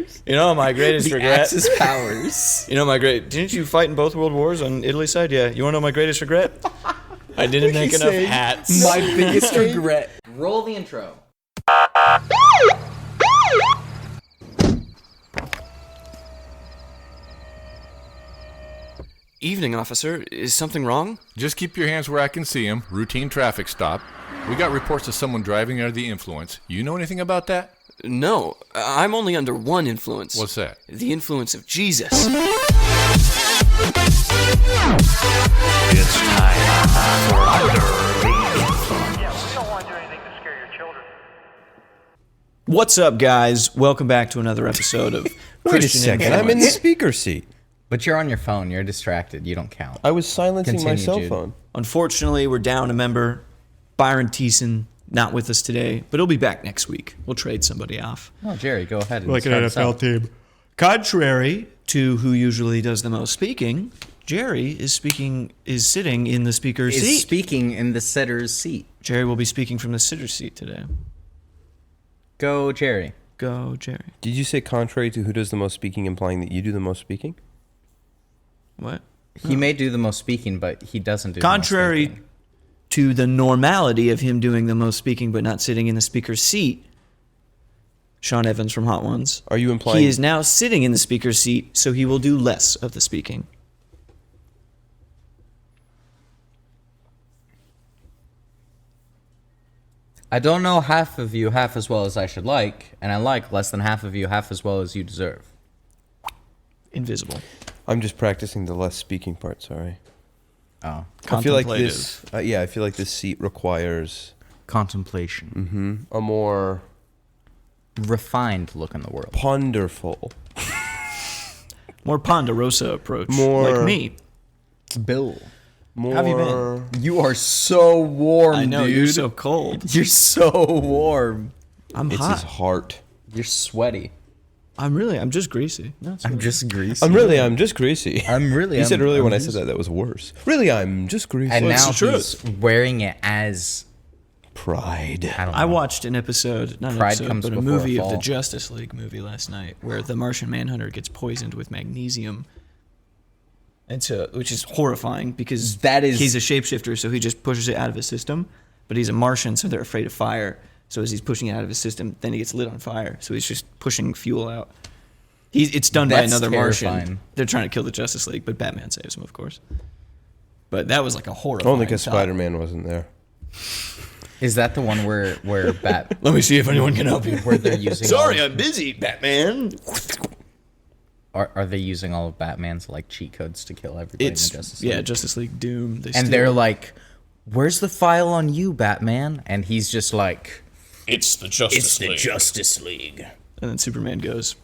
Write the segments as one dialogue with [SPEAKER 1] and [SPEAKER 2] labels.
[SPEAKER 1] powers?
[SPEAKER 2] You know my greatest
[SPEAKER 1] The
[SPEAKER 2] regret?
[SPEAKER 1] Axis powers.
[SPEAKER 2] You know didn't you fight in both world wars on Italy's side? Yeah. You want to know my greatest regret? I didn't make enough hats.
[SPEAKER 1] My biggest regret.
[SPEAKER 3] Roll the intro.
[SPEAKER 2] Evening, officer. Is something wrong?
[SPEAKER 4] Just keep your hands where I can see them. Routine traffic stop. We got reports of someone driving under the influence. You know anything about that?
[SPEAKER 2] No, I'm only under one influence.
[SPEAKER 4] What's that?
[SPEAKER 2] The influence of Jesus.
[SPEAKER 5] It's time for Under the Influence.
[SPEAKER 6] Yeah, we don't want to do anything to scare your children.
[SPEAKER 2] What's up, guys? Welcome back to another episode of
[SPEAKER 7] Wait a
[SPEAKER 2] Christian
[SPEAKER 7] second,
[SPEAKER 2] Influence.
[SPEAKER 7] I'm in the speaker seat.
[SPEAKER 3] But you're on your phone. You're distracted. You don't count.
[SPEAKER 7] I was silencing my
[SPEAKER 3] Continue,
[SPEAKER 7] cell
[SPEAKER 3] Jude.
[SPEAKER 7] phone.
[SPEAKER 2] Unfortunately, we're down a member. Byron Thiessen, not with us today, but he'll be back next week. We'll trade somebody off.
[SPEAKER 3] Oh, Jerry, go ahead and start us out.
[SPEAKER 2] team. Contrary to who usually does the most speaking, Jerry is sitting in the speaker's
[SPEAKER 3] Is
[SPEAKER 2] seat.
[SPEAKER 3] speaking in the sitter's seat.
[SPEAKER 2] Jerry will be speaking from the sitter's seat today.
[SPEAKER 3] Go, Jerry.
[SPEAKER 2] Go, Jerry.
[SPEAKER 7] Did you say contrary to who does the most speaking, implying that you do the most speaking?
[SPEAKER 2] What?
[SPEAKER 3] He may do the most speaking, but he doesn't do
[SPEAKER 2] Contrary
[SPEAKER 3] the most speaking.
[SPEAKER 2] to the normality of him doing the most speaking but not sitting in the speaker's seat, Sean Evans from Hot Ones.
[SPEAKER 7] Are you implying
[SPEAKER 2] He is now sitting in the speaker's seat, so he will do less of the speaking.
[SPEAKER 3] I don't know half of you half as well as I should like, and I like less than half of you half as well as you deserve.
[SPEAKER 2] Invisible.
[SPEAKER 7] I'm just practicing the less speaking part, sorry.
[SPEAKER 3] Oh.
[SPEAKER 7] I feel like
[SPEAKER 2] Contemplative.
[SPEAKER 7] this I feel like this seat requires
[SPEAKER 3] Contemplation.
[SPEAKER 7] a more
[SPEAKER 3] Refined look in the world.
[SPEAKER 7] ponderful.
[SPEAKER 2] More Ponderosa approach.
[SPEAKER 7] More-
[SPEAKER 2] like me.
[SPEAKER 3] Bill.
[SPEAKER 7] More
[SPEAKER 2] How have you been?
[SPEAKER 3] You are so warm,
[SPEAKER 2] I know,
[SPEAKER 3] dude.
[SPEAKER 2] you're so cold.
[SPEAKER 3] You're so warm.
[SPEAKER 2] I'm
[SPEAKER 7] It's
[SPEAKER 2] hot.
[SPEAKER 7] his heart.
[SPEAKER 3] You're sweaty.
[SPEAKER 2] I'm just greasy.
[SPEAKER 3] I'm just greasy.
[SPEAKER 7] I'm just greasy.
[SPEAKER 3] I'm
[SPEAKER 7] He said earlier
[SPEAKER 3] I'm
[SPEAKER 7] when I
[SPEAKER 3] greasy.
[SPEAKER 7] said that was worse. Really, I'm just greasy.
[SPEAKER 3] And
[SPEAKER 2] Well, it's
[SPEAKER 3] now
[SPEAKER 2] the truth.
[SPEAKER 3] he's wearing it as
[SPEAKER 7] Pride.
[SPEAKER 3] I don't know.
[SPEAKER 2] I watched an episode, not an
[SPEAKER 3] Pride
[SPEAKER 2] episode,
[SPEAKER 3] comes
[SPEAKER 2] but a
[SPEAKER 3] before a
[SPEAKER 2] movie of the
[SPEAKER 3] fall.
[SPEAKER 2] Justice League movie last night where the Martian Manhunter gets poisoned with magnesium. And so, which is horrifying because
[SPEAKER 3] That is-
[SPEAKER 2] he's a shapeshifter, so he just pushes it out of his system. But he's a Martian, so they're afraid of fire. So as he's pushing it out of his system, then he gets lit on fire. So he's just pushing fuel out. It's done by
[SPEAKER 3] That's
[SPEAKER 2] another Martian.
[SPEAKER 3] terrifying.
[SPEAKER 2] They're trying to kill the Justice League, but Batman saves him, of course. But that was like a horrifying
[SPEAKER 7] Only because
[SPEAKER 2] thought.
[SPEAKER 7] Spider-Man wasn't there.
[SPEAKER 3] Is that the one where
[SPEAKER 2] Let me see if anyone can help you.
[SPEAKER 3] where they're using
[SPEAKER 2] Sorry,
[SPEAKER 3] all
[SPEAKER 2] I'm busy, Batman.
[SPEAKER 3] are they using all of Batman's like cheat codes to kill everybody in the Justice League?
[SPEAKER 2] Justice League Doom.
[SPEAKER 3] And they're like, "Where's the file on you, Batman?" And he's just like,
[SPEAKER 2] it's the Justice League.
[SPEAKER 3] Justice League.
[SPEAKER 2] And then Superman goes,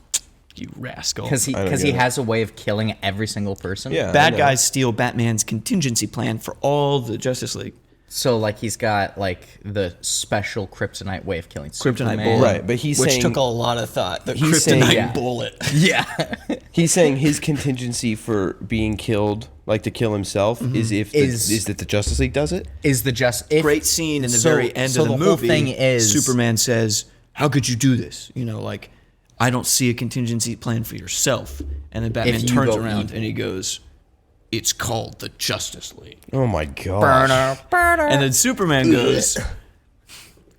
[SPEAKER 2] "You rascal!"
[SPEAKER 3] Because he
[SPEAKER 7] get it.
[SPEAKER 3] has a way of killing every single person.
[SPEAKER 7] Yeah.
[SPEAKER 2] bad
[SPEAKER 7] I know.
[SPEAKER 2] guys steal Batman's contingency plan for all the Justice League.
[SPEAKER 3] So like he's got like the special kryptonite way of killing
[SPEAKER 2] Kryptonite
[SPEAKER 3] Superman.
[SPEAKER 2] bullet,
[SPEAKER 7] Right, but he's
[SPEAKER 2] which
[SPEAKER 7] saying-
[SPEAKER 2] took a lot of thought. The
[SPEAKER 7] he's saying-
[SPEAKER 2] Kryptonite
[SPEAKER 3] Yeah.
[SPEAKER 2] bullet.
[SPEAKER 3] Yeah.
[SPEAKER 7] He's saying his contingency for being killed, like to kill himself, is if is that the Justice League does it.
[SPEAKER 3] Is the just if,
[SPEAKER 2] Great scene in the
[SPEAKER 3] so-
[SPEAKER 2] very end
[SPEAKER 3] so
[SPEAKER 2] of the
[SPEAKER 3] the whole
[SPEAKER 2] movie.
[SPEAKER 3] thing is
[SPEAKER 2] Superman says, "How could you do this? You know, like I don't see a contingency plan for yourself." And then Batman
[SPEAKER 3] If you
[SPEAKER 2] turns
[SPEAKER 3] go
[SPEAKER 2] around
[SPEAKER 3] evil.
[SPEAKER 2] and he goes, "It's called the Justice League."
[SPEAKER 7] Oh my god!
[SPEAKER 2] And then Superman goes,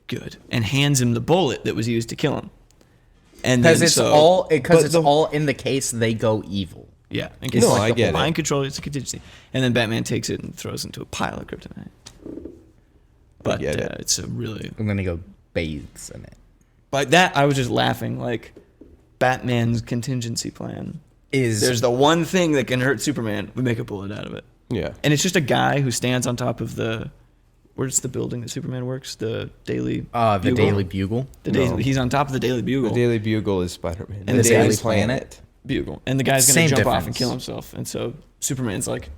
[SPEAKER 2] "Good," and hands him the bullet that was used to kill him. And
[SPEAKER 3] because
[SPEAKER 2] then
[SPEAKER 3] it's
[SPEAKER 2] so,
[SPEAKER 3] all
[SPEAKER 7] but
[SPEAKER 3] all in the case they go evil.
[SPEAKER 2] yeah. In case
[SPEAKER 7] No,
[SPEAKER 2] like
[SPEAKER 7] I
[SPEAKER 2] the
[SPEAKER 7] get it.
[SPEAKER 2] mind control, it's a contingency. And then Batman takes it and throws it into a pile of kryptonite. But
[SPEAKER 7] get it.
[SPEAKER 2] it's a really
[SPEAKER 3] And then he go bathes in it.
[SPEAKER 2] like that. I was just laughing like Batman's contingency plan.
[SPEAKER 3] Is
[SPEAKER 2] There's the one thing that can hurt Superman. We make a bullet out of it.
[SPEAKER 7] Yeah,
[SPEAKER 2] And it's just a guy who stands on top of where's the building that Superman works? The Daily
[SPEAKER 3] the
[SPEAKER 2] Bugle?
[SPEAKER 3] Daily Bugle.
[SPEAKER 2] He's on top of the Daily Bugle.
[SPEAKER 7] the Daily Bugle is Spider-Man.
[SPEAKER 2] And
[SPEAKER 3] the Daily
[SPEAKER 2] Daily
[SPEAKER 3] Planet.
[SPEAKER 2] Bugle. And the guy's going
[SPEAKER 3] Same
[SPEAKER 2] to jump off and
[SPEAKER 3] difference.
[SPEAKER 2] kill himself. And so Superman's like,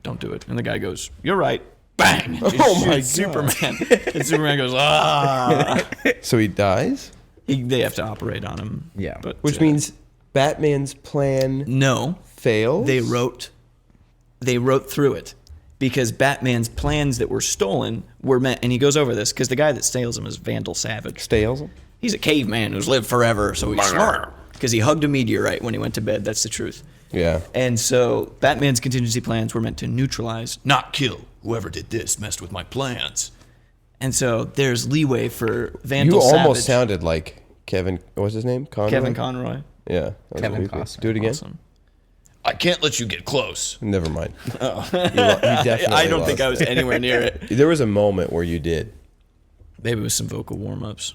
[SPEAKER 2] "Don't do it." And the guy goes, "You're right." Bang! And
[SPEAKER 7] Oh my
[SPEAKER 2] shoots Superman. And Superman goes, "Ah!"
[SPEAKER 7] So he dies,
[SPEAKER 2] They have to operate on him.
[SPEAKER 3] Yeah.
[SPEAKER 2] But,
[SPEAKER 7] which means Batman's plan
[SPEAKER 2] no.
[SPEAKER 7] fails.
[SPEAKER 2] They wrote through it because Batman's plans that were stolen were meant, and he goes over this because the guy that steals them is Vandal Savage.
[SPEAKER 7] Stales.
[SPEAKER 2] He's a caveman who's lived forever, so he's smart. because he hugged a meteorite when he went to bed. That's the truth.
[SPEAKER 7] Yeah.
[SPEAKER 2] And so Batman's contingency plans were meant to neutralize, not kill. Whoever did this messed with my plans. And so there's leeway for Vandal
[SPEAKER 7] You almost
[SPEAKER 2] Savage.
[SPEAKER 7] sounded like Kevin. What's his name? Conroy?
[SPEAKER 2] Kevin Conroy.
[SPEAKER 7] Yeah. that was
[SPEAKER 3] Kevin
[SPEAKER 7] creepy.
[SPEAKER 3] Costner.
[SPEAKER 7] Do it again.
[SPEAKER 2] Awesome. I can't let you get close.
[SPEAKER 7] Never mind. Oh. You definitely
[SPEAKER 2] I don't think
[SPEAKER 7] lost.
[SPEAKER 2] I was anywhere near it.
[SPEAKER 7] There was a moment where you did.
[SPEAKER 2] Maybe with some vocal warm-ups.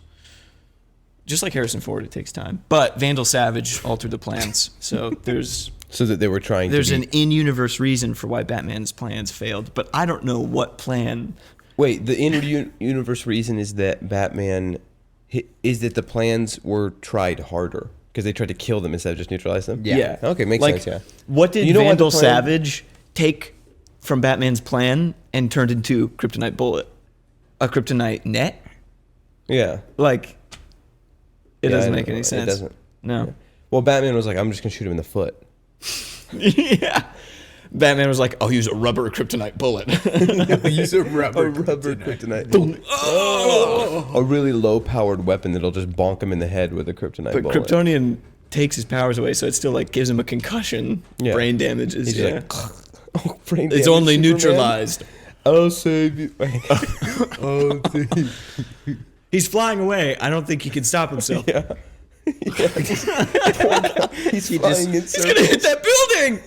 [SPEAKER 2] Just like Harrison Ford, it takes time. But Vandal Savage altered the plans. So there's
[SPEAKER 7] So that they were trying
[SPEAKER 2] there's
[SPEAKER 7] to
[SPEAKER 2] an in-universe reason for why Batman's plans failed. But I don't know what plan.
[SPEAKER 7] Wait, the inter-universe reason is that Batman... Is that the plans were tried harder. Because they tried to kill them instead of just neutralize them?
[SPEAKER 3] Yeah.
[SPEAKER 7] Okay, makes
[SPEAKER 2] Like,
[SPEAKER 7] sense, yeah.
[SPEAKER 2] What did
[SPEAKER 7] You know what
[SPEAKER 2] Vandal
[SPEAKER 7] the plan-
[SPEAKER 2] Savage take from Batman's plan and turned into Kryptonite Bullet? A Kryptonite net?
[SPEAKER 7] Yeah.
[SPEAKER 2] Like, it
[SPEAKER 7] Yeah,
[SPEAKER 2] doesn't
[SPEAKER 7] I
[SPEAKER 2] make
[SPEAKER 7] know.
[SPEAKER 2] any sense.
[SPEAKER 7] It doesn't.
[SPEAKER 2] No.
[SPEAKER 7] Well, Batman was like, I'm just going to shoot him in the foot.
[SPEAKER 2] Yeah. Batman was like, I'll use a rubber kryptonite bullet.
[SPEAKER 3] Use a rubber.
[SPEAKER 7] kryptonite. A really low-powered weapon that'll just bonk him in the head with a kryptonite
[SPEAKER 2] But
[SPEAKER 7] bullet.
[SPEAKER 2] Kryptonian takes his powers away, so it still like gives him a concussion,
[SPEAKER 7] Yeah.
[SPEAKER 2] brain damages.
[SPEAKER 7] He's
[SPEAKER 2] Yeah.
[SPEAKER 7] just like, oh, brain
[SPEAKER 2] It's
[SPEAKER 7] damage,
[SPEAKER 2] only
[SPEAKER 7] Superman.
[SPEAKER 2] neutralized.
[SPEAKER 7] I'll save you.
[SPEAKER 2] He's flying away. I don't think he can stop himself.
[SPEAKER 7] Yeah. He's flying in
[SPEAKER 2] He's gonna hit that building.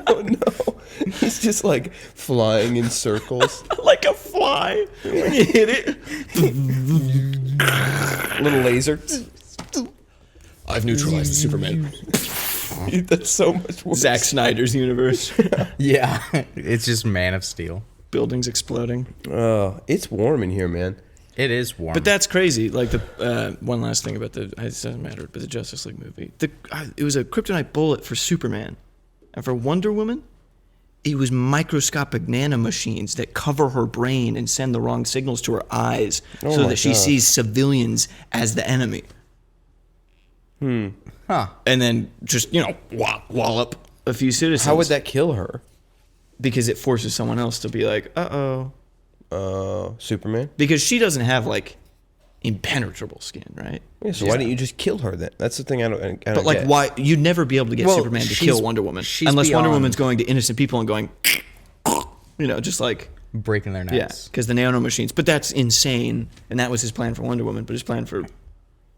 [SPEAKER 7] Oh no! He's just like flying in circles.
[SPEAKER 2] Like a fly when you hit it.
[SPEAKER 7] Little laser.
[SPEAKER 2] I've neutralized Superman.
[SPEAKER 7] That's so much worse.
[SPEAKER 2] Zack Snyder's universe.
[SPEAKER 3] Yeah, it's just Man of Steel.
[SPEAKER 2] Buildings exploding.
[SPEAKER 7] Oh, it's warm in here, man.
[SPEAKER 3] It is warm.
[SPEAKER 2] But that's crazy. Like the one last thing about it doesn't matter. But the Justice League movie, it was a kryptonite bullet for Superman, and for Wonder Woman, it was microscopic nanomachines that cover her brain and send the wrong signals to her eyes,
[SPEAKER 7] Oh
[SPEAKER 2] so
[SPEAKER 7] my
[SPEAKER 2] that she
[SPEAKER 7] God.
[SPEAKER 2] sees civilians as the enemy.
[SPEAKER 3] huh?
[SPEAKER 2] And then just wallop a few citizens.
[SPEAKER 7] How would that kill her?
[SPEAKER 2] Because it forces someone else to be like,
[SPEAKER 7] Superman.
[SPEAKER 2] because she doesn't have like impenetrable skin, right?
[SPEAKER 7] Yeah, so why didn't you just kill her then? That's the thing I don't.
[SPEAKER 2] But like,
[SPEAKER 7] get.
[SPEAKER 2] why you'd never be able to get
[SPEAKER 3] Well,
[SPEAKER 2] Superman to
[SPEAKER 3] she's-
[SPEAKER 2] kill Wonder Woman
[SPEAKER 3] she's
[SPEAKER 2] unless Wonder
[SPEAKER 3] beyond-
[SPEAKER 2] Woman's going to innocent people and going, just like
[SPEAKER 3] Breaking their
[SPEAKER 2] yeah,
[SPEAKER 3] necks.
[SPEAKER 2] because the nanomachines. But that's insane, and that was his plan for Wonder Woman. But his plan for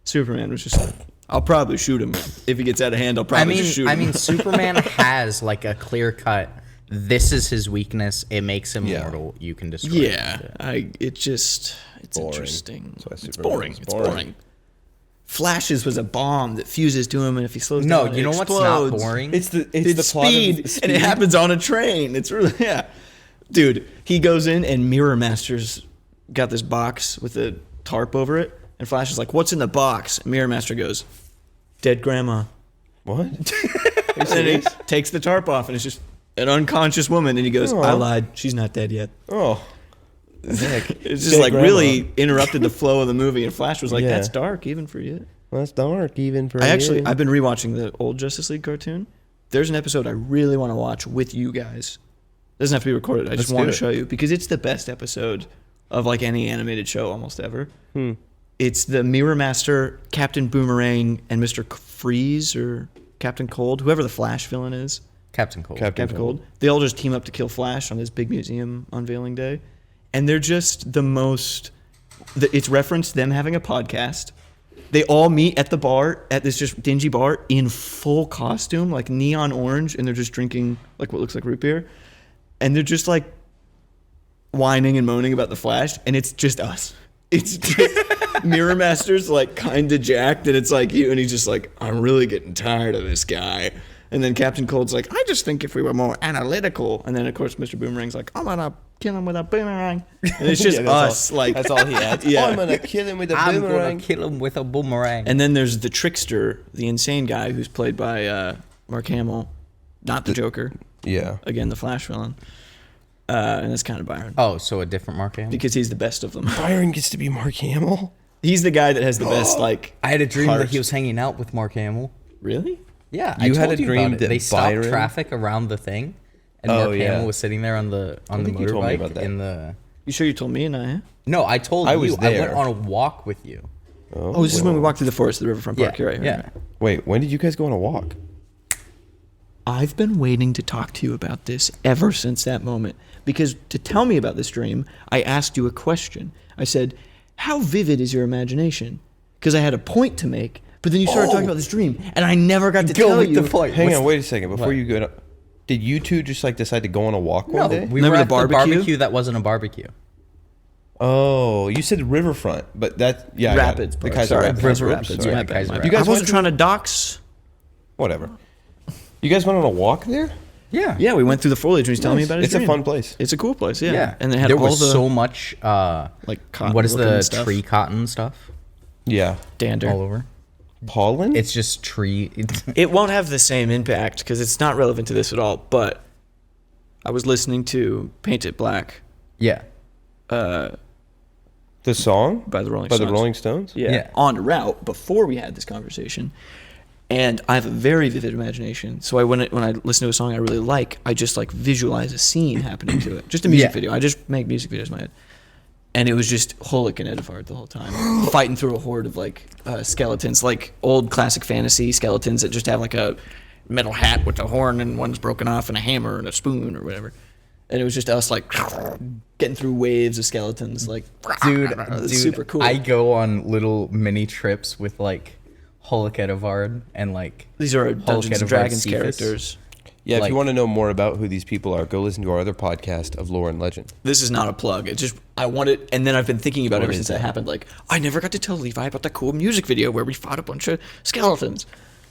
[SPEAKER 2] Superman was just like, I'll probably shoot him if he gets out of hand. I'll probably just shoot him.
[SPEAKER 3] Superman has like a clear cut. This is his weakness. It makes him
[SPEAKER 7] Yeah.
[SPEAKER 3] mortal. You can destroy.
[SPEAKER 2] yeah,
[SPEAKER 3] it.
[SPEAKER 2] it's
[SPEAKER 7] Boring.
[SPEAKER 2] interesting.
[SPEAKER 7] That's why
[SPEAKER 2] It's
[SPEAKER 7] Superman
[SPEAKER 2] boring.
[SPEAKER 7] is
[SPEAKER 2] It's
[SPEAKER 7] boring.
[SPEAKER 2] boring. Flashes was a bomb that fuses to him, and if he slows
[SPEAKER 3] No,
[SPEAKER 2] down,
[SPEAKER 3] you
[SPEAKER 2] it
[SPEAKER 3] know what's
[SPEAKER 2] explodes.
[SPEAKER 3] not boring?
[SPEAKER 7] It's the
[SPEAKER 2] It's
[SPEAKER 7] plot of
[SPEAKER 2] speed,
[SPEAKER 7] Speed,
[SPEAKER 2] and it happens on a train. It's really dude. He goes in and Mirror Master's got this box with a tarp over it, and Flash is like, "What's in the box?" And Mirror Master goes, "Dead grandma."
[SPEAKER 7] What?
[SPEAKER 2] And then he takes the tarp off, and it's just an unconscious woman, and he goes, "I
[SPEAKER 7] Aw.
[SPEAKER 2] lied. She's not dead yet."
[SPEAKER 7] Oh, heck.
[SPEAKER 2] It's just
[SPEAKER 7] Dead
[SPEAKER 2] like
[SPEAKER 7] grandma.
[SPEAKER 2] really interrupted the flow of the movie, and Flash was like,
[SPEAKER 7] Yeah.
[SPEAKER 2] "That's dark, even for you."
[SPEAKER 7] Well, that's dark even for
[SPEAKER 2] I've
[SPEAKER 7] you.
[SPEAKER 2] been rewatching the old Justice League cartoon. There's an episode I really want to watch with you guys. Doesn't have to be recorded. I just
[SPEAKER 7] Let's
[SPEAKER 2] want
[SPEAKER 7] do
[SPEAKER 2] to
[SPEAKER 7] it.
[SPEAKER 2] show you because it's the best episode of like any animated show almost ever. It's the Mirror Master, Captain Boomerang, and Mr. Freeze or Captain Cold, whoever the Flash villain is.
[SPEAKER 3] Captain Cold.
[SPEAKER 7] Captain
[SPEAKER 2] Captain Cold. They all just team up to kill Flash on this big museum unveiling day, and they're just the most. It's referenced them having a podcast. They all meet at the bar, at this just dingy bar, in full costume, like neon orange, and they're just drinking like what looks like root beer, and they're just like whining and moaning about the Flash, and it's just us. It's just Mirror Master's like kind of jacked, and it's like you, and he's just like, I'm really getting tired of this guy. And then Captain Cold's like, I just think if we were more analytical. And then of course Mr. Boomerang's like, I'm gonna kill him with a boomerang. And it's just
[SPEAKER 7] Yeah, that's
[SPEAKER 2] us,
[SPEAKER 7] all,
[SPEAKER 2] like
[SPEAKER 7] that's all he had.
[SPEAKER 2] Yeah.
[SPEAKER 7] I'm gonna kill him with a
[SPEAKER 3] I'm
[SPEAKER 7] boomerang.
[SPEAKER 3] gonna kill him with a boomerang.
[SPEAKER 2] And then there's the trickster, the insane guy who's played by Mark Hamill, not the Joker.
[SPEAKER 7] Yeah.
[SPEAKER 2] Again, the Flash villain. And that's kind of Byron
[SPEAKER 3] Oh, so a different Mark Hamill?
[SPEAKER 2] because he's the best of them.
[SPEAKER 7] Byron gets to be Mark Hamill.
[SPEAKER 2] He's the guy that has the best like.
[SPEAKER 3] I had a dream
[SPEAKER 2] heart.
[SPEAKER 3] that he was hanging out with Mark Hamill.
[SPEAKER 2] Really?
[SPEAKER 3] Yeah,
[SPEAKER 7] You
[SPEAKER 3] I
[SPEAKER 7] had
[SPEAKER 3] told
[SPEAKER 7] a
[SPEAKER 3] you
[SPEAKER 7] dream
[SPEAKER 3] about it.
[SPEAKER 7] that
[SPEAKER 3] They stopped
[SPEAKER 7] Byron-
[SPEAKER 3] traffic around the thing, and
[SPEAKER 7] Oh,
[SPEAKER 3] Mark
[SPEAKER 7] yeah.
[SPEAKER 3] Hamill was sitting there on the
[SPEAKER 7] think you told me about
[SPEAKER 3] motorbike
[SPEAKER 7] that.
[SPEAKER 3] in the.
[SPEAKER 2] You sure you told me and I?
[SPEAKER 3] No, I told
[SPEAKER 7] I
[SPEAKER 3] you.
[SPEAKER 7] was
[SPEAKER 3] I went
[SPEAKER 7] there.
[SPEAKER 3] on a walk with you.
[SPEAKER 2] Oh, this is when we walked through the forest to the Riverfront Park. You're right.
[SPEAKER 3] Yeah.
[SPEAKER 2] Right.
[SPEAKER 7] Wait, when did you guys go on a walk?
[SPEAKER 2] I've been waiting to talk to you about this ever since that moment. Because to tell me about this dream, I asked you a question. I said, how vivid is your imagination? Because I had a point to make, but then you started talking about this dream, and I never got to tell you.
[SPEAKER 7] Hang on, wait a second. Before you go, did you two just like decide to go on a walk one day?
[SPEAKER 3] We
[SPEAKER 2] Remember
[SPEAKER 3] were
[SPEAKER 2] the
[SPEAKER 3] at the
[SPEAKER 2] barbecue?
[SPEAKER 3] barbecue that wasn't a barbecue.
[SPEAKER 7] Oh, you said Riverfront, but that I got it.
[SPEAKER 2] Rapids.
[SPEAKER 7] The
[SPEAKER 2] Park.
[SPEAKER 7] Kaiser
[SPEAKER 2] Sorry,
[SPEAKER 7] Rapids.
[SPEAKER 2] Kaiser
[SPEAKER 7] Oops,
[SPEAKER 2] Rapids.
[SPEAKER 7] sorry.
[SPEAKER 2] My bad,
[SPEAKER 3] Kaiser
[SPEAKER 2] my bad.
[SPEAKER 3] Rapids.
[SPEAKER 7] You guys
[SPEAKER 2] I wasn't
[SPEAKER 7] went
[SPEAKER 2] trying to dox.
[SPEAKER 7] Whatever. You guys went on a walk there?
[SPEAKER 3] Yeah.
[SPEAKER 2] Yeah, we went through the foliage, and he's telling me about his
[SPEAKER 7] It's a
[SPEAKER 2] dream.
[SPEAKER 7] fun place.
[SPEAKER 2] It's a cool place, yeah.
[SPEAKER 3] Yeah.
[SPEAKER 2] And they had
[SPEAKER 3] there
[SPEAKER 2] all
[SPEAKER 3] was
[SPEAKER 2] the
[SPEAKER 3] so much
[SPEAKER 2] like cotton
[SPEAKER 3] what is
[SPEAKER 2] looking
[SPEAKER 3] the
[SPEAKER 2] stuff.
[SPEAKER 3] tree cotton stuff
[SPEAKER 7] Yeah.
[SPEAKER 2] dander.
[SPEAKER 3] all over?
[SPEAKER 7] Pollen?
[SPEAKER 3] It's just tree.
[SPEAKER 2] It won't have the same impact because it's not relevant to this at all. But I was listening to "Paint It Black"
[SPEAKER 3] yeah.
[SPEAKER 7] the song?
[SPEAKER 2] by the Rolling
[SPEAKER 7] By
[SPEAKER 2] Stones.
[SPEAKER 7] the Rolling Stones?
[SPEAKER 3] Yeah.
[SPEAKER 2] On route before we had this conversation. And I have a very vivid imagination. So when I listen to a song I really like, I just like visualize a scene happening to it. Just a music
[SPEAKER 3] Yeah.
[SPEAKER 2] video. I just make music videos in my head. And it was just Hulk and Edvard the whole time, fighting through a horde of like skeletons, like old classic fantasy skeletons that just have like a metal hat with a horn and one's broken off and a hammer and a spoon or whatever. And it was just us like getting through waves of skeletons, like
[SPEAKER 3] Dude,
[SPEAKER 2] it's super cool.
[SPEAKER 3] I go on little mini trips with like Hulk Edvard and like
[SPEAKER 2] These are our
[SPEAKER 3] Hulk
[SPEAKER 2] Dungeons and
[SPEAKER 3] Edvard
[SPEAKER 2] Dragons
[SPEAKER 3] Cephas.
[SPEAKER 2] characters.
[SPEAKER 7] Yeah, if
[SPEAKER 3] Like-
[SPEAKER 7] you want to know more about who these people are, go listen to our other podcast of Lore and Legend.
[SPEAKER 2] This is not a plug. It's just I want it, and then I've been thinking about it
[SPEAKER 7] What
[SPEAKER 2] ever
[SPEAKER 7] is
[SPEAKER 2] since
[SPEAKER 7] that?
[SPEAKER 2] that happened. Like I never got to tell Levi about the cool music video where we fought a bunch of skeletons,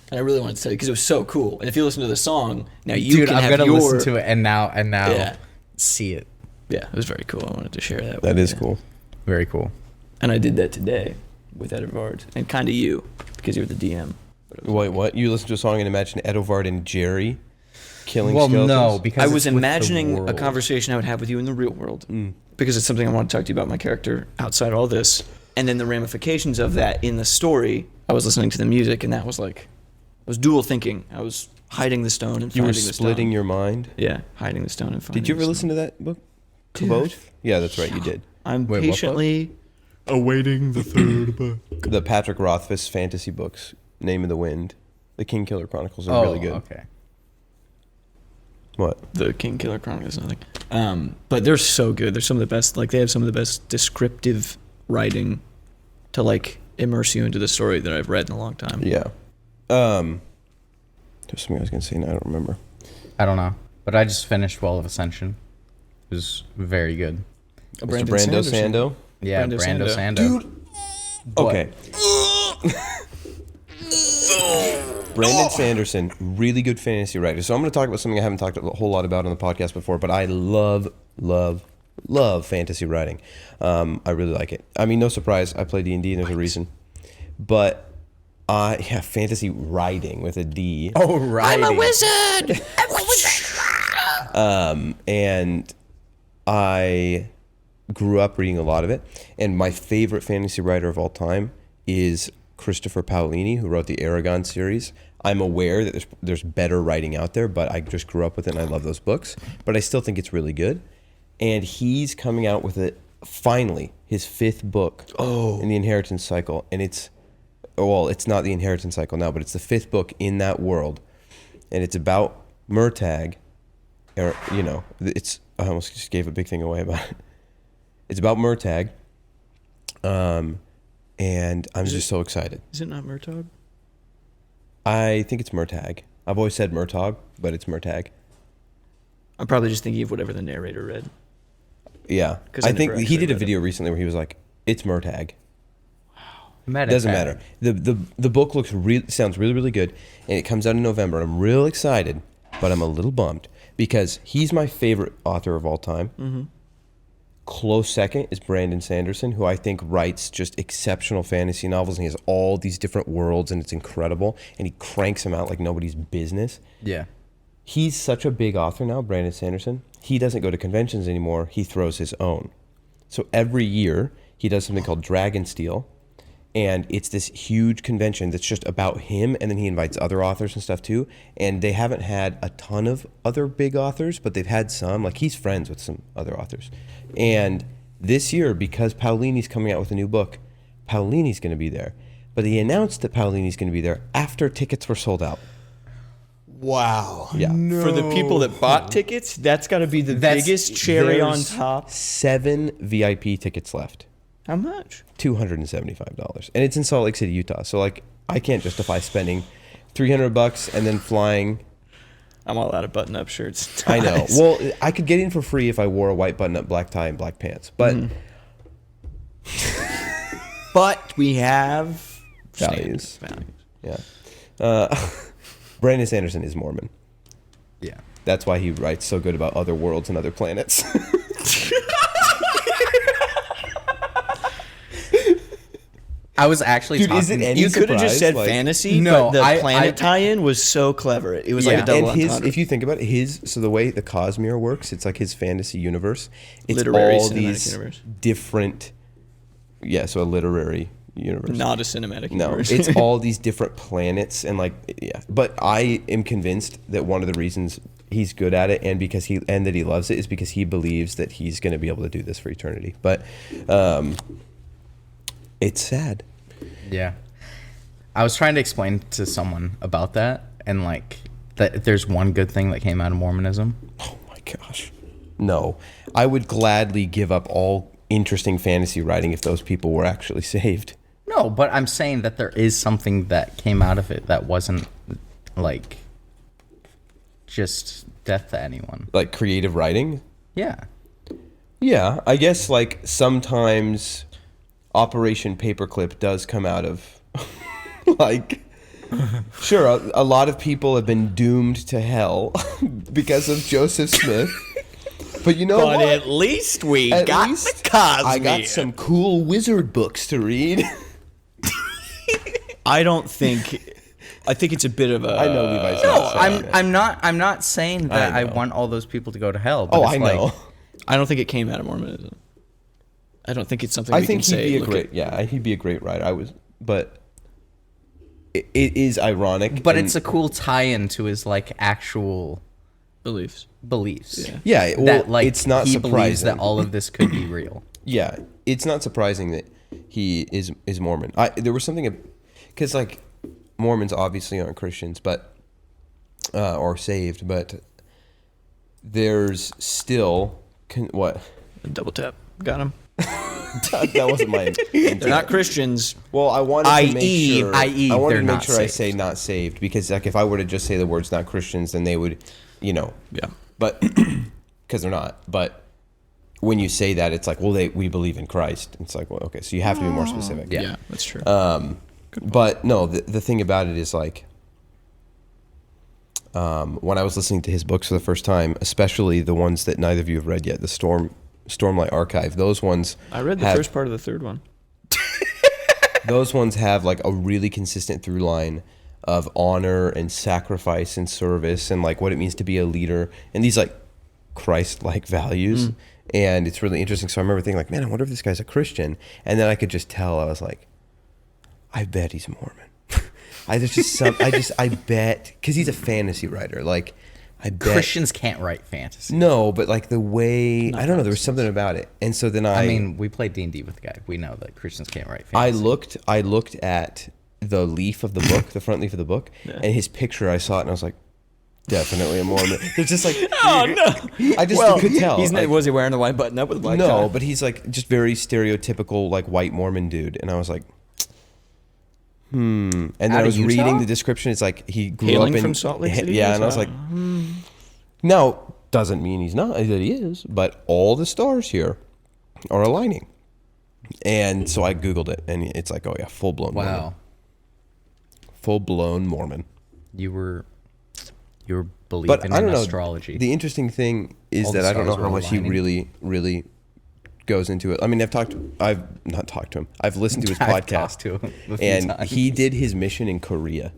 [SPEAKER 2] and I really wanted to tell you because it was so cool. And if you listen to the song, now you
[SPEAKER 3] Dude,
[SPEAKER 2] can
[SPEAKER 3] I'm
[SPEAKER 2] have
[SPEAKER 3] gonna
[SPEAKER 2] your.
[SPEAKER 3] listen to it and now
[SPEAKER 2] Yeah.
[SPEAKER 3] see it.
[SPEAKER 2] Yeah, it was very cool. I wanted to share that.
[SPEAKER 7] That
[SPEAKER 2] with
[SPEAKER 7] is
[SPEAKER 2] you.
[SPEAKER 7] cool.
[SPEAKER 3] Very cool.
[SPEAKER 2] And I did that today with Edvard and kind of you because you're the DM. But it was-
[SPEAKER 7] Wait, what? You listen to a song and imagine Edvard and Jerry killing
[SPEAKER 3] Well,
[SPEAKER 7] skeletons?
[SPEAKER 3] no, because
[SPEAKER 2] I was
[SPEAKER 3] it's with the
[SPEAKER 2] imagining a
[SPEAKER 3] world.
[SPEAKER 2] conversation I would have with you in the real world because it's something I want to talk to you about my character outside all this, and then the ramifications of that in the story. I was listening to the music, and that was like, I was dual thinking. I was hiding the stone and
[SPEAKER 7] You
[SPEAKER 2] finding
[SPEAKER 7] were
[SPEAKER 2] the stone.
[SPEAKER 7] splitting your mind?
[SPEAKER 2] Yeah, hiding the stone and finding.
[SPEAKER 7] Did you
[SPEAKER 2] the
[SPEAKER 7] ever
[SPEAKER 2] stone.
[SPEAKER 7] listen to that book? Cabot? Yeah, that's right, you did.
[SPEAKER 2] I'm
[SPEAKER 3] Wait, what book?
[SPEAKER 2] patiently
[SPEAKER 1] Awaiting the third book.
[SPEAKER 7] The Patrick Rothfuss fantasy books, Name of the Wind, The King Killer Chronicles are
[SPEAKER 3] Oh,
[SPEAKER 7] really good.
[SPEAKER 3] okay.
[SPEAKER 7] What?
[SPEAKER 2] the King Killer Chronicles. Nothing. But they're so good. They're some of the best. Like they have some of the best descriptive writing to like immerse you into the story that I've read in a long time.
[SPEAKER 7] Yeah. There's something I was going to say and I don't remember.
[SPEAKER 3] I don't know, but I just finished Well of Ascension. It was very good.
[SPEAKER 7] Mr. Brando Sando?
[SPEAKER 3] Yeah,
[SPEAKER 2] Brando
[SPEAKER 3] Brando
[SPEAKER 2] Sando.
[SPEAKER 3] Sando.
[SPEAKER 7] Dude. Okay. Brandon Sanderson, really good fantasy writer. So I'm going to talk about something I haven't talked a whole lot about on the podcast before, but I love fantasy writing. I really like it. I mean, no surprise, I play D&D and there's a reason. But fantasy writing with a D.
[SPEAKER 3] Oh, right. I'm a
[SPEAKER 2] Wizard.
[SPEAKER 7] And I grew up reading a lot of it. And my favorite fantasy writer of all time is Christopher Paolini, who wrote the Aragon series. I'm aware that there's better writing out there, but I just grew up with it and I love those books. But I still think it's really good. And he's coming out with it, finally, his 5th book in the Inheritance Cycle. And it's not the Inheritance Cycle now, but it's the 5th book in that world. And it's about Murtagh. Or, I almost just gave a big thing away about it. It's about Murtagh. And I'm just so excited.
[SPEAKER 2] Is it not Murtagh?
[SPEAKER 7] I think it's Murtagh. I've always said Murtagh, but it's Murtagh.
[SPEAKER 2] I'm probably just thinking of whatever the narrator read.
[SPEAKER 7] Yeah.
[SPEAKER 2] 'Cause I
[SPEAKER 7] I think
[SPEAKER 2] never
[SPEAKER 7] he
[SPEAKER 2] actually
[SPEAKER 7] did a
[SPEAKER 2] read
[SPEAKER 7] video recently where he was like, it's Murtagh.
[SPEAKER 3] Meta
[SPEAKER 7] Doesn't
[SPEAKER 3] tag.
[SPEAKER 7] matter. The book sounds really, really good, and it comes out in November. I'm real excited, but I'm a little bummed because he's my favorite author of all time. Mm-hmm. Close second is Brandon Sanderson, who I think writes just exceptional fantasy novels, and he has all these different worlds, and it's incredible, and he cranks them out like nobody's business.
[SPEAKER 3] Yeah.
[SPEAKER 7] He's such a big author now, Brandon Sanderson. He doesn't go to conventions anymore. He throws his own. So every year, he does something called Dragonsteel, and it's this huge convention that's just about him, and then he invites other authors and stuff too. And they haven't had a ton of other big authors, but they've had some. Like, he's friends with some other authors. And this year, because Paolini's coming out with a new book, Paolini's going to be there. But he announced that Paolini's going to be there after tickets were sold out.
[SPEAKER 2] Wow.
[SPEAKER 7] Yeah.
[SPEAKER 2] For the people that bought tickets, that's got to be the biggest cherry on
[SPEAKER 7] There's
[SPEAKER 2] top.
[SPEAKER 7] 7 VIP tickets left.
[SPEAKER 2] How much?
[SPEAKER 7] $275. And it's in Salt Lake City, Utah. So, like, I can't justify spending $300 and then flying.
[SPEAKER 2] I'm all out of button-up shirts.
[SPEAKER 7] I know. Well, I could get in for free if I wore a white button-up black tie and black pants. But
[SPEAKER 2] But we have
[SPEAKER 7] Values.
[SPEAKER 2] values.
[SPEAKER 7] yeah. Brandon Sanderson is Mormon.
[SPEAKER 3] Yeah.
[SPEAKER 7] That's why he writes so good about other worlds and other planets.
[SPEAKER 3] I was actually
[SPEAKER 7] Dude,
[SPEAKER 3] talking.
[SPEAKER 7] is it any
[SPEAKER 2] You could have just
[SPEAKER 7] surprise,
[SPEAKER 2] said
[SPEAKER 7] like-
[SPEAKER 2] fantasy,
[SPEAKER 3] No,
[SPEAKER 2] but the
[SPEAKER 3] I-
[SPEAKER 2] planet tie-in was so clever. It was like
[SPEAKER 3] Yeah.
[SPEAKER 2] a double
[SPEAKER 7] And his,
[SPEAKER 2] entendre.
[SPEAKER 7] if you think about it, so the way the Cosmere works, it's like his fantasy universe. It's
[SPEAKER 2] Literary
[SPEAKER 7] all
[SPEAKER 2] cinematic
[SPEAKER 7] these
[SPEAKER 2] universe.
[SPEAKER 7] different, so a literary universe.
[SPEAKER 2] Not a cinematic
[SPEAKER 7] No,
[SPEAKER 2] universe.
[SPEAKER 7] it's all these different planets and like, yeah. But I am convinced that one of the reasons he's good at it and that he loves it is because he believes that he's going to be able to do this for eternity. But it's sad.
[SPEAKER 3] Yeah. I was trying to explain to someone about that, and like that there's one good thing that came out of Mormonism.
[SPEAKER 7] Oh my gosh. No, I would gladly give up all interesting fantasy writing if those people were actually saved.
[SPEAKER 3] No, but I'm saying that there is something that came out of it that wasn't like just death to anyone.
[SPEAKER 7] Like creative writing?
[SPEAKER 3] Yeah.
[SPEAKER 7] Yeah, I guess like sometimes Operation Paperclip does come out of like sure, a lot of people have been doomed to hell because of Joseph Smith. But you know
[SPEAKER 2] but
[SPEAKER 7] what?
[SPEAKER 2] at least we
[SPEAKER 7] At
[SPEAKER 2] got
[SPEAKER 7] least
[SPEAKER 2] the Cosmere.
[SPEAKER 7] I got some cool wizard books to read.
[SPEAKER 2] I think it's a bit of a.
[SPEAKER 7] I know Levi's
[SPEAKER 3] No,
[SPEAKER 7] not saying that.
[SPEAKER 3] I'm not saying that I
[SPEAKER 7] know.
[SPEAKER 3] want all those people to go to hell. But
[SPEAKER 7] Oh,
[SPEAKER 3] it's
[SPEAKER 7] I
[SPEAKER 3] like,
[SPEAKER 7] know.
[SPEAKER 2] I don't think it came out of Mormonism. I don't think it's something
[SPEAKER 7] I
[SPEAKER 2] we
[SPEAKER 7] think
[SPEAKER 2] can say.
[SPEAKER 7] he'd be a
[SPEAKER 2] look
[SPEAKER 7] great,
[SPEAKER 2] at-
[SPEAKER 7] yeah, he'd be a great writer. But it is ironic.
[SPEAKER 3] But
[SPEAKER 7] and-
[SPEAKER 3] it's a cool tie-in to his like actual
[SPEAKER 2] beliefs.
[SPEAKER 3] beliefs.
[SPEAKER 2] Yeah.
[SPEAKER 7] yeah. Well,
[SPEAKER 3] That like
[SPEAKER 7] it's not
[SPEAKER 3] he believes
[SPEAKER 7] surprising
[SPEAKER 3] that all of this could be real.
[SPEAKER 7] Yeah, it's not surprising that he is Mormon. There was something because like Mormons obviously aren't Christians, but or saved, but there's still what?
[SPEAKER 2] Double tap. Got him.
[SPEAKER 7] That wasn't my intent.
[SPEAKER 2] They're not Christians.
[SPEAKER 7] Well, I wanted to make
[SPEAKER 2] i.e.
[SPEAKER 7] sure.
[SPEAKER 3] i.e.
[SPEAKER 7] I wanted
[SPEAKER 3] they're
[SPEAKER 7] to make
[SPEAKER 3] not
[SPEAKER 7] sure I
[SPEAKER 3] saved.
[SPEAKER 7] say not saved because like if I were to just say the words not Christians, then they would,
[SPEAKER 2] Yeah.
[SPEAKER 7] But because they're not. But when you say that, it's like, well, we believe in Christ. It's like, well, okay, so you have to be more specific.
[SPEAKER 2] Yeah, that's true.
[SPEAKER 7] But no, the thing about it is like, when I was listening to his books for the first time, especially the ones that neither of you have read yet, the Stormlight Archive, those ones.
[SPEAKER 2] I read the first part of the third one.
[SPEAKER 7] Those ones have like a really consistent through line of honor and sacrifice and service and like what it means to be a leader and these like Christ-like values. And it's really interesting. So I remember thinking like, man, I wonder if this guy's a Christian. And then I could just tell. I was like, I bet he's Mormon. I bet because he's a fantasy writer. Like, I bet
[SPEAKER 3] Christians can't write fantasy.
[SPEAKER 7] No, but like the way I don't know, there was something about it. And so then
[SPEAKER 3] I mean, we played D&D with the guy. We know that Christians can't write
[SPEAKER 7] I
[SPEAKER 3] fantasy.
[SPEAKER 7] looked at the leaf of the book, the front leaf of the book, and his picture. I saw it and I was like, definitely a Mormon. They're just like,
[SPEAKER 2] Oh no!
[SPEAKER 7] I just could tell.
[SPEAKER 2] He's
[SPEAKER 7] Like,
[SPEAKER 2] was he wearing the white button up with a black
[SPEAKER 7] no,
[SPEAKER 2] tie?
[SPEAKER 7] but he's like just very stereotypical like white Mormon dude. And I was like, And then
[SPEAKER 3] Out
[SPEAKER 7] I
[SPEAKER 3] of
[SPEAKER 7] was
[SPEAKER 3] Utah?
[SPEAKER 7] reading the description. It's like he grew
[SPEAKER 2] Hailing
[SPEAKER 7] up in
[SPEAKER 2] from Salt Lake City,
[SPEAKER 7] Yeah,
[SPEAKER 2] or
[SPEAKER 7] and I was like,
[SPEAKER 2] something?
[SPEAKER 7] now doesn't mean he's not that he is, but all the stars here are aligning. And so I googled it, and it's like, oh yeah, full blown Mormon.
[SPEAKER 3] Wow.
[SPEAKER 7] Full blown Mormon.
[SPEAKER 3] You were believing
[SPEAKER 7] But I don't
[SPEAKER 3] in
[SPEAKER 7] know.
[SPEAKER 3] astrology.
[SPEAKER 7] The interesting thing is
[SPEAKER 3] All the
[SPEAKER 7] that I don't know
[SPEAKER 3] stars
[SPEAKER 7] how
[SPEAKER 3] were
[SPEAKER 7] much he
[SPEAKER 3] aligning.
[SPEAKER 7] really goes into it. I mean, I've not talked to him. I've listened to his
[SPEAKER 3] I've
[SPEAKER 7] podcast,
[SPEAKER 3] talked to him a few
[SPEAKER 7] and
[SPEAKER 3] times.
[SPEAKER 7] he did his mission in Korea.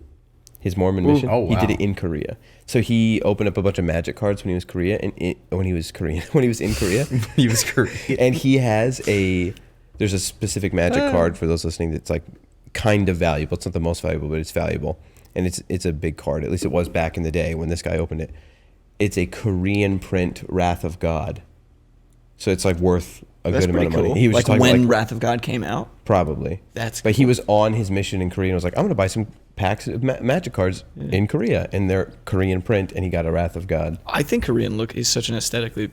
[SPEAKER 7] His Mormon mission.
[SPEAKER 3] Oh,
[SPEAKER 7] He did
[SPEAKER 3] wow.
[SPEAKER 7] it in Korea. So he opened up a bunch of magic cards when he was when he was in Korea,
[SPEAKER 3] he was Korean.
[SPEAKER 7] and he has there's a specific magic card for those listening that's like kind of valuable. It's not the most valuable, but it's valuable, and it's a big card. At least it was back in the day when this guy opened it. It's a Korean print Wrath of God, so it's like worth a
[SPEAKER 2] That's
[SPEAKER 7] good amount of
[SPEAKER 2] pretty
[SPEAKER 7] money.
[SPEAKER 2] cool.
[SPEAKER 7] He was
[SPEAKER 2] Like
[SPEAKER 7] just talking
[SPEAKER 2] when
[SPEAKER 7] about,
[SPEAKER 2] Wrath of God came out.
[SPEAKER 7] probably.
[SPEAKER 2] That's
[SPEAKER 7] But he was on his mission in Korea and was like, I'm going to buy some packs of magic cards in Korea, and they're Korean print, and he got a Wrath of God.
[SPEAKER 2] I think Korean look is such an aesthetically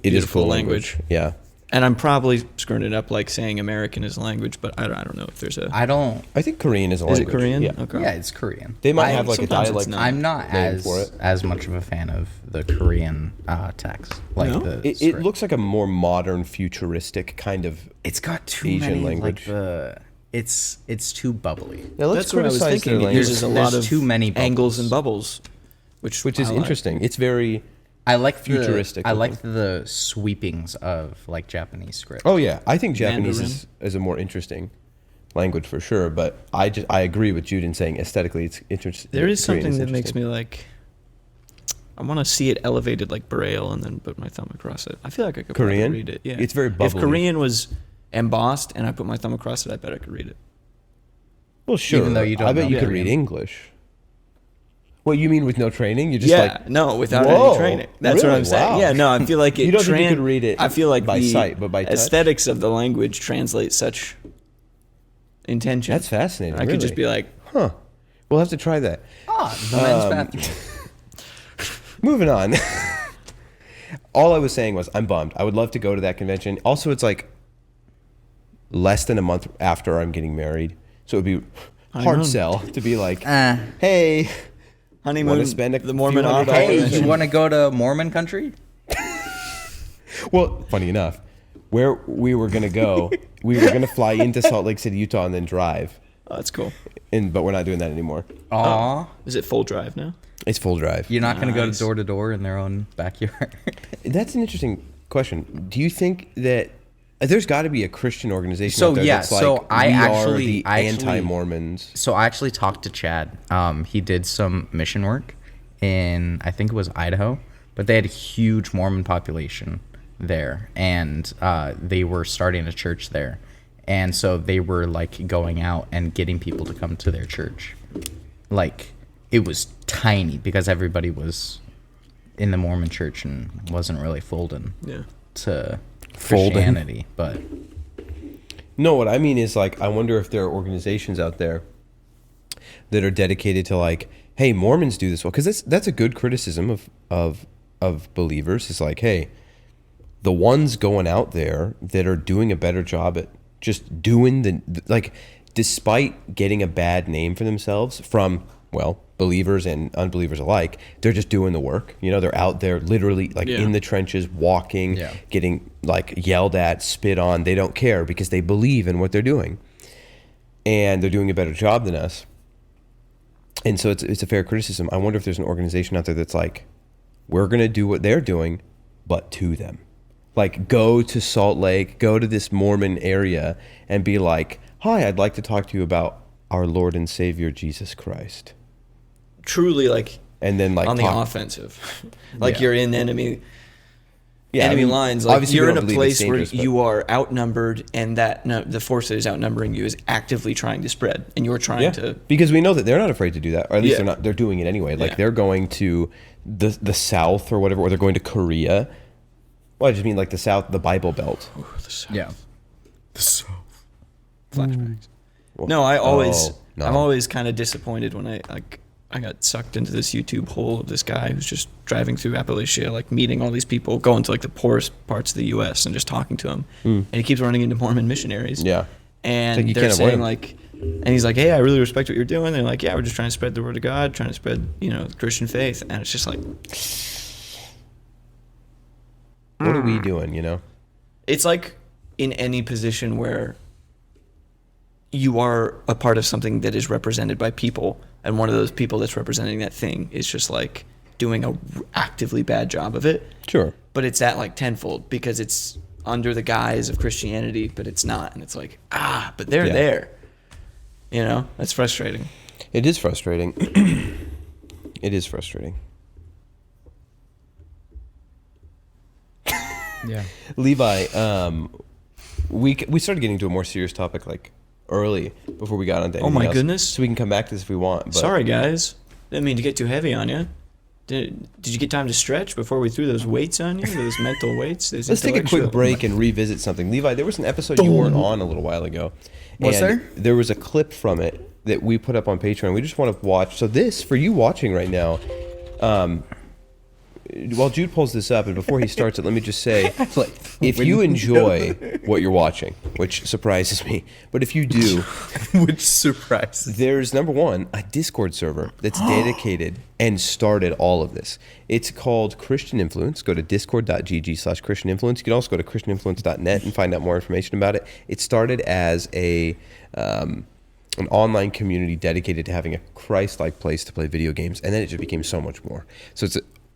[SPEAKER 7] It is
[SPEAKER 2] beautiful
[SPEAKER 7] cool
[SPEAKER 2] language.
[SPEAKER 7] Yeah.
[SPEAKER 2] And I'm probably screwing it up like saying American is a language, but I don't know if there's a.
[SPEAKER 3] I don't.
[SPEAKER 7] I think Korean is a
[SPEAKER 2] Is
[SPEAKER 7] language.
[SPEAKER 2] it Korean?
[SPEAKER 7] Yeah.
[SPEAKER 2] Okay.
[SPEAKER 3] Yeah, it's Korean.
[SPEAKER 7] They might
[SPEAKER 3] I-
[SPEAKER 7] have like a
[SPEAKER 2] sometimes it's
[SPEAKER 7] dialect.
[SPEAKER 2] not.
[SPEAKER 3] I'm not
[SPEAKER 7] name for it.
[SPEAKER 3] as much of a fan of the Korean text. Like
[SPEAKER 2] No?
[SPEAKER 3] the
[SPEAKER 7] It
[SPEAKER 3] script.
[SPEAKER 7] looks like a more modern, futuristic kind of.
[SPEAKER 3] It's got too
[SPEAKER 7] Asian
[SPEAKER 3] many
[SPEAKER 7] language.
[SPEAKER 3] like the. It's too bubbly.
[SPEAKER 7] Yeah,
[SPEAKER 2] That's what I was thinking. It uses a lot
[SPEAKER 3] There's
[SPEAKER 2] of
[SPEAKER 3] too many
[SPEAKER 2] angles
[SPEAKER 3] bubbles.
[SPEAKER 2] and bubbles, which
[SPEAKER 7] Which is
[SPEAKER 2] I like.
[SPEAKER 7] interesting. It's very.
[SPEAKER 3] I like
[SPEAKER 7] Futuristic
[SPEAKER 3] I like the sweepings of like Japanese script.
[SPEAKER 7] Oh yeah, I think Japanese
[SPEAKER 2] Mandarin.
[SPEAKER 7] is a more interesting language for sure. But I agree with Jude in saying aesthetically it's interesting.
[SPEAKER 2] There is something that makes me like. I want to see it elevated like Braille and then put my thumb across it. I feel like I could
[SPEAKER 7] Korean?
[SPEAKER 2] probably read it. Yeah,
[SPEAKER 7] It's very
[SPEAKER 2] If
[SPEAKER 7] bubbly.
[SPEAKER 2] Korean was embossed and I put my thumb across it, I bet I could read it.
[SPEAKER 7] Well, sure.
[SPEAKER 3] Even though you don't
[SPEAKER 7] I bet
[SPEAKER 3] know
[SPEAKER 7] you could
[SPEAKER 3] Korean.
[SPEAKER 7] read English. What you mean with no training? You just
[SPEAKER 2] Yeah,
[SPEAKER 7] like
[SPEAKER 2] no, without
[SPEAKER 7] Whoa,
[SPEAKER 2] any training. That's what
[SPEAKER 7] really?
[SPEAKER 2] I'm saying.
[SPEAKER 7] Wow.
[SPEAKER 2] Yeah, no, I feel like it.
[SPEAKER 7] You don't think you could read it
[SPEAKER 2] I feel like
[SPEAKER 7] by
[SPEAKER 2] the
[SPEAKER 7] sight, but by touch?
[SPEAKER 2] aesthetics of the language translate such intention.
[SPEAKER 7] That's fascinating.
[SPEAKER 2] I could just be like,
[SPEAKER 7] huh. We'll have to try that.
[SPEAKER 3] The men's bathroom.
[SPEAKER 7] Moving on. All I was saying was I'm bummed. I would love to go to that convention. Also, it's like less than a month after I'm getting married, so it would be hard
[SPEAKER 2] Honeymoon.
[SPEAKER 7] sell to be like,
[SPEAKER 3] Uh,
[SPEAKER 7] hey,
[SPEAKER 2] honeymoon.
[SPEAKER 7] wanna spend a
[SPEAKER 2] the Mormon
[SPEAKER 7] few hundred
[SPEAKER 2] off.
[SPEAKER 7] dollars?
[SPEAKER 3] hey,
[SPEAKER 2] convention.
[SPEAKER 3] you want to go to Mormon country?
[SPEAKER 7] well, funny enough, where we were gonna go, we were gonna fly into Salt Lake City, Utah, and then drive.
[SPEAKER 2] Oh, that's cool.
[SPEAKER 7] But we're not doing that anymore.
[SPEAKER 3] Aw,
[SPEAKER 2] Is it full drive now?
[SPEAKER 7] It's full drive.
[SPEAKER 3] you're not going to
[SPEAKER 2] Nice.
[SPEAKER 3] go to door in their own backyard.
[SPEAKER 7] That's an interesting question. Do you think that there's got to be a Christian organization
[SPEAKER 3] So,
[SPEAKER 7] out there
[SPEAKER 3] yeah,
[SPEAKER 7] that's like,
[SPEAKER 3] so I
[SPEAKER 7] we
[SPEAKER 3] actually-
[SPEAKER 7] are the
[SPEAKER 3] I actually-
[SPEAKER 7] anti-Mormons?
[SPEAKER 3] So I actually talked to Chad. He did some mission work in, I think it was Idaho, but they had a huge Mormon population there, and they were starting a church there, and so they were like going out and getting people to come to their church. Like it was tiny because everybody was in the Mormon church and wasn't really folding
[SPEAKER 2] Yeah.
[SPEAKER 3] to
[SPEAKER 7] Folding.
[SPEAKER 3] Christianity, but
[SPEAKER 7] No, what I mean is like I wonder if there are organizations out there that are dedicated to like, hey, Mormons do this well, because that's a good criticism of believers. It's like, hey, the ones going out there that are doing a better job at just doing like, despite getting a bad name for themselves from, well, believers and unbelievers alike, they're just doing the work. You know, they're out there literally like
[SPEAKER 2] Yeah.
[SPEAKER 7] in the trenches, walking,
[SPEAKER 3] Yeah.
[SPEAKER 7] getting like yelled at, spit on. They don't care because they believe in what they're doing. And they're doing a better job than us. And so it's a fair criticism. I wonder if there's an organization out there that's like, we're going to do what they're doing, but to them. Like, go to Salt Lake, go to this Mormon area and be like, hi, I'd like to talk to you about our Lord and Savior, Jesus Christ.
[SPEAKER 2] Truly, like
[SPEAKER 7] And then like
[SPEAKER 2] on the
[SPEAKER 7] talk-
[SPEAKER 2] offensive, like
[SPEAKER 7] Yeah.
[SPEAKER 2] you're in enemy
[SPEAKER 7] Yeah, I
[SPEAKER 2] enemy
[SPEAKER 7] mean,
[SPEAKER 2] lines. Like
[SPEAKER 7] obviously we
[SPEAKER 2] you're in
[SPEAKER 7] don't
[SPEAKER 2] a
[SPEAKER 7] believe it's
[SPEAKER 2] place where
[SPEAKER 7] dangerous, but-
[SPEAKER 2] you are outnumbered, and that the force that is outnumbering you is actively trying to spread, and you're trying
[SPEAKER 7] Yeah,
[SPEAKER 2] to.
[SPEAKER 7] because we know that they're not afraid to do that, or at least
[SPEAKER 2] Yeah.
[SPEAKER 7] they're not. They're doing it anyway. Like
[SPEAKER 2] Yeah.
[SPEAKER 7] they're going to the South or whatever, or they're going to Korea. Well, I just mean like the South, the Bible Belt.
[SPEAKER 3] yeah.
[SPEAKER 2] Flashbacks. No, I always,
[SPEAKER 7] Oh, no.
[SPEAKER 2] I'm always kind of disappointed when I got sucked into this YouTube hole of this guy who's just driving through Appalachia, like meeting all these people, going to like the poorest parts of the U.S. and just talking to them, and he keeps running into Mormon missionaries.
[SPEAKER 7] Yeah.
[SPEAKER 2] and
[SPEAKER 7] It's like you
[SPEAKER 2] they're
[SPEAKER 7] can't avoid
[SPEAKER 2] saying
[SPEAKER 7] him.
[SPEAKER 2] like, and he's like, hey, I really respect what you're doing. They're like, yeah, we're just trying to spread the word of God, trying to spread, the Christian faith, and it's just like,
[SPEAKER 7] What are we doing? You know.
[SPEAKER 2] it's like in any position where you are a part of something that is represented by people, and one of those people that's representing that thing is just like doing a actively bad job of it.
[SPEAKER 7] Sure.
[SPEAKER 2] But it's that like tenfold because it's under the guise of Christianity, but it's not, and it's like but they're
[SPEAKER 7] Yeah.
[SPEAKER 2] there. That's frustrating.
[SPEAKER 7] It is frustrating. It is frustrating.
[SPEAKER 3] Yeah.
[SPEAKER 7] Levi, we started getting to a more serious topic like early before we got onto anything
[SPEAKER 2] Oh my
[SPEAKER 7] else.
[SPEAKER 2] goodness.
[SPEAKER 7] So we can come back to this if we want. But
[SPEAKER 2] Sorry, guys. Didn't mean to get too heavy on you. Did you get time to stretch before we threw those weights on you? Those mental weights? Those
[SPEAKER 7] Let's take a quick
[SPEAKER 2] intellectual-
[SPEAKER 7] break and revisit something. Levi, there was an episode you weren't on a little while ago.
[SPEAKER 3] Was
[SPEAKER 7] and
[SPEAKER 3] there?
[SPEAKER 7] There was a clip from it that we put up on Patreon. We just want to watch. So this, for you watching right now, while Jude pulls this up, and before he starts it, let me just say, if you enjoy what you're watching, which surprises me, but if you do,
[SPEAKER 3] Which surprise.
[SPEAKER 7] there's number one, a Discord server that's dedicated and started all of this. It's called Christian Influence. Go to discord.gg/Christian Influence. You can also go to christianinfluence.net and find out more information about it. It started as an online community dedicated to having a Christ-like place to play video games, and then it just became so much more. So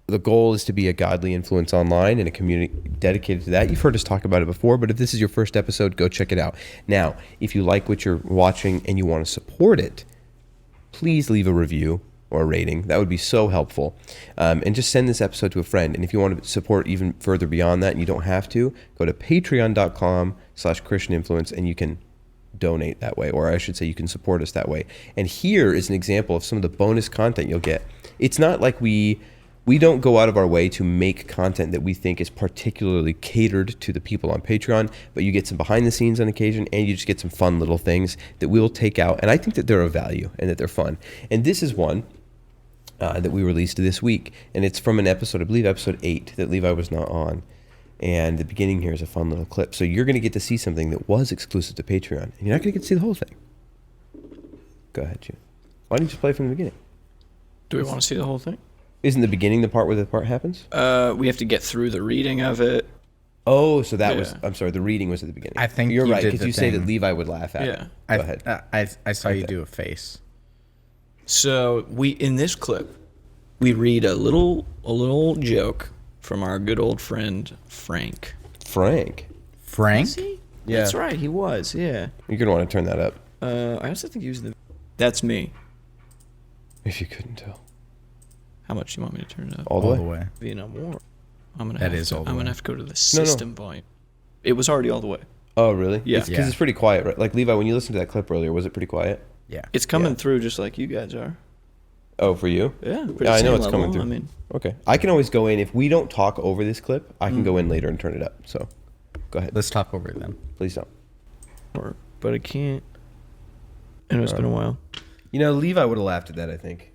[SPEAKER 7] the goal is to be a godly influence online and a community dedicated to that. You've heard us talk about it before, but if this is your first episode, go check it out. Now, if you like what you're watching and you want to support it, please leave a review or a rating. That would be so helpful. And just send this episode to a friend. And if you want to support even further beyond that, and you don't have to, go to patreon.com/Christian Influence and you can donate that way, or I should say you can support us that way. And here is an example of some of the bonus content you'll get. It's not like we don't go out of our way to make content that we think is particularly catered to the people on Patreon, but you get some behind the scenes on occasion, and you just get some fun little things that we'll take out. And I think that they're of value and that they're fun. And this is one that we released this week, and it's from an episode, I believe episode 8, that Levi was not on. And the beginning here is a fun little clip. So you're going to get to see something that was exclusive to Patreon, and you're not going to get to see the whole thing. Go ahead, June. Why don't you just play from the beginning?
[SPEAKER 2] Do we want to see the whole thing?
[SPEAKER 7] Isn't the beginning the part where the part happens?
[SPEAKER 2] We have to get through the reading of it.
[SPEAKER 7] Oh, so that was,
[SPEAKER 2] Yeah.
[SPEAKER 7] I'm sorry, the reading was at the beginning.
[SPEAKER 3] I think
[SPEAKER 7] you're
[SPEAKER 3] you
[SPEAKER 7] right,
[SPEAKER 3] did
[SPEAKER 7] because
[SPEAKER 3] the
[SPEAKER 7] you say that
[SPEAKER 3] thing.
[SPEAKER 7] Levi would laugh at
[SPEAKER 2] Yeah.
[SPEAKER 7] it. Go ahead.
[SPEAKER 3] I saw you do a face.
[SPEAKER 2] So in this clip, we read a little joke from our good old friend Frank.
[SPEAKER 7] Frank,
[SPEAKER 3] Frank?
[SPEAKER 7] Yeah.
[SPEAKER 2] That's right, he was. Yeah.
[SPEAKER 7] you're going to want to turn that up
[SPEAKER 2] I also think he was the. That's me.
[SPEAKER 7] if you couldn't tell.
[SPEAKER 2] How much do you want me to turn it up?
[SPEAKER 7] All the
[SPEAKER 3] All
[SPEAKER 7] way?
[SPEAKER 3] the way.
[SPEAKER 2] You know more. I'm gonna.
[SPEAKER 3] That
[SPEAKER 2] have
[SPEAKER 3] is
[SPEAKER 2] to,
[SPEAKER 3] all the
[SPEAKER 2] I'm
[SPEAKER 3] way.
[SPEAKER 2] gonna have to go to the system volume. It was already all the way.
[SPEAKER 7] Oh, really?
[SPEAKER 2] Yeah.
[SPEAKER 7] Because
[SPEAKER 3] Yeah.
[SPEAKER 7] it's pretty quiet, right? Like, Levi, when you listened to that clip earlier, was it pretty quiet?
[SPEAKER 3] Yeah.
[SPEAKER 2] It's coming
[SPEAKER 7] Yeah.
[SPEAKER 2] through just like you guys are.
[SPEAKER 7] Oh, for you?
[SPEAKER 2] Yeah.
[SPEAKER 7] Yeah, I know it's coming through.
[SPEAKER 2] I mean,
[SPEAKER 7] Okay. I can always go in. If we don't talk over this clip, I can go in later and turn it up. So, go ahead.
[SPEAKER 3] Let's talk over it then.
[SPEAKER 7] Please don't.
[SPEAKER 2] but I can't. I know it's been a while.
[SPEAKER 7] You know, Levi would have laughed at that, I think.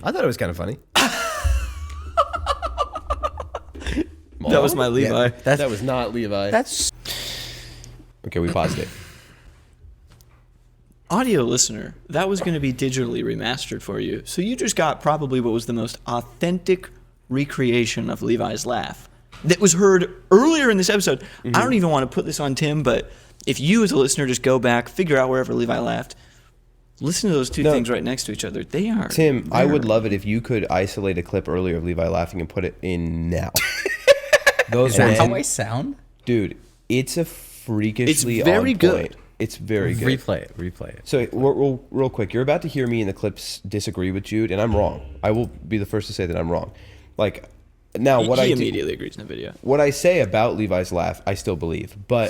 [SPEAKER 7] I thought it was kind of funny.
[SPEAKER 2] That was my Levi.
[SPEAKER 7] That was not Levi.
[SPEAKER 3] That's
[SPEAKER 7] Okay, we paused it.
[SPEAKER 2] Audio listener, that was going to be digitally remastered for you. So you just got probably what was the most authentic recreation of Levi's laugh that was heard earlier in this episode. I don't even want to put this on Tim, but if you as a listener just go back, figure out wherever Levi laughed, listen to those two
[SPEAKER 7] No.
[SPEAKER 2] things right next to each other. They are.
[SPEAKER 7] Tim, I would
[SPEAKER 2] they're-
[SPEAKER 7] love it if you could isolate a clip earlier of Levi laughing and put it in now. Those
[SPEAKER 3] Is that
[SPEAKER 7] men-
[SPEAKER 3] how I sound?
[SPEAKER 7] Dude, it's a freakishly
[SPEAKER 2] It's very
[SPEAKER 7] on
[SPEAKER 2] good.
[SPEAKER 7] point. It's very good.
[SPEAKER 3] Replay it.
[SPEAKER 7] So real quick, you're about to hear me in the clips disagree with Jude, and I'm wrong. I will be the first to say that I'm wrong. Like, now what
[SPEAKER 2] he
[SPEAKER 7] I do,
[SPEAKER 2] immediately agrees in the video.
[SPEAKER 7] what I say about Levi's laugh, I still believe, but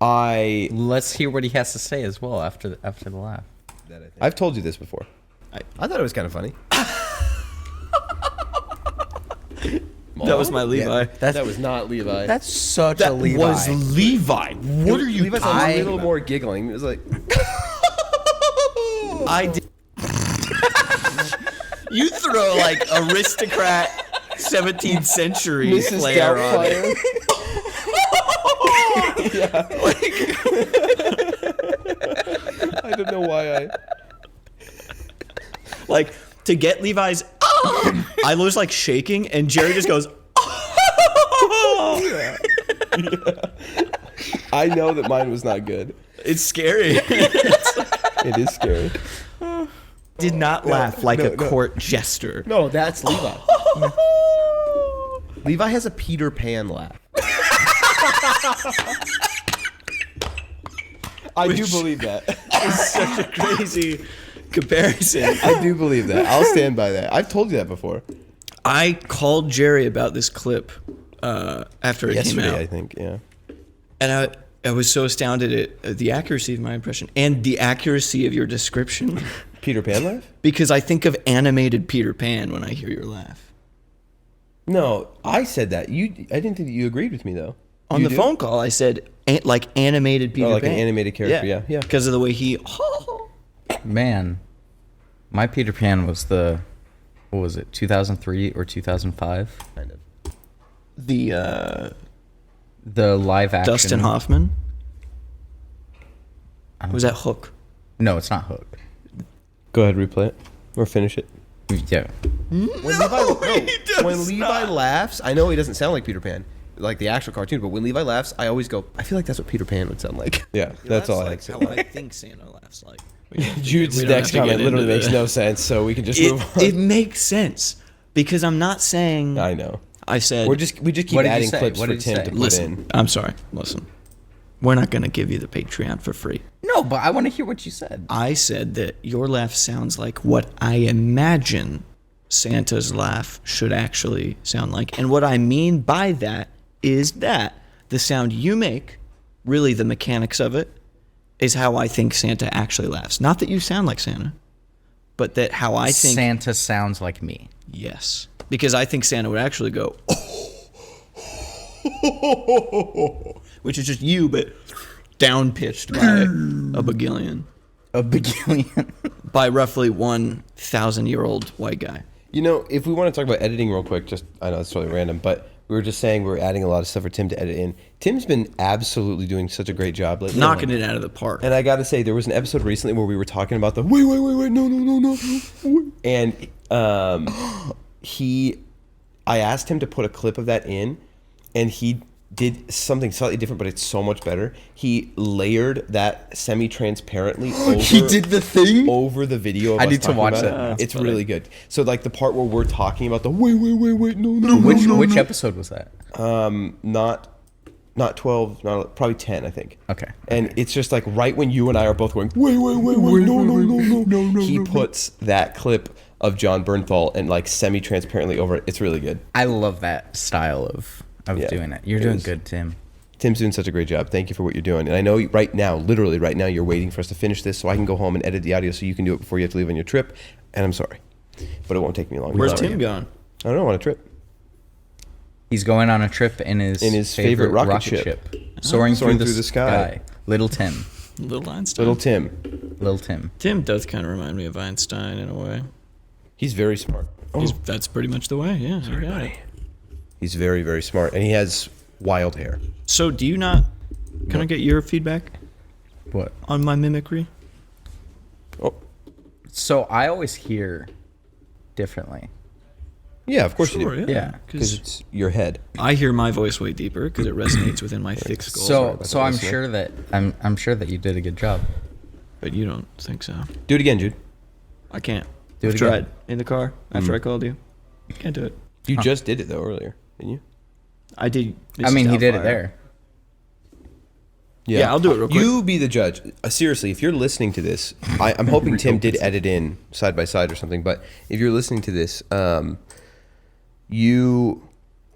[SPEAKER 3] Let's hear what he has to say as well after the laugh.
[SPEAKER 7] I've told you this before. I thought it was kind of funny.
[SPEAKER 2] That was my Levi.
[SPEAKER 7] That was not Levi.
[SPEAKER 3] That's such
[SPEAKER 2] That
[SPEAKER 3] a Levi.
[SPEAKER 2] was Levi. What are you
[SPEAKER 7] Levi's
[SPEAKER 2] talking
[SPEAKER 7] a little
[SPEAKER 2] about?
[SPEAKER 7] more giggling. It was like,
[SPEAKER 2] I did. You throw like aristocrat 17th century
[SPEAKER 7] Mrs.
[SPEAKER 2] flair on it.
[SPEAKER 7] I don't know why I.
[SPEAKER 2] Like to get Levi's. I was like shaking, and Jerry just goes.
[SPEAKER 7] I know that mine was not good.
[SPEAKER 2] It's scary.
[SPEAKER 7] It is scary.
[SPEAKER 2] Did not laugh like
[SPEAKER 7] no,
[SPEAKER 2] a court jester.
[SPEAKER 7] No, that's Levi. Levi has a Peter Pan laugh. I do believe that.
[SPEAKER 2] It's such a crazy comparison.
[SPEAKER 7] I do believe that. I'll stand by that. I've told you that before.
[SPEAKER 2] I called Jerry about this clip after it came
[SPEAKER 7] Yesterday,
[SPEAKER 2] out.
[SPEAKER 7] I think. Yeah.
[SPEAKER 2] And I was so astounded at the accuracy of my impression and the accuracy of your description.
[SPEAKER 7] Peter Pan laugh?
[SPEAKER 2] Because I think of animated Peter Pan when I hear your laugh.
[SPEAKER 7] No, I said that. I didn't think that you agreed with me though.
[SPEAKER 2] On
[SPEAKER 7] You
[SPEAKER 2] the
[SPEAKER 7] do?
[SPEAKER 2] phone call, I said like animated Peter Pan.
[SPEAKER 7] like an animated character, yeah.
[SPEAKER 2] Because of the way he.
[SPEAKER 3] Man, my Peter Pan was what was it, 2003 or 2005?
[SPEAKER 2] Kind of. The
[SPEAKER 3] live action.
[SPEAKER 2] Dustin Hoffman. Was that Hook?
[SPEAKER 3] No, it's not Hook.
[SPEAKER 7] Go ahead, replay it or finish it.
[SPEAKER 3] Yeah.
[SPEAKER 7] When Levi laughs, I know he doesn't sound like Peter Pan, like the actual cartoon, but when Levi laughs, I always go, I feel like that's what Peter Pan would sound like. Yeah, that's all I like.
[SPEAKER 2] How I think Santa laughs like.
[SPEAKER 7] Jude's
[SPEAKER 2] we don't have
[SPEAKER 7] next
[SPEAKER 2] to get
[SPEAKER 7] comment literally
[SPEAKER 2] into
[SPEAKER 7] makes
[SPEAKER 2] that.
[SPEAKER 7] no sense, so we can just move on.
[SPEAKER 2] It makes sense because I'm not saying.
[SPEAKER 7] I know.
[SPEAKER 2] I said
[SPEAKER 7] We just keep
[SPEAKER 3] What did you
[SPEAKER 7] adding
[SPEAKER 3] say?
[SPEAKER 7] clips
[SPEAKER 3] What
[SPEAKER 7] for
[SPEAKER 3] did you
[SPEAKER 7] Tim
[SPEAKER 3] say?
[SPEAKER 7] to put
[SPEAKER 2] listen.
[SPEAKER 7] in.
[SPEAKER 2] I'm sorry. Listen, we're not gonna give you the Patreon for free.
[SPEAKER 3] No, but I want to hear what you said.
[SPEAKER 2] I said that your laugh sounds like what I imagine Santa's laugh should actually sound like, and what I mean by that is that the sound you make, really the mechanics of it, is how I think Santa actually laughs. Not that you sound like Santa, but that how I think
[SPEAKER 3] Santa sounds like me.
[SPEAKER 2] Yes, because I think Santa would actually go, which is just you, but down pitched by a bagillion,
[SPEAKER 3] A bagillion.
[SPEAKER 2] by roughly 1,000-year-old white guy.
[SPEAKER 7] You know, if we want to talk about editing real quick, I know it's totally random, but we were just saying we're adding a lot of stuff for Tim to edit in. Tim's been absolutely doing such a great job lately.
[SPEAKER 2] Knocking it out of the park.
[SPEAKER 7] And I got to say, there was an episode recently where we were talking about the wait, no. And I asked him to put a clip of that in, and he did something slightly different, but it's so much better. He layered that semi-transparently over,
[SPEAKER 3] He did the thing?
[SPEAKER 7] over the video of
[SPEAKER 3] I
[SPEAKER 7] us
[SPEAKER 3] need to
[SPEAKER 7] talking
[SPEAKER 3] watch
[SPEAKER 7] about
[SPEAKER 3] that.
[SPEAKER 7] it.
[SPEAKER 3] That's
[SPEAKER 7] It's
[SPEAKER 2] funny.
[SPEAKER 7] really good. So like the part where we're talking about the wait, no.
[SPEAKER 3] Which episode was that?
[SPEAKER 7] Not 12, probably 10, I think.
[SPEAKER 3] Okay.
[SPEAKER 7] And it's just like right when you and I are both going, wait, no. He puts that clip of John Bernthal and like semi-transparently over it. It's really good.
[SPEAKER 3] I love that style of
[SPEAKER 7] Yeah,
[SPEAKER 3] doing it. You're
[SPEAKER 7] it
[SPEAKER 3] doing
[SPEAKER 7] is.
[SPEAKER 3] good, Tim.
[SPEAKER 7] Tim's doing such a great job. Thank you for what you're doing. And I know right now, literally right now, you're waiting for us to finish this so I can go home and edit the audio so you can do it before you have to leave on your trip. And I'm sorry, but it won't take me long.
[SPEAKER 2] Where's
[SPEAKER 7] Love
[SPEAKER 2] Tim
[SPEAKER 7] you.
[SPEAKER 2] gone?
[SPEAKER 7] I don't know, on a trip.
[SPEAKER 3] He's going on a trip in his
[SPEAKER 7] favorite rocket ship.
[SPEAKER 3] Soaring,
[SPEAKER 7] Soaring
[SPEAKER 3] through
[SPEAKER 7] through the sky.
[SPEAKER 3] Little Tim.
[SPEAKER 2] Little Einstein.
[SPEAKER 7] Little Tim.
[SPEAKER 3] Little Tim.
[SPEAKER 2] Tim does kind of remind me of Einstein in a way.
[SPEAKER 7] He's very smart.
[SPEAKER 2] That's pretty much the way, yeah. I got it.
[SPEAKER 7] He's very, very smart. And he has wild hair.
[SPEAKER 2] So do you not... Can I get your feedback
[SPEAKER 3] What?
[SPEAKER 2] on my mimicry?
[SPEAKER 7] Oh,
[SPEAKER 3] So I always hear differently.
[SPEAKER 7] yeah, of course you do.
[SPEAKER 3] Yeah,
[SPEAKER 7] Because it's your head.
[SPEAKER 2] I hear my voice way deeper because it resonates within my thick skull.
[SPEAKER 3] So I'm
[SPEAKER 7] listener.
[SPEAKER 3] sure that I'm sure that you did a good job.
[SPEAKER 2] But you don't think so.
[SPEAKER 7] Do it again, Jude.
[SPEAKER 2] I can't.
[SPEAKER 3] Do it
[SPEAKER 2] I've
[SPEAKER 3] again.
[SPEAKER 2] tried in the car after I called you. Can't do it.
[SPEAKER 7] You just did it, though, earlier, didn't you?
[SPEAKER 2] I did.
[SPEAKER 3] I mean, he did it
[SPEAKER 2] Doubtfire.
[SPEAKER 3] there.
[SPEAKER 2] Yeah, I'll do it real quick.
[SPEAKER 7] You be the judge. Seriously, if you're listening to this, I'm hoping Tim did edit in side by side or something. But if you're listening to this, or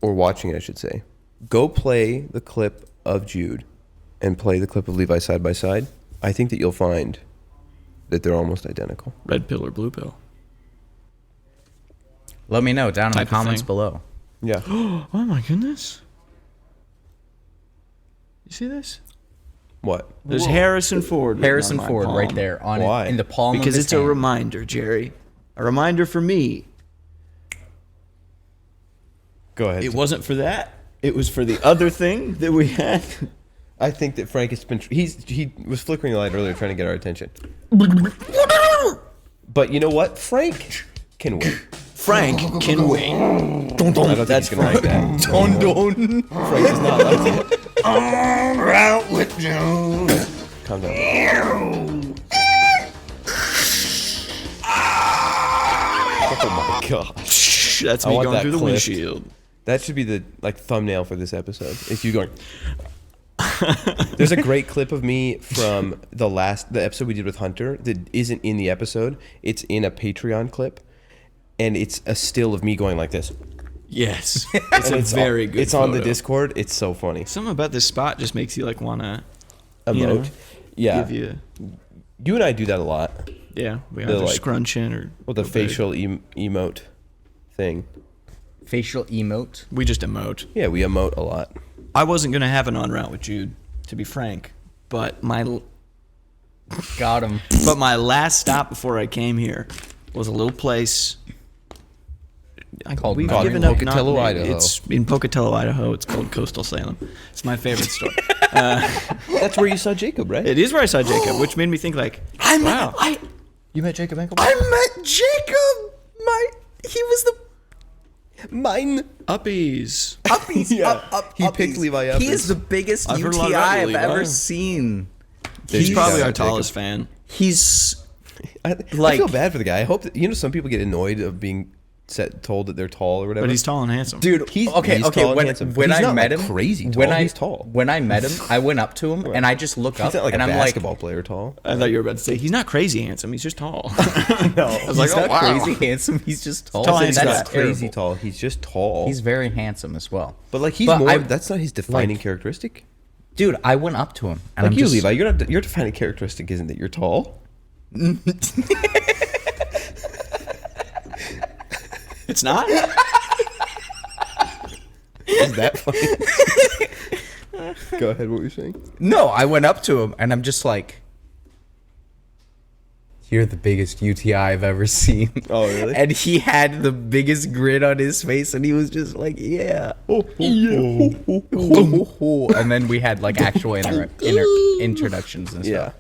[SPEAKER 7] watching it, I should say, go play the clip of Jude and play the clip of Levi side by side. I think that you'll find that they're almost identical.
[SPEAKER 2] Red pill or blue pill?
[SPEAKER 3] Let me know down in the
[SPEAKER 2] Type of
[SPEAKER 3] comments
[SPEAKER 2] thing.
[SPEAKER 3] below.
[SPEAKER 7] Yeah.
[SPEAKER 2] Oh my goodness. You see this?
[SPEAKER 7] What?
[SPEAKER 2] There's Harrison Ford. written
[SPEAKER 3] Harrison
[SPEAKER 2] on my
[SPEAKER 3] Ford
[SPEAKER 2] palm.
[SPEAKER 3] right there on
[SPEAKER 7] Why?
[SPEAKER 3] it in the palm
[SPEAKER 2] Because
[SPEAKER 3] of his
[SPEAKER 2] it's a
[SPEAKER 3] hand.
[SPEAKER 2] reminder, Jerry. A reminder for me.
[SPEAKER 7] Go ahead.
[SPEAKER 2] It wasn't for that. It was for the other thing that we had.
[SPEAKER 7] I think that Frank has been. He was flickering the light earlier, trying to get our attention. But you know what? Frank can win.
[SPEAKER 2] Frank can wait.
[SPEAKER 7] I don't think
[SPEAKER 2] That's
[SPEAKER 7] he's gonna like that.
[SPEAKER 2] Don don.
[SPEAKER 7] Frank does not like it.
[SPEAKER 5] Out with Joe.
[SPEAKER 7] Calm down. Oh my gosh.
[SPEAKER 2] That's
[SPEAKER 7] I
[SPEAKER 2] me
[SPEAKER 7] want
[SPEAKER 2] going
[SPEAKER 7] that
[SPEAKER 2] through the
[SPEAKER 7] clipped.
[SPEAKER 2] windshield.
[SPEAKER 7] That should be the thumbnail for this episode. It's you going. There's a great clip of me from the episode we did with Hunter that isn't in the episode. It's in a Patreon clip, and it's a still of me going like this.
[SPEAKER 2] Yes, it's a very good.
[SPEAKER 7] It's on the
[SPEAKER 2] photo.
[SPEAKER 7] Discord. It's so funny.
[SPEAKER 2] Something about this spot just makes you like wanna
[SPEAKER 7] Emote.
[SPEAKER 2] You know,
[SPEAKER 7] Yeah.
[SPEAKER 2] give you.
[SPEAKER 7] You and I do that a lot.
[SPEAKER 2] Yeah, we
[SPEAKER 7] The,
[SPEAKER 2] either
[SPEAKER 7] like-
[SPEAKER 2] scrunching or
[SPEAKER 7] Well, the
[SPEAKER 2] go big.
[SPEAKER 7] facial emote thing.
[SPEAKER 3] Facial emote.
[SPEAKER 2] We just emote.
[SPEAKER 7] Yeah, we emote a lot.
[SPEAKER 2] I wasn't gonna have an en route with Jude, to be frank, but my
[SPEAKER 3] Got him.
[SPEAKER 2] last stop before I came here was a little place
[SPEAKER 3] Called
[SPEAKER 2] we've
[SPEAKER 3] Mountain
[SPEAKER 2] given up
[SPEAKER 7] Pocatello,
[SPEAKER 2] not-
[SPEAKER 7] Idaho.
[SPEAKER 2] It's in Pocatello, Idaho. It's called Coastal Salem. It's my favorite store.
[SPEAKER 7] That's where you saw Jacob, right?
[SPEAKER 2] It is where I saw Jacob, which made me think like, wow.
[SPEAKER 7] You met Jacob Ankle?
[SPEAKER 3] I met Jacob. He was
[SPEAKER 7] Mine.
[SPEAKER 2] Uppies.
[SPEAKER 3] Uppies.
[SPEAKER 7] Yeah. He picked Levi up.
[SPEAKER 3] He is the biggest
[SPEAKER 2] I've heard a lot
[SPEAKER 3] UTI
[SPEAKER 2] about
[SPEAKER 3] I've
[SPEAKER 2] Levi.
[SPEAKER 3] ever seen.
[SPEAKER 2] He's
[SPEAKER 7] you
[SPEAKER 2] probably
[SPEAKER 7] go,
[SPEAKER 2] our
[SPEAKER 7] Jacob.
[SPEAKER 2] tallest fan.
[SPEAKER 3] He's
[SPEAKER 7] I
[SPEAKER 3] Like-
[SPEAKER 7] feel bad for the guy. I hope that, some people get annoyed of being told that they're tall or whatever.
[SPEAKER 2] But he's tall and handsome.
[SPEAKER 3] dude.
[SPEAKER 7] He's
[SPEAKER 3] okay.
[SPEAKER 7] tall and
[SPEAKER 3] When
[SPEAKER 7] handsome.
[SPEAKER 3] when
[SPEAKER 7] He's
[SPEAKER 3] I
[SPEAKER 7] not,
[SPEAKER 3] met
[SPEAKER 7] like,
[SPEAKER 3] him,
[SPEAKER 7] crazy tall.
[SPEAKER 3] When
[SPEAKER 7] He's tall.
[SPEAKER 3] When I met him, I went up to him and I just look up
[SPEAKER 7] He's not like
[SPEAKER 3] and
[SPEAKER 7] a
[SPEAKER 3] I'm
[SPEAKER 7] basketball player tall.
[SPEAKER 2] I thought you were about to say he's not crazy handsome. He's just tall.
[SPEAKER 7] No,
[SPEAKER 2] I was
[SPEAKER 3] like,
[SPEAKER 2] like,
[SPEAKER 3] he's
[SPEAKER 2] oh,
[SPEAKER 3] not
[SPEAKER 2] wow.
[SPEAKER 3] crazy handsome. He's just tall.
[SPEAKER 2] Tall
[SPEAKER 3] So
[SPEAKER 2] and
[SPEAKER 3] that's
[SPEAKER 2] handsome.
[SPEAKER 7] not crazy
[SPEAKER 3] terrible.
[SPEAKER 7] tall. He's just tall.
[SPEAKER 3] He's very handsome as well.
[SPEAKER 7] but like he's
[SPEAKER 3] but
[SPEAKER 7] more.
[SPEAKER 3] I-
[SPEAKER 7] That's not his defining characteristic.
[SPEAKER 3] Dude, I went up to him and
[SPEAKER 7] Like
[SPEAKER 3] I'm
[SPEAKER 7] you,
[SPEAKER 3] just,
[SPEAKER 7] Levi, your defining characteristic isn't that you're tall.
[SPEAKER 2] It's not?
[SPEAKER 7] Is that funny? Go ahead. What were you saying?
[SPEAKER 3] No, I went up to him and I'm just like, you're the biggest UTI I've ever seen.
[SPEAKER 7] Oh, really?
[SPEAKER 3] And he had the biggest grin on his face and he was just like, yeah. And then we had like actual introductions and
[SPEAKER 7] Yeah.
[SPEAKER 3] stuff.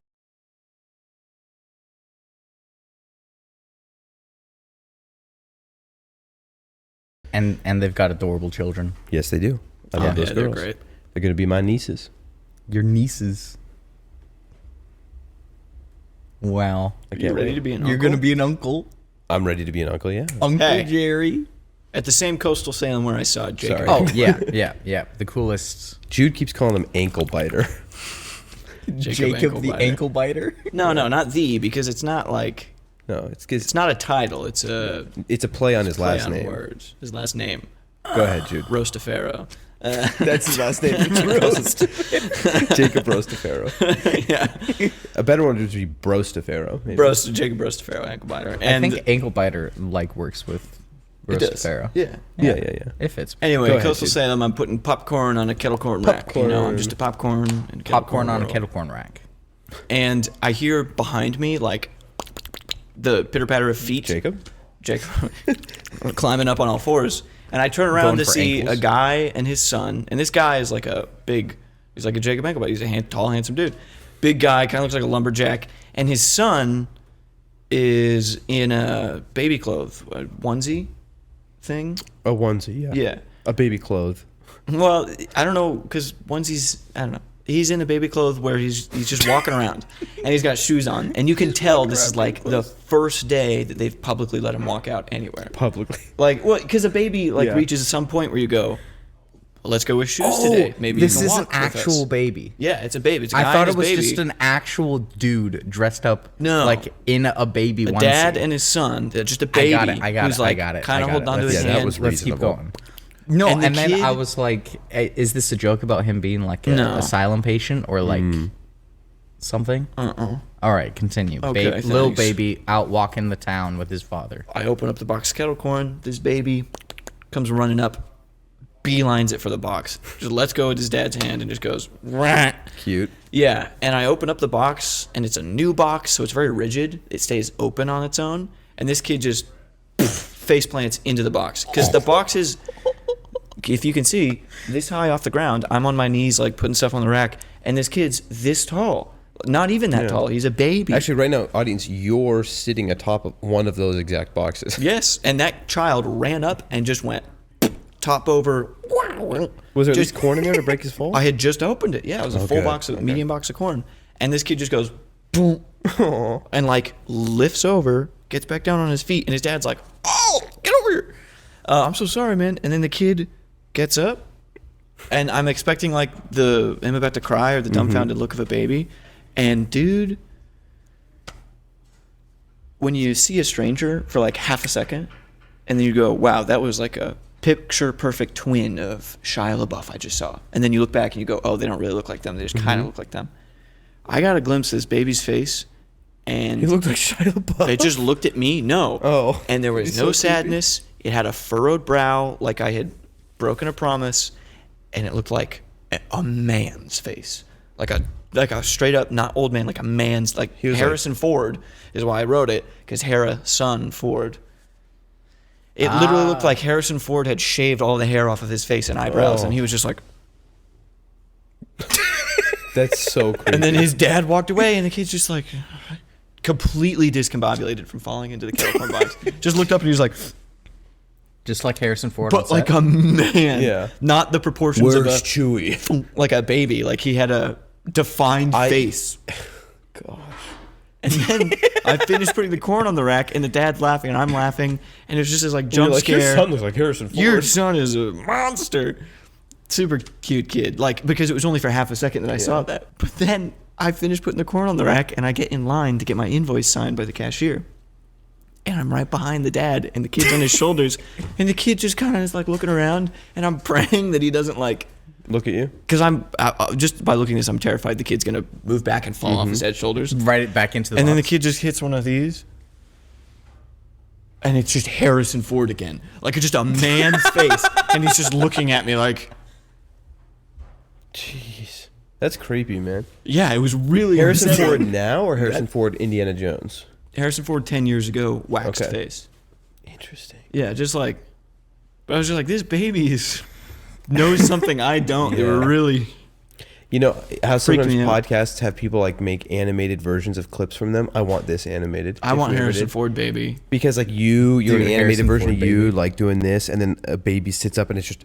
[SPEAKER 3] And they've got adorable children.
[SPEAKER 7] Yes, they do. I love those
[SPEAKER 2] Yeah, they're
[SPEAKER 7] girls.
[SPEAKER 2] great.
[SPEAKER 7] They're gonna be my nieces.
[SPEAKER 3] Your nieces. Wow.
[SPEAKER 7] I
[SPEAKER 2] You
[SPEAKER 7] can't
[SPEAKER 2] ready
[SPEAKER 7] wait.
[SPEAKER 2] to be an
[SPEAKER 3] You're
[SPEAKER 2] uncle?
[SPEAKER 3] gonna be an uncle.
[SPEAKER 7] I'm ready to be an uncle. Yeah.
[SPEAKER 3] Uncle
[SPEAKER 2] Hey.
[SPEAKER 3] Jerry.
[SPEAKER 2] At the same Coastal Salem where I saw Jacob.
[SPEAKER 7] Sorry.
[SPEAKER 3] Oh yeah. The coolest.
[SPEAKER 7] Jude keeps calling him ankle biter.
[SPEAKER 3] Jacob the
[SPEAKER 2] Biter.
[SPEAKER 3] ankle biter.
[SPEAKER 2] No, not the, because it's not like,
[SPEAKER 7] No,
[SPEAKER 2] it's not a title. It's a
[SPEAKER 7] it's a play on his
[SPEAKER 2] play
[SPEAKER 7] last
[SPEAKER 2] on
[SPEAKER 7] name.
[SPEAKER 2] words. His last name,
[SPEAKER 7] Go ahead, Jude.
[SPEAKER 2] Rostafaro.
[SPEAKER 7] That's his last name. It's Roast. Jacob Rostafaro.
[SPEAKER 2] Yeah.
[SPEAKER 7] A better one would be Brostafaro. Maybe.
[SPEAKER 2] Jacob Rostafaro, ankle biter.
[SPEAKER 3] I
[SPEAKER 2] And
[SPEAKER 3] think ankle biter like works with
[SPEAKER 2] it does.
[SPEAKER 3] Rostafaro.
[SPEAKER 2] Yeah.
[SPEAKER 7] Yeah.
[SPEAKER 3] It fits.
[SPEAKER 2] Anyway,
[SPEAKER 7] Go ahead,
[SPEAKER 2] Coastal
[SPEAKER 7] dude.
[SPEAKER 2] Salem, I'm putting popcorn on a kettle corn rack. You know, I'm just a popcorn and kettle
[SPEAKER 3] Popcorn on a
[SPEAKER 2] roll.
[SPEAKER 3] kettle corn rack.
[SPEAKER 2] And I hear behind me like the pitter patter of feet.
[SPEAKER 7] Jacob.
[SPEAKER 2] Jacob climbing up on all fours. And I turn around
[SPEAKER 3] Going
[SPEAKER 2] to
[SPEAKER 3] for
[SPEAKER 2] see
[SPEAKER 3] ankles.
[SPEAKER 2] a guy and his son. And this guy is like he's like a Jacob Ankleback. He's a tall, handsome dude. Big guy, kind of looks like a lumberjack. And his son is in a baby clothes, a onesie thing.
[SPEAKER 7] A onesie. Yeah.
[SPEAKER 2] Yeah.
[SPEAKER 7] A baby clothes.
[SPEAKER 2] Well, I don't know, because onesies, I don't know. He's in a baby clothes where he's just walking around and he's got shoes on. And you can tell this is like the first day that they've publicly let him walk out anywhere.
[SPEAKER 7] Publicly.
[SPEAKER 2] Like, well, because a baby
[SPEAKER 7] Yeah.
[SPEAKER 2] reaches some point where you go, let's go with shoes today. Maybe
[SPEAKER 3] this
[SPEAKER 2] you can
[SPEAKER 3] is an
[SPEAKER 2] walk with us."
[SPEAKER 3] actual baby.
[SPEAKER 2] Yeah, it's a baby. It's a guy
[SPEAKER 3] I thought
[SPEAKER 2] and
[SPEAKER 3] it
[SPEAKER 2] his
[SPEAKER 3] was
[SPEAKER 2] baby.
[SPEAKER 3] just an actual dude dressed up,
[SPEAKER 2] No.
[SPEAKER 3] like in a baby
[SPEAKER 2] a
[SPEAKER 3] onesie.
[SPEAKER 2] dad and his son. They're just a baby.
[SPEAKER 3] I got
[SPEAKER 2] who's
[SPEAKER 3] it.
[SPEAKER 2] like
[SPEAKER 3] I got it.
[SPEAKER 2] kind
[SPEAKER 3] I
[SPEAKER 2] of
[SPEAKER 3] got
[SPEAKER 2] holding
[SPEAKER 3] it.
[SPEAKER 2] onto
[SPEAKER 3] Let's-
[SPEAKER 2] his
[SPEAKER 7] yeah, that
[SPEAKER 2] hand.
[SPEAKER 7] was
[SPEAKER 3] Let's keep
[SPEAKER 7] reasonable.
[SPEAKER 3] going. No,
[SPEAKER 2] And
[SPEAKER 3] and,
[SPEAKER 2] the
[SPEAKER 3] then I
[SPEAKER 2] kid-
[SPEAKER 3] was like, is this a joke about him being like an
[SPEAKER 2] No.
[SPEAKER 3] asylum patient or like something? All right, continue.
[SPEAKER 2] Okay,
[SPEAKER 3] Little
[SPEAKER 2] thanks.
[SPEAKER 3] baby out walking the town with his father.
[SPEAKER 2] I open up the box of kettle corn. This baby comes running up, beelines it for the box. Just lets go of his dad's hand and just goes, "Rah."
[SPEAKER 7] Cute.
[SPEAKER 2] Yeah. And I open up the box, and it's a new box, so it's very rigid. It stays open on its own. And this kid just face plants into the box. Because the box is, if you can see, this high off the ground. I'm on my knees, like putting stuff on the rack. And this kid's this tall. Not even that tall. He's a baby.
[SPEAKER 7] Actually, right now, audience, you're sitting atop of one of those exact boxes.
[SPEAKER 2] Yes, and that child ran up and just went top over.
[SPEAKER 7] Was there at
[SPEAKER 2] Just-
[SPEAKER 7] least corn in there to break his fall?
[SPEAKER 2] I had just opened it. Yeah, it was a full
[SPEAKER 7] Okay,
[SPEAKER 2] box, of
[SPEAKER 7] okay.
[SPEAKER 2] medium box of corn, and this kid just goes boom, and like lifts over, gets back down on his feet, and his dad's like, "Oh, get over here! I'm so sorry, man." And then the kid gets up, and I'm expecting like him about to cry or the dumbfounded look of a baby, and dude. When you see a stranger for like half a second, and then you go, wow, that was like a picture perfect twin of Shia LaBeouf I just saw. And then you look back and you go, oh, they don't really look like them. They just kind of look like them. I got a glimpse of this baby's face, and
[SPEAKER 7] He looked like Shia LaBeouf.
[SPEAKER 2] it just looked at me. No.
[SPEAKER 7] Oh.
[SPEAKER 2] And there was
[SPEAKER 7] He's
[SPEAKER 2] no
[SPEAKER 7] so creepy.
[SPEAKER 2] sadness. It had a furrowed brow, like I had broken a promise, and it looked like a man's face, like a straight up not old man, like a man's, like
[SPEAKER 7] was
[SPEAKER 2] Harrison Ford is why I wrote it, because Harrison Ford. It literally looked like Harrison Ford had shaved all the hair off of his face and eyebrows, and he was just like.
[SPEAKER 7] That's so creepy.
[SPEAKER 2] And then his dad walked away, and the kid's just like completely discombobulated from falling into the kettle corn box. Just looked up and he was like,
[SPEAKER 3] Just like Harrison Ford. on
[SPEAKER 2] but like
[SPEAKER 3] set.
[SPEAKER 2] a man,
[SPEAKER 7] Yeah.
[SPEAKER 2] not the proportions of
[SPEAKER 7] Where's
[SPEAKER 2] a
[SPEAKER 7] Chewie?
[SPEAKER 2] like a baby. Like he had a defined face.
[SPEAKER 7] Gosh.
[SPEAKER 2] And then I finished putting the corn on the rack, and the dad's laughing, and I'm laughing, and it's just this like
[SPEAKER 7] You're
[SPEAKER 2] jump
[SPEAKER 7] like,
[SPEAKER 2] scare.
[SPEAKER 7] your son looks like Harrison Ford.
[SPEAKER 2] Your son is a monster. Super cute kid. Like, because it was only for half a second that I saw that. But then I finished putting the corn on the rack, and I get in line to get my invoice signed by the cashier. And I'm right behind the dad, and the kid's on his shoulders, and the kid just kind of is like looking around, and I'm praying that he doesn't like,
[SPEAKER 7] Look at you.
[SPEAKER 2] because just by looking at this, I'm terrified the kid's gonna move back and fall off his dad's shoulders.
[SPEAKER 3] Right it back into the
[SPEAKER 2] And then the
[SPEAKER 3] box.
[SPEAKER 2] kid just hits one of these. And it's just Harrison Ford again. Like it's just a man's face. And he's just looking at me like,
[SPEAKER 7] Jeez. That's creepy, man.
[SPEAKER 2] yeah, it was really
[SPEAKER 7] Harrison
[SPEAKER 2] upsetting.
[SPEAKER 7] Ford now or Harrison Ford Indiana Jones?
[SPEAKER 2] Harrison Ford 10 years ago, waxed
[SPEAKER 7] Okay.
[SPEAKER 2] face.
[SPEAKER 7] Interesting.
[SPEAKER 2] Yeah, just like, but I was just like, this baby knows something I don't. They were
[SPEAKER 7] Yeah.
[SPEAKER 2] really,
[SPEAKER 7] You know how
[SPEAKER 2] Freaked
[SPEAKER 7] sometimes
[SPEAKER 2] me out.
[SPEAKER 7] podcasts have people like make animated versions of clips from them? I want this animated.
[SPEAKER 2] I
[SPEAKER 7] if
[SPEAKER 2] want
[SPEAKER 7] we ever
[SPEAKER 2] Harrison
[SPEAKER 7] did.
[SPEAKER 2] Ford baby.
[SPEAKER 7] Because like you're
[SPEAKER 3] Dude,
[SPEAKER 7] an animated
[SPEAKER 3] Harrison
[SPEAKER 7] version
[SPEAKER 3] Ford
[SPEAKER 7] of you
[SPEAKER 3] baby.
[SPEAKER 7] like doing this, and then a baby sits up and it's just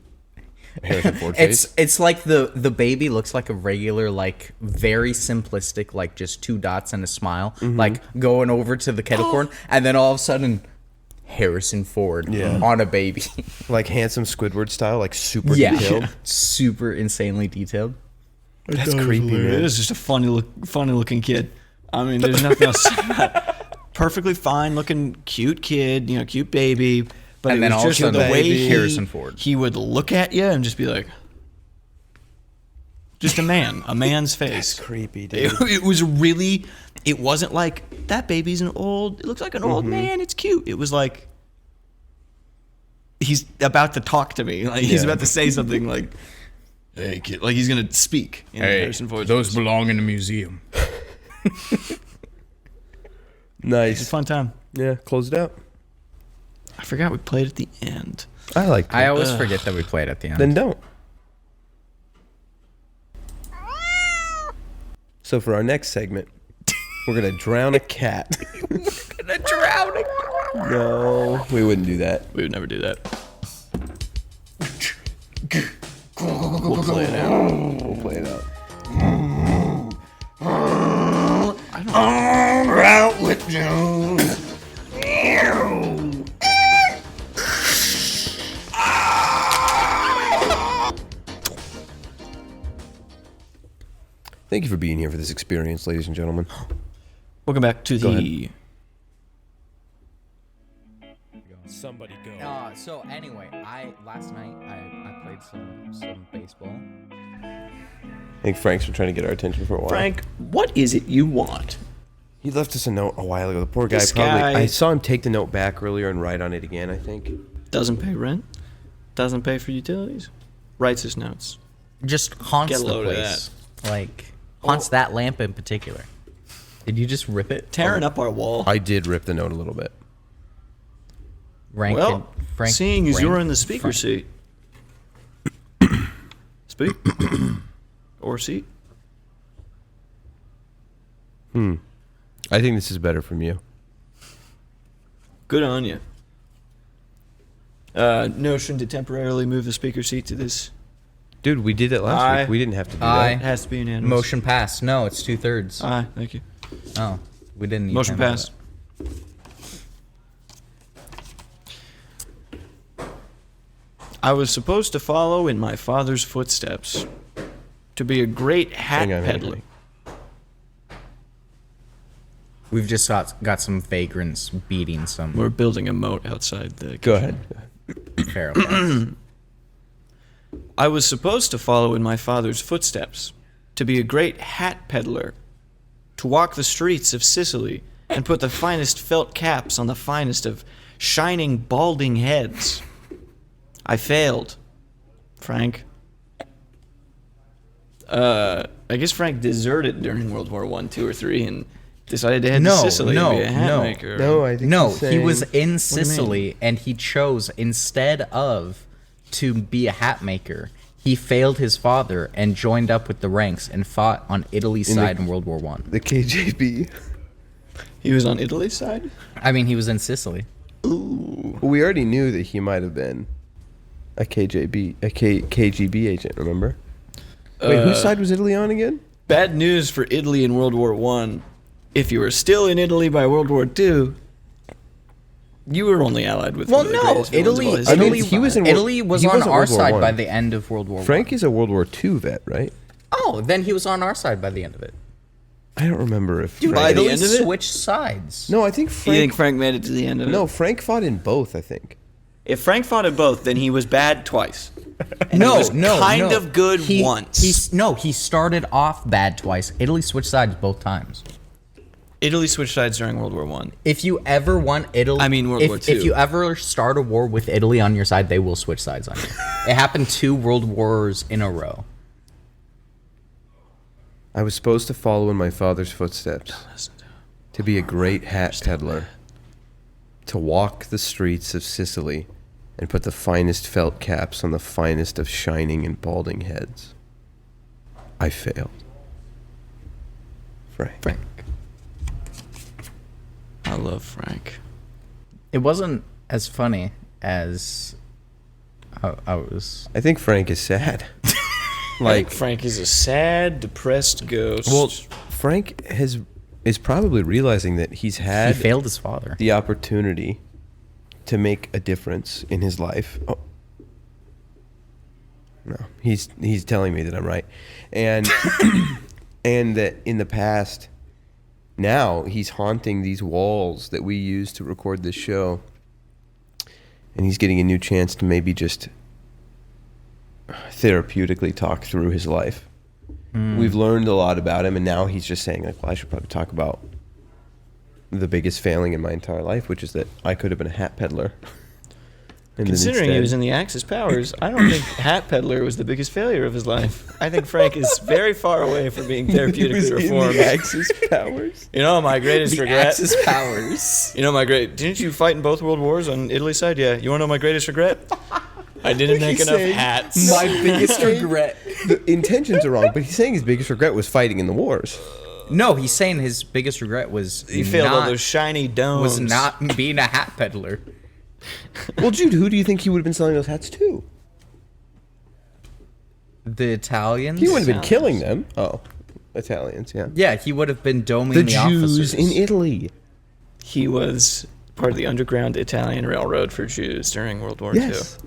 [SPEAKER 7] Harrison Ford face.
[SPEAKER 3] It's like the baby looks like a regular, like very simplistic, like just two dots and a smile,
[SPEAKER 7] Mm-hmm.
[SPEAKER 3] like going over to the kettle corn, and then all of a sudden Harrison Ford on a baby.
[SPEAKER 7] Like handsome Squidward style, like super
[SPEAKER 3] Yeah,
[SPEAKER 7] detailed.
[SPEAKER 3] super insanely detailed.
[SPEAKER 7] That's creepy,
[SPEAKER 2] It
[SPEAKER 7] man.
[SPEAKER 2] is just a funny looking kid. I mean, there's nothing else. Perfectly fine looking, cute kid, cute baby. But
[SPEAKER 3] And
[SPEAKER 2] it
[SPEAKER 3] then
[SPEAKER 2] was
[SPEAKER 3] all of a
[SPEAKER 2] just
[SPEAKER 3] sudden,
[SPEAKER 2] the way
[SPEAKER 3] baby Harrison Ford.
[SPEAKER 2] he would look at you and just be like, just a man's face.
[SPEAKER 7] Creepy, dude.
[SPEAKER 2] It was really, it wasn't like that baby's it looks like an old man. It's cute. It was like he's about to talk to me. Like he's
[SPEAKER 7] Yeah.
[SPEAKER 2] about to say something like, "Hey kid," like he's gonna speak. In Harrison Ford's voice.
[SPEAKER 3] belong in a museum.
[SPEAKER 2] It's a
[SPEAKER 7] Nice.
[SPEAKER 2] fun time.
[SPEAKER 7] Yeah, close it out.
[SPEAKER 2] I forgot we played at the end.
[SPEAKER 7] I like
[SPEAKER 3] I always forget that we played at the end.
[SPEAKER 7] Then don't. So for our next segment, we're gonna drown a cat.
[SPEAKER 3] Gonna drown.
[SPEAKER 7] No, we wouldn't do that.
[SPEAKER 2] We would never do that.
[SPEAKER 7] We'll play it out. We'll play it out.
[SPEAKER 5] Out with Jones.
[SPEAKER 7] Thank you for being here for this experience, ladies and gentlemen.
[SPEAKER 2] Welcome back to the.
[SPEAKER 1] Somebody go.
[SPEAKER 3] So anyway, last night I played some baseball.
[SPEAKER 7] I think Frank's been trying to get our attention for a while.
[SPEAKER 2] Frank, what is it you want?
[SPEAKER 7] He left us a note a while ago. The poor guy
[SPEAKER 2] This
[SPEAKER 7] probably.
[SPEAKER 2] guy-
[SPEAKER 7] I saw him take the note back earlier and write on it again, I think.
[SPEAKER 2] Doesn't pay rent. Doesn't pay for utilities. Writes his notes.
[SPEAKER 3] Just haunts
[SPEAKER 2] Get a
[SPEAKER 3] the
[SPEAKER 2] load of
[SPEAKER 3] place. Like haunts that lamp in particular. Did you just rip it?
[SPEAKER 2] Tearing up our wall.
[SPEAKER 7] I did rip the note a little bit.
[SPEAKER 3] Rank
[SPEAKER 2] Well,
[SPEAKER 3] Frank,
[SPEAKER 2] seeing as you're
[SPEAKER 3] rank-
[SPEAKER 2] in the speaker
[SPEAKER 3] Frank-
[SPEAKER 2] seat. Speak. Or seat.
[SPEAKER 7] I think this is better from you.
[SPEAKER 2] Good on you. Notion to temporarily move the speaker seat to this.
[SPEAKER 7] Dude, we did it last
[SPEAKER 2] Aye.
[SPEAKER 7] week. We didn't have to do
[SPEAKER 3] Aye.
[SPEAKER 2] It has to be unanimous.
[SPEAKER 3] Motion passed. No, it's 2/3.
[SPEAKER 2] Aye, thank you.
[SPEAKER 3] Oh, we didn't. need
[SPEAKER 2] Motion
[SPEAKER 3] to handle
[SPEAKER 2] passed. I was supposed to follow in my father's footsteps, to be a great hat
[SPEAKER 7] Hang on,
[SPEAKER 2] peddler.
[SPEAKER 3] that. We've just got some vagrants beating some.
[SPEAKER 2] We're building a moat outside the.
[SPEAKER 7] Go ahead.
[SPEAKER 3] feral cats.
[SPEAKER 2] I was supposed to follow in my father's footsteps, to be a great hat peddler, to walk the streets of Sicily and put the finest felt caps on the finest of shining, balding heads. I failed, Frank. I guess Frank deserted during World War I, II, or III, and decided to head to Sicily to be a hat maker.
[SPEAKER 7] No, I think
[SPEAKER 3] No,
[SPEAKER 7] he's
[SPEAKER 3] he
[SPEAKER 7] saying-
[SPEAKER 3] was in Sicily, and he chose, instead of to be a hat maker, he failed his father and joined up with the ranks and fought on Italy's side in World War I.
[SPEAKER 7] the KGB.
[SPEAKER 2] He was on Italy's side?
[SPEAKER 3] I mean, he was in Sicily.
[SPEAKER 7] Well, we already knew that he might have been a KGB agent. Remember? Wait, whose side was Italy on again?
[SPEAKER 2] Bad news for Italy in World War I. If you were still in Italy by World War II, you were only allied with
[SPEAKER 3] Well,
[SPEAKER 2] one of the
[SPEAKER 3] no,
[SPEAKER 2] greatest villains of all
[SPEAKER 3] Italy.
[SPEAKER 2] history.
[SPEAKER 7] mean,
[SPEAKER 3] Italy,
[SPEAKER 7] he was in
[SPEAKER 3] Italy was
[SPEAKER 7] he
[SPEAKER 3] on
[SPEAKER 7] wasn't
[SPEAKER 3] our
[SPEAKER 7] World War
[SPEAKER 3] side
[SPEAKER 7] I.
[SPEAKER 3] by the end of World War I.
[SPEAKER 7] Frank is a World War II vet, right?
[SPEAKER 3] Oh, then he was on our side by the end of it.
[SPEAKER 7] I don't remember if
[SPEAKER 3] Dude,
[SPEAKER 2] by
[SPEAKER 7] Frank...
[SPEAKER 2] the
[SPEAKER 3] Italy
[SPEAKER 2] end of it?
[SPEAKER 3] switched sides.
[SPEAKER 7] No, I think
[SPEAKER 2] You
[SPEAKER 7] Frank...
[SPEAKER 2] think Frank made it to the end of it?
[SPEAKER 7] No, Frank fought in both, I think.
[SPEAKER 2] If Frank fought at both, then he was bad twice. And
[SPEAKER 3] No,
[SPEAKER 2] he was
[SPEAKER 3] no,
[SPEAKER 2] kind
[SPEAKER 3] no.
[SPEAKER 2] of good once.
[SPEAKER 3] He started off bad twice. Italy switched sides both times.
[SPEAKER 2] Italy switched sides during World War I.
[SPEAKER 3] If you ever want Italy,
[SPEAKER 2] I mean, World War II.
[SPEAKER 3] If you ever start a war with Italy on your side, they will switch sides on you. It happened 2 world wars in a row.
[SPEAKER 7] I was supposed to follow in my father's footsteps, to be a great hat peddler, to walk the streets of Sicily and put the finest felt caps on the finest of shining and balding heads. I failed. Frank.
[SPEAKER 2] I love Frank.
[SPEAKER 3] It wasn't as funny as I was.
[SPEAKER 7] I think Frank is sad.
[SPEAKER 2] Like Frank is a sad, depressed ghost.
[SPEAKER 7] Well, Frank is probably realizing that he's
[SPEAKER 3] He
[SPEAKER 7] had
[SPEAKER 3] failed his father.
[SPEAKER 7] the opportunity to make a difference in his life. Oh. No, he's telling me that I'm right, and and that in the past, now he's haunting these walls that we use to record this show, and he's getting a new chance to maybe just therapeutically talk through his life. We've learned a lot about him, and now he's just saying, like, well, I should probably talk about the biggest failing in my entire life, which is that I could have been a hat peddler. And then
[SPEAKER 2] considering he
[SPEAKER 7] instead-
[SPEAKER 2] was in the Axis powers, I don't think hat peddler was the biggest failure of his life. I think Frank is very far away from being
[SPEAKER 7] he was
[SPEAKER 2] therapeutically
[SPEAKER 7] in
[SPEAKER 2] reformed.
[SPEAKER 7] the Axis powers.
[SPEAKER 2] You know, my greatest regret.
[SPEAKER 3] Axis powers.
[SPEAKER 2] You know, didn't you fight in both world wars on Italy's side? Yeah. You want to know my greatest regret? I didn't make
[SPEAKER 7] He's
[SPEAKER 2] enough
[SPEAKER 7] saying-
[SPEAKER 2] hats.
[SPEAKER 3] My biggest regret.
[SPEAKER 7] The intentions are wrong, but he's saying his biggest regret was fighting in the wars.
[SPEAKER 3] No, he's saying his biggest regret was
[SPEAKER 2] He failed all
[SPEAKER 3] not,
[SPEAKER 2] those shiny domes.
[SPEAKER 3] was not being a hat peddler.
[SPEAKER 7] Well, Jude, who do you think he would have been selling those hats to?
[SPEAKER 3] The Italians.
[SPEAKER 7] He wouldn't have been killing them. Oh, Italians, yeah.
[SPEAKER 3] Yeah, he would have been doming
[SPEAKER 7] The
[SPEAKER 3] the,
[SPEAKER 7] Jews
[SPEAKER 3] officers.
[SPEAKER 7] in Italy.
[SPEAKER 2] He was part of the underground Italian railroad for Jews during World War
[SPEAKER 7] Yes.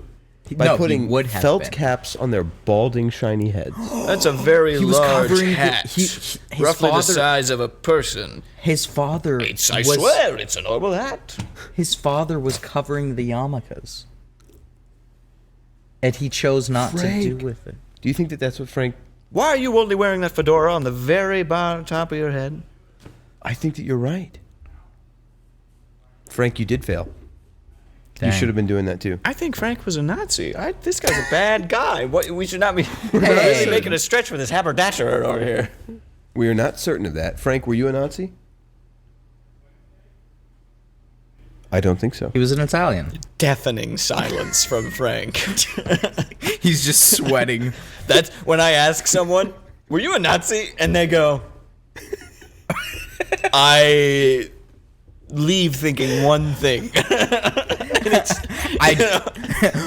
[SPEAKER 7] By
[SPEAKER 3] No, he
[SPEAKER 7] putting
[SPEAKER 3] would have
[SPEAKER 7] felt
[SPEAKER 3] been.
[SPEAKER 7] caps on their balding, shiny heads.
[SPEAKER 2] II. That's a very
[SPEAKER 3] He was
[SPEAKER 2] large
[SPEAKER 3] covering the-
[SPEAKER 2] hat.
[SPEAKER 3] his
[SPEAKER 2] roughly the
[SPEAKER 3] father-
[SPEAKER 2] size of a person.
[SPEAKER 3] His father
[SPEAKER 2] I
[SPEAKER 3] was,
[SPEAKER 2] swear, it's a normal hat.
[SPEAKER 3] His father was covering the yarmulkes. And he chose not to do
[SPEAKER 7] Frank.
[SPEAKER 3] with it.
[SPEAKER 7] Do you think that that's what Frank...
[SPEAKER 2] Why are you only wearing that fedora on the very bottom top of your head?
[SPEAKER 7] I think that you're right. Frank, you did fail.
[SPEAKER 3] Dang.
[SPEAKER 7] You should have been doing that too.
[SPEAKER 2] I think Frank was a Nazi. This guy's a bad guy. What, we should not be really making a stretch for this haberdasher over here.
[SPEAKER 7] We are not certain of that. Frank, were you a Nazi? I don't think so.
[SPEAKER 3] He was an Italian.
[SPEAKER 2] Deafening silence from Frank.
[SPEAKER 3] He's just sweating.
[SPEAKER 2] That's when I ask someone, "Were you a Nazi?" and they go, I leave thinking one thing.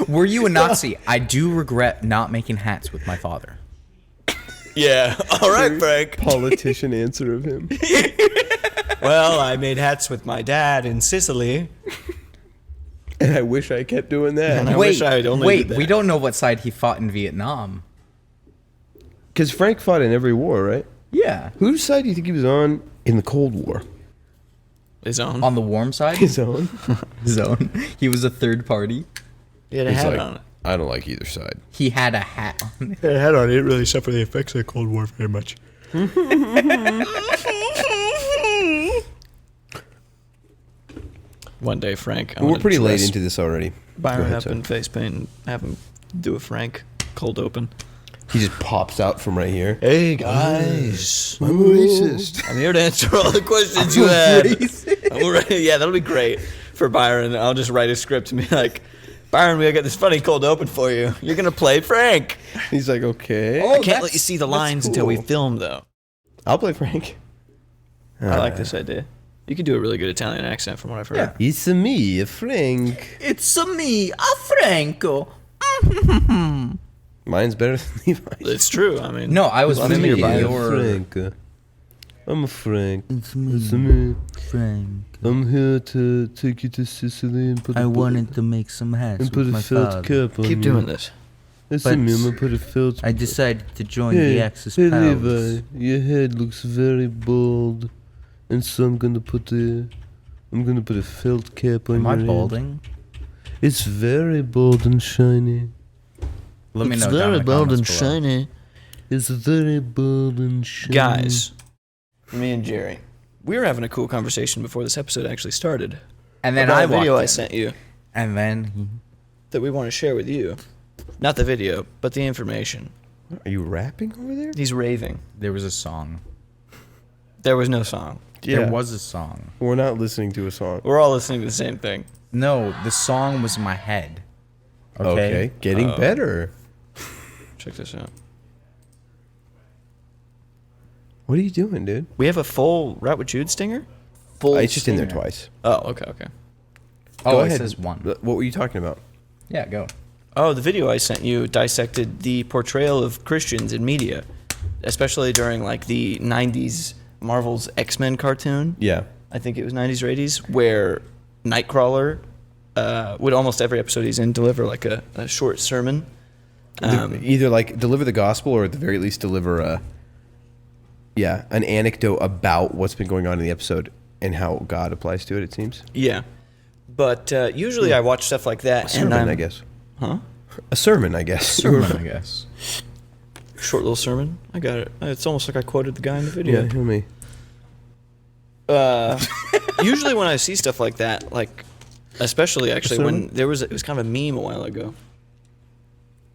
[SPEAKER 3] Were you a Nazi? I do regret not making hats with my father.
[SPEAKER 2] Yeah. All right, Frank.
[SPEAKER 7] Politician answer of him.
[SPEAKER 2] Well, I made hats with my dad in Sicily.
[SPEAKER 7] And I wish I kept doing that.
[SPEAKER 2] I wish I had only did that.
[SPEAKER 3] we don't know what side he fought in Vietnam.
[SPEAKER 7] Because Frank fought in every war, right?
[SPEAKER 3] Yeah.
[SPEAKER 7] Whose side do you think he was on in the Cold War?
[SPEAKER 2] His own.
[SPEAKER 3] On the warm side?
[SPEAKER 7] His own?
[SPEAKER 3] His own. He was a third party.
[SPEAKER 2] He had a
[SPEAKER 7] He's
[SPEAKER 2] hat
[SPEAKER 7] like,
[SPEAKER 2] on it.
[SPEAKER 7] I don't like either side.
[SPEAKER 3] He had a hat on.
[SPEAKER 2] He had a hat on it. It didn't really suffer the effects of the Cold War very much. One day, Frank. I
[SPEAKER 7] We're
[SPEAKER 2] wanna
[SPEAKER 7] pretty late
[SPEAKER 2] dress
[SPEAKER 7] into this already. Go
[SPEAKER 2] Byron
[SPEAKER 7] ahead,
[SPEAKER 2] up
[SPEAKER 7] sorry.
[SPEAKER 2] in face paint and have him do a Frank cold open.
[SPEAKER 7] He just pops out from right here.
[SPEAKER 2] Hey guys,
[SPEAKER 5] I'm a racist.
[SPEAKER 2] I'm here to answer all the questions you have. Yeah, that'll be great for Byron. I'll just write a script and be like, Byron, we got this funny cold open for you. You're gonna play Frank.
[SPEAKER 7] He's like, okay.
[SPEAKER 2] I can't let you see the lines until we
[SPEAKER 7] cool.
[SPEAKER 2] film, though.
[SPEAKER 7] I'll play Frank.
[SPEAKER 2] I like this idea. You can do a really good Italian accent, from what I've heard.
[SPEAKER 7] It's me, Frank.
[SPEAKER 3] It's me, a Franco.
[SPEAKER 7] Mine's better than Levi's.
[SPEAKER 2] It's true. I mean,
[SPEAKER 3] No, I was
[SPEAKER 2] Well, maybe
[SPEAKER 3] mimicking
[SPEAKER 2] you're
[SPEAKER 3] your.
[SPEAKER 7] Frank. I'm a Frank.
[SPEAKER 8] It's me,
[SPEAKER 7] It's me.
[SPEAKER 8] Frank.
[SPEAKER 7] I'm here to take you to Sicily and put
[SPEAKER 8] I
[SPEAKER 7] a
[SPEAKER 8] wanted to make some hats
[SPEAKER 7] and put
[SPEAKER 8] with
[SPEAKER 7] a
[SPEAKER 8] my
[SPEAKER 7] felt
[SPEAKER 8] father.
[SPEAKER 7] cap on
[SPEAKER 2] keep
[SPEAKER 7] you.
[SPEAKER 2] doing this.
[SPEAKER 7] Listen,
[SPEAKER 8] But
[SPEAKER 7] me, I'm gonna put a felt.
[SPEAKER 8] I decided to join
[SPEAKER 7] Hey,
[SPEAKER 8] the Axis
[SPEAKER 7] hey,
[SPEAKER 8] powers.
[SPEAKER 7] Levi, your head looks very bald, and so I'm gonna put a felt cap on
[SPEAKER 3] Am I
[SPEAKER 7] your head.
[SPEAKER 3] balding?
[SPEAKER 7] It's very bold and shiny.
[SPEAKER 3] Let me know. Down in the comments below.
[SPEAKER 2] shiny.
[SPEAKER 7] It's very bold and shiny.
[SPEAKER 2] Guys, me and Jerry, we were having a cool conversation before this episode actually started.
[SPEAKER 3] And then
[SPEAKER 2] about
[SPEAKER 3] I
[SPEAKER 2] a video
[SPEAKER 3] walked
[SPEAKER 2] I
[SPEAKER 3] in.
[SPEAKER 2] sent you
[SPEAKER 3] And then
[SPEAKER 2] that we want to share with you. Not the video, but the information.
[SPEAKER 7] Are you rapping over there?
[SPEAKER 2] He's raving.
[SPEAKER 3] there was a song.
[SPEAKER 2] There was no song.
[SPEAKER 3] There was a song.
[SPEAKER 7] We're not listening to a song.
[SPEAKER 2] We're all listening to the same thing.
[SPEAKER 3] No, the song was in my head.
[SPEAKER 7] Okay, getting better.
[SPEAKER 2] Check this out.
[SPEAKER 7] What are you doing, dude?
[SPEAKER 2] We have a full Route with Jude stinger? Full
[SPEAKER 7] It's just in there
[SPEAKER 3] singer.
[SPEAKER 7] twice.
[SPEAKER 2] Oh, okay.
[SPEAKER 3] Oh,
[SPEAKER 7] Go
[SPEAKER 3] it
[SPEAKER 7] ahead.
[SPEAKER 3] says one.
[SPEAKER 7] What were you talking about?
[SPEAKER 3] Yeah, go.
[SPEAKER 2] Oh, the video I sent you dissected the portrayal of Christians in media, especially during like the 90s Marvel's X-Men cartoon.
[SPEAKER 7] Yeah.
[SPEAKER 2] I think it was 90s or 80s, where Nightcrawler would almost every episode he's in deliver like a short sermon.
[SPEAKER 7] Either like deliver the gospel or at the very least deliver an anecdote about what's been going on in the episode and how God applies to it, it seems.
[SPEAKER 2] Yeah. But usually I watch stuff like that.
[SPEAKER 7] A sermon,
[SPEAKER 2] and
[SPEAKER 7] I guess.
[SPEAKER 2] Huh?
[SPEAKER 7] A sermon, I guess.
[SPEAKER 3] Sermon, I guess.
[SPEAKER 2] Short little sermon. I got it. It's almost like I quoted the guy in the video.
[SPEAKER 7] Yeah, hear me.
[SPEAKER 2] Usually when I see stuff like that, like especially actually when
[SPEAKER 7] sermon?
[SPEAKER 2] it was kind of a meme a while ago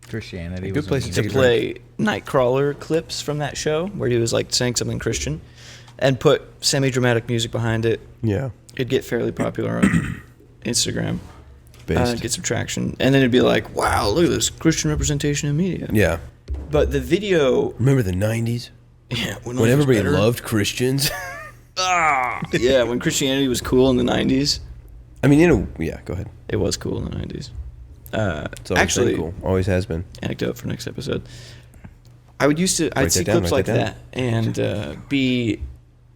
[SPEAKER 3] Christianity
[SPEAKER 7] Good
[SPEAKER 3] was
[SPEAKER 7] place
[SPEAKER 3] a
[SPEAKER 7] to
[SPEAKER 3] meme.
[SPEAKER 2] to play Nightcrawler clips from that show where he was like saying something Christian and put semi-dramatic music behind it.
[SPEAKER 7] Yeah.
[SPEAKER 2] It'd get fairly popular on Instagram.
[SPEAKER 7] Based.
[SPEAKER 2] Get some traction. And then it'd be like, wow, look at this Christian representation in media.
[SPEAKER 7] Yeah.
[SPEAKER 2] But the video,
[SPEAKER 7] Remember the 90s?
[SPEAKER 2] yeah, when
[SPEAKER 7] When
[SPEAKER 2] life was
[SPEAKER 7] everybody
[SPEAKER 2] better.
[SPEAKER 7] loved Christians?
[SPEAKER 2] Yeah, when Christianity was cool in the 90s.
[SPEAKER 7] I mean, yeah, go ahead.
[SPEAKER 2] It was cool in the 90s.
[SPEAKER 7] It's always
[SPEAKER 2] Actually,
[SPEAKER 7] been cool. Always has been.
[SPEAKER 2] anecdote for next episode. I'd
[SPEAKER 7] Write
[SPEAKER 2] see
[SPEAKER 7] that down,
[SPEAKER 2] clips
[SPEAKER 7] write
[SPEAKER 2] like
[SPEAKER 7] that
[SPEAKER 2] that and be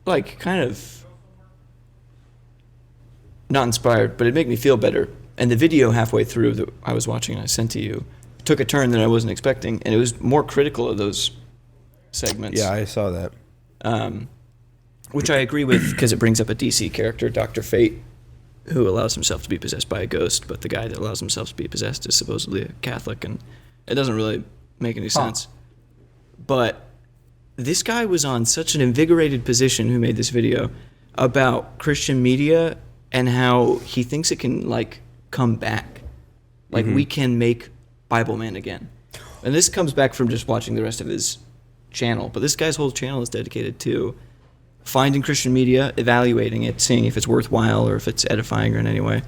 [SPEAKER 2] like kind of not inspired, but it'd make me feel better. And the video halfway through that I was watching and I sent to you took a turn that I wasn't expecting, and it was more critical of those segments.
[SPEAKER 7] Yeah, I saw that.
[SPEAKER 2] Which I agree with because it brings up a DC character, Dr. Fate, who allows himself to be possessed by a ghost, but the guy that allows himself to be possessed is supposedly a Catholic, and it doesn't really make any sense. But this guy was on such an invigorated position who made this video about Christian media and how he thinks it can like come back. Like we can make Bible Man again. And this comes back from just watching the rest of his channel, but this guy's whole channel is dedicated to finding Christian media, evaluating it, seeing if it's worthwhile or if it's edifying or in any way,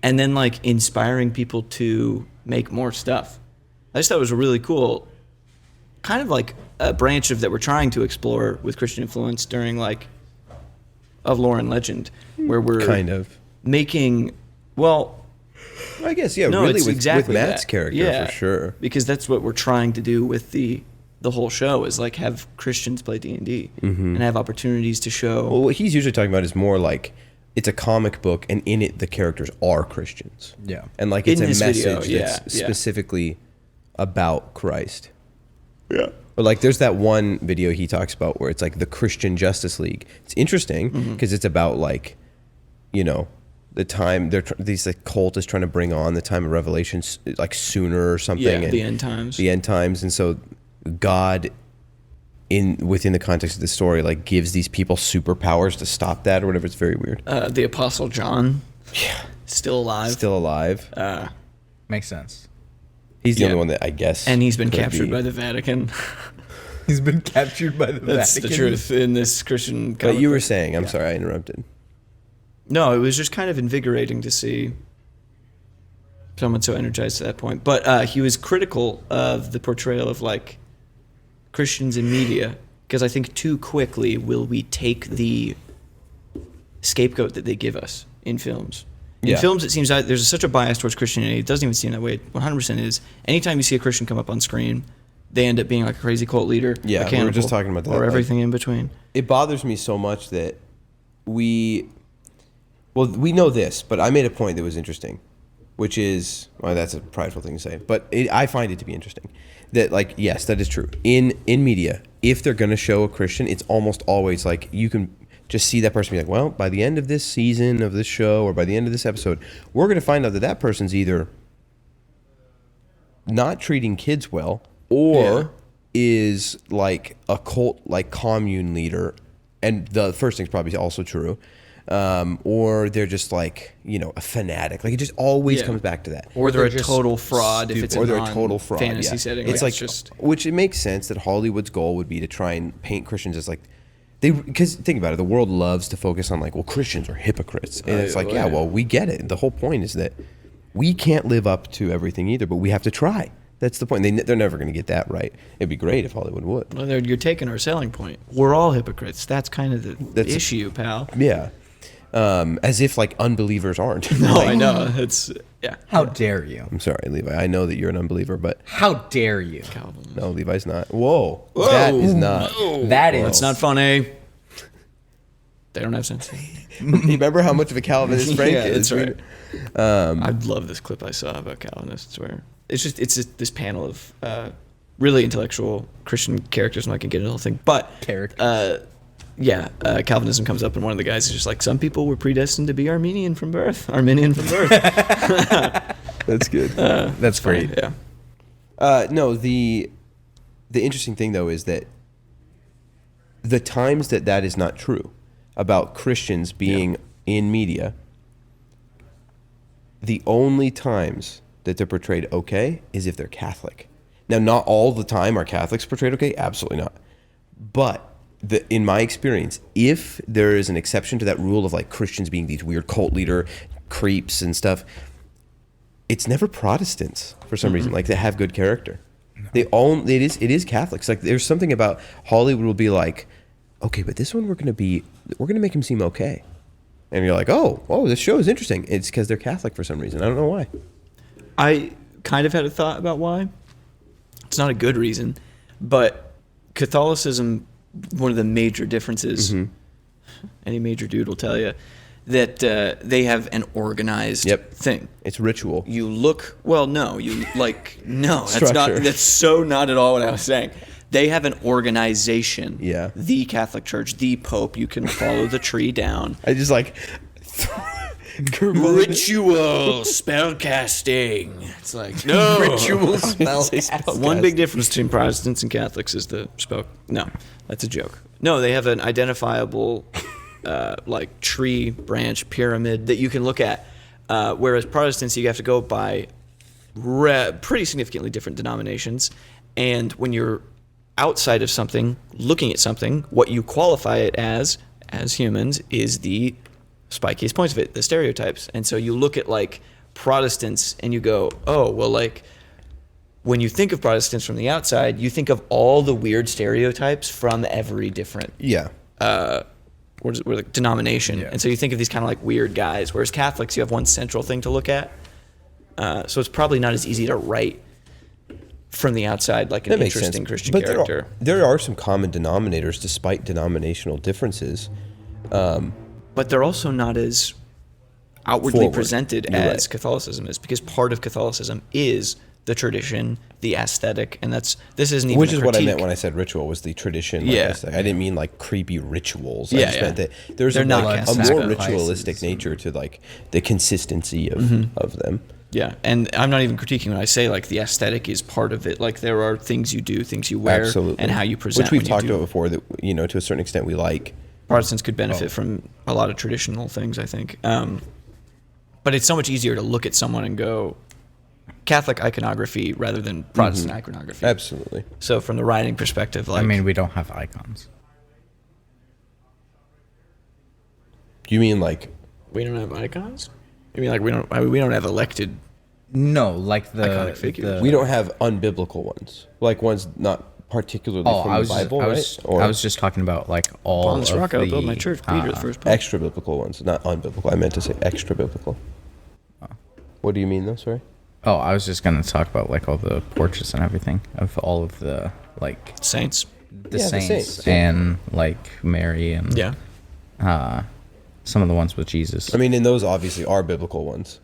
[SPEAKER 2] and then like inspiring people to make more stuff. I just thought it was a really cool, kind of like a branch of that we're trying to explore with Christian influence during like of lore and legend, where we're
[SPEAKER 7] Kind of.
[SPEAKER 2] making, well,
[SPEAKER 7] I guess, yeah,
[SPEAKER 2] no,
[SPEAKER 7] really
[SPEAKER 2] it's
[SPEAKER 7] with
[SPEAKER 2] exactly
[SPEAKER 7] Matt's
[SPEAKER 2] that.
[SPEAKER 7] character,
[SPEAKER 2] Yeah,
[SPEAKER 7] for sure.
[SPEAKER 2] because that's what we're trying to do with the whole show is like have Christians play D&D and have opportunities to show.
[SPEAKER 7] Well, what he's usually talking about is more like it's a comic book, and in it, the characters are Christians.
[SPEAKER 3] Yeah.
[SPEAKER 7] And like
[SPEAKER 2] In
[SPEAKER 7] it's a
[SPEAKER 2] this
[SPEAKER 7] message
[SPEAKER 2] video,
[SPEAKER 7] that's
[SPEAKER 2] yeah.
[SPEAKER 7] specifically about Christ.
[SPEAKER 2] Yeah.
[SPEAKER 7] Or like there's that one video he talks about where it's like the Christian Justice League. It's interesting because it's about like, you know, the time these like cult is trying to bring on the time of Revelation like sooner or something.
[SPEAKER 2] Yeah,
[SPEAKER 7] and
[SPEAKER 2] the end times.
[SPEAKER 7] The end times, and so God, within the context of the story, like gives these people superpowers to stop that or whatever. It's very weird.
[SPEAKER 2] The Apostle John Still alive.
[SPEAKER 7] still alive.
[SPEAKER 3] Makes sense.
[SPEAKER 7] He's the
[SPEAKER 2] yeah.
[SPEAKER 7] only one that I guess.
[SPEAKER 2] And he's been
[SPEAKER 7] could
[SPEAKER 2] captured
[SPEAKER 7] be.
[SPEAKER 2] by the Vatican.
[SPEAKER 3] He's been captured by the
[SPEAKER 2] That's the truth in this Christian.
[SPEAKER 7] But
[SPEAKER 2] comic
[SPEAKER 7] you were
[SPEAKER 2] book.
[SPEAKER 7] saying, I'm sorry, I interrupted.
[SPEAKER 2] No, it was just kind of invigorating to see someone so energized to that point. But he was critical of the portrayal of like Christians in media because I think too quickly will we take the scapegoat that they give us in films. In
[SPEAKER 7] Yeah.
[SPEAKER 2] films, it seems that there's such a bias towards Christianity. It doesn't even seem that way. It 100% is. Anytime you see a Christian come up on screen, they end up being like a crazy cult leader.
[SPEAKER 7] Yeah,
[SPEAKER 2] a
[SPEAKER 7] we were
[SPEAKER 2] cannibal,
[SPEAKER 7] just talking about that,
[SPEAKER 2] or
[SPEAKER 7] like-
[SPEAKER 2] everything in between.
[SPEAKER 7] It bothers me so much that we know this, but I made a point that was interesting, which is, well, that's a prideful thing to say, but I find it to be interesting that, like, yes, that is true. In media, if they're going to show a Christian, it's almost always like you can just see that person be like, well, by the end of this season of this show or by the end of this episode, we're going to find out that that person's either not treating kids well or is like a cult, like commune leader. And the first thing's probably also true. Or they're just like, a fanatic. Like it just always
[SPEAKER 2] Yeah.
[SPEAKER 7] comes back to that.
[SPEAKER 2] Or they're a
[SPEAKER 3] just
[SPEAKER 2] total fraud if it's
[SPEAKER 7] Or
[SPEAKER 2] a
[SPEAKER 7] they're a total fraud.
[SPEAKER 2] fantasy
[SPEAKER 7] Yeah.
[SPEAKER 2] setting.
[SPEAKER 7] It's like
[SPEAKER 2] just
[SPEAKER 7] which it makes sense that Hollywood's goal would be to try and paint Christians as like because think about it, the world loves to focus on like, well, Christians are hypocrites, and it's like, yeah, well, we get it. The whole point is that we can't live up to everything either, but we have to try. That's the point. They're never going to get that right. It'd be great if Hollywood would.
[SPEAKER 2] well, you're taking our selling point. We're all hypocrites. That's kind of the
[SPEAKER 7] That's-
[SPEAKER 2] issue, pal.
[SPEAKER 7] Yeah, as if like unbelievers aren't.
[SPEAKER 2] No,
[SPEAKER 7] Like,
[SPEAKER 2] I know. It's
[SPEAKER 3] How dare you?
[SPEAKER 7] I'm sorry, Levi. I know that you're an unbeliever, but
[SPEAKER 3] How dare you?
[SPEAKER 7] no, Levi's not. Whoa. That is not.
[SPEAKER 3] That is.
[SPEAKER 2] It's not funny. They don't have sense.
[SPEAKER 7] You remember how much of a Calvinist Frank
[SPEAKER 2] Yeah,
[SPEAKER 7] is?
[SPEAKER 2] that's right. I love this clip I saw about Calvinists where it's just this panel of really intellectual Christian characters. I'm not gonna get into the whole thing, but Calvinism comes up, and one of the guys is just like, some people were predestined to be Arminian from birth.
[SPEAKER 7] That's good.
[SPEAKER 3] That's
[SPEAKER 2] Funny,
[SPEAKER 3] great.
[SPEAKER 2] yeah.
[SPEAKER 7] No, the interesting thing though is that the times that is not true about Christians being in media, the only times that they're portrayed okay is if they're Catholic. Now, not all the time are Catholics portrayed okay, absolutely not. But in my experience, if there is an exception to that rule of like Christians being these weird cult leader creeps and stuff, it's never Protestants for some reason, like that have good character. It is Catholics. Like there's something about Hollywood will be like, okay, but this one we're gonna make him seem okay, and you're like, oh, this show is interesting. It's because they're Catholic for some reason. I don't know why.
[SPEAKER 2] I kind of had a thought about why. It's not a good reason, but Catholicism, one of the major differences, any major dude will tell you, that they have an organized thing.
[SPEAKER 7] It's ritual.
[SPEAKER 2] You look, well, no, that's
[SPEAKER 7] Structure.
[SPEAKER 2] that's so not at all what I was saying. They have an organization.
[SPEAKER 7] Yeah.
[SPEAKER 2] The Catholic Church, the Pope, you can follow the tree down.
[SPEAKER 7] I just like
[SPEAKER 2] Ritual spell casting. It's like, no.
[SPEAKER 7] ritual spell.
[SPEAKER 2] One big difference between Protestants and Catholics is the spell. No, that's a joke. No, they have an identifiable like tree, branch, pyramid that you can look at. Whereas Protestants, you have to go by pretty significantly different denominations. And when you're outside of something, looking at something, what you qualify it as humans, is the spikiest points of it, the stereotypes. And so you look at like Protestants and you go, oh, well, like when you think of Protestants from the outside, you think of all the weird stereotypes from every different denomination. And so you think of these kind of like weird guys, whereas Catholics, you have one central thing to look at. So it's probably not as easy to write from the outside like an
[SPEAKER 7] That makes
[SPEAKER 2] interesting
[SPEAKER 7] sense.
[SPEAKER 2] Christian
[SPEAKER 7] But
[SPEAKER 2] character.
[SPEAKER 7] There are some common denominators despite denominational differences.
[SPEAKER 2] But they're also not as outwardly
[SPEAKER 7] Forward.
[SPEAKER 2] presented
[SPEAKER 7] You're
[SPEAKER 2] as
[SPEAKER 7] right.
[SPEAKER 2] Catholicism is, because part of Catholicism is the tradition, the aesthetic, and this isn't even
[SPEAKER 7] Which
[SPEAKER 2] a
[SPEAKER 7] is what I meant
[SPEAKER 2] critique.
[SPEAKER 7] when I said ritual, was the tradition. Like
[SPEAKER 2] Yeah.
[SPEAKER 7] I said. I didn't mean like creepy rituals.
[SPEAKER 2] Yeah,
[SPEAKER 7] I just
[SPEAKER 2] yeah.
[SPEAKER 7] meant that there's
[SPEAKER 2] They're not
[SPEAKER 7] like a
[SPEAKER 2] Catholic.
[SPEAKER 7] more
[SPEAKER 3] Sacrifices
[SPEAKER 7] ritualistic nature to like the consistency of them.
[SPEAKER 2] Yeah, and I'm not even critiquing when I say like the aesthetic is part of it. Like there are things you do, things you wear,
[SPEAKER 7] Absolutely.
[SPEAKER 2] and how you present.
[SPEAKER 7] Which we've
[SPEAKER 2] when you
[SPEAKER 7] talked
[SPEAKER 2] do.
[SPEAKER 7] about before that, to a certain extent we like.
[SPEAKER 2] Protestants could benefit from a lot of traditional things, I think. but it's so much easier to look at someone and go Catholic iconography rather than Protestant iconography.
[SPEAKER 7] Absolutely.
[SPEAKER 2] So from the writing perspective, like
[SPEAKER 3] I mean, we don't have icons.
[SPEAKER 7] You mean like
[SPEAKER 2] we don't have icons. You mean like we don't have elected.
[SPEAKER 3] No, like
[SPEAKER 2] Iconic figures.
[SPEAKER 7] we don't have unbiblical ones, like ones not particularly from the Bible, right? Or
[SPEAKER 3] I was just talking about like all
[SPEAKER 2] On this
[SPEAKER 3] of
[SPEAKER 2] rock I will
[SPEAKER 3] the,
[SPEAKER 2] build my church. Peter, the first pope.
[SPEAKER 7] extra biblical ones, not unbiblical. I meant to say extra biblical. What do you mean, though? Sorry.
[SPEAKER 3] Oh, I was just gonna talk about like all the portraits and everything of all of the like
[SPEAKER 2] Saints.
[SPEAKER 3] the
[SPEAKER 7] Yeah, the
[SPEAKER 3] saints,
[SPEAKER 7] saints, yeah.
[SPEAKER 3] and like Mary and
[SPEAKER 2] Yeah.
[SPEAKER 3] some of the ones with Jesus.
[SPEAKER 7] I mean, and those obviously are biblical ones,